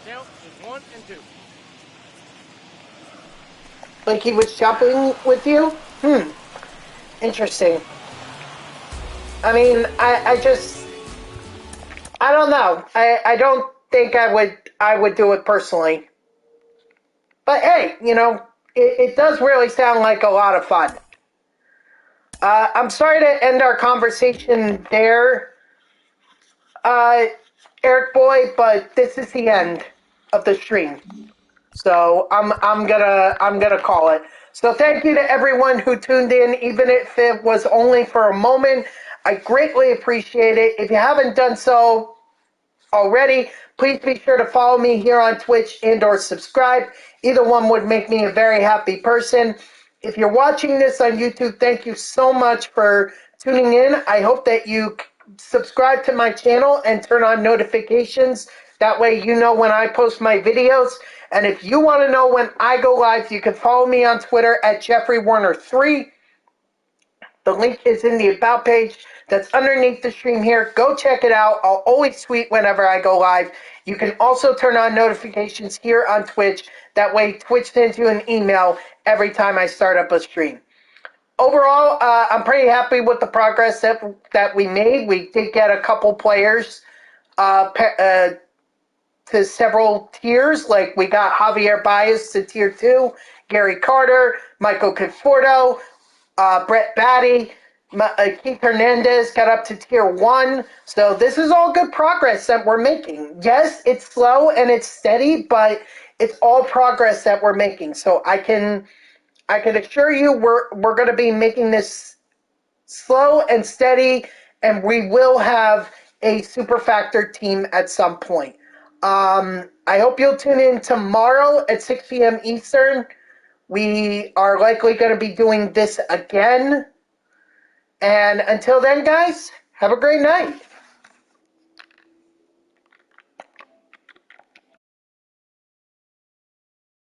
The count is 1 and 2. Like he was jumping with you? Interesting. I mean, I don't know. I don't think I would do it personally. But hey, it does really sound like a lot of fun. I'm sorry to end our conversation there, Eric Boy, but this is the end of the stream. So I'm gonna call it. So thank you to everyone who tuned in, even if it was only for a moment. I greatly appreciate it. If you haven't done so already, please be sure to follow me here on Twitch and/or subscribe. Either one would make me a very happy person. If you're watching this on YouTube, thank you so much for tuning in. I hope that you subscribe to my channel and turn on notifications. That way you know when I post my videos. And if you want to know when I go live, you can follow me on Twitter at JeffreyWarner3. The link is in the About page that's underneath the stream here. Go check it out. I'll always tweet whenever I go live. You can also turn on notifications here on Twitch. That way Twitch sends you an email every time I start up a stream. Overall, I'm pretty happy with the progress that we made. We did get a couple players to several tiers. Like we got Javier Baez to tier 2, Gary Carter, Michael Conforto, Brett Batty, Keith Hernandez got up to tier 1. So this is all good progress that we're making. Yes, it's slow and it's steady, but it's all progress that we're making. So I can assure you we're going to be making this slow and steady, and we will have a superfactor team at some point. I hope you'll tune in tomorrow at 6 p.m. Eastern. We are likely going to be doing this again. And until then, guys, have a great night.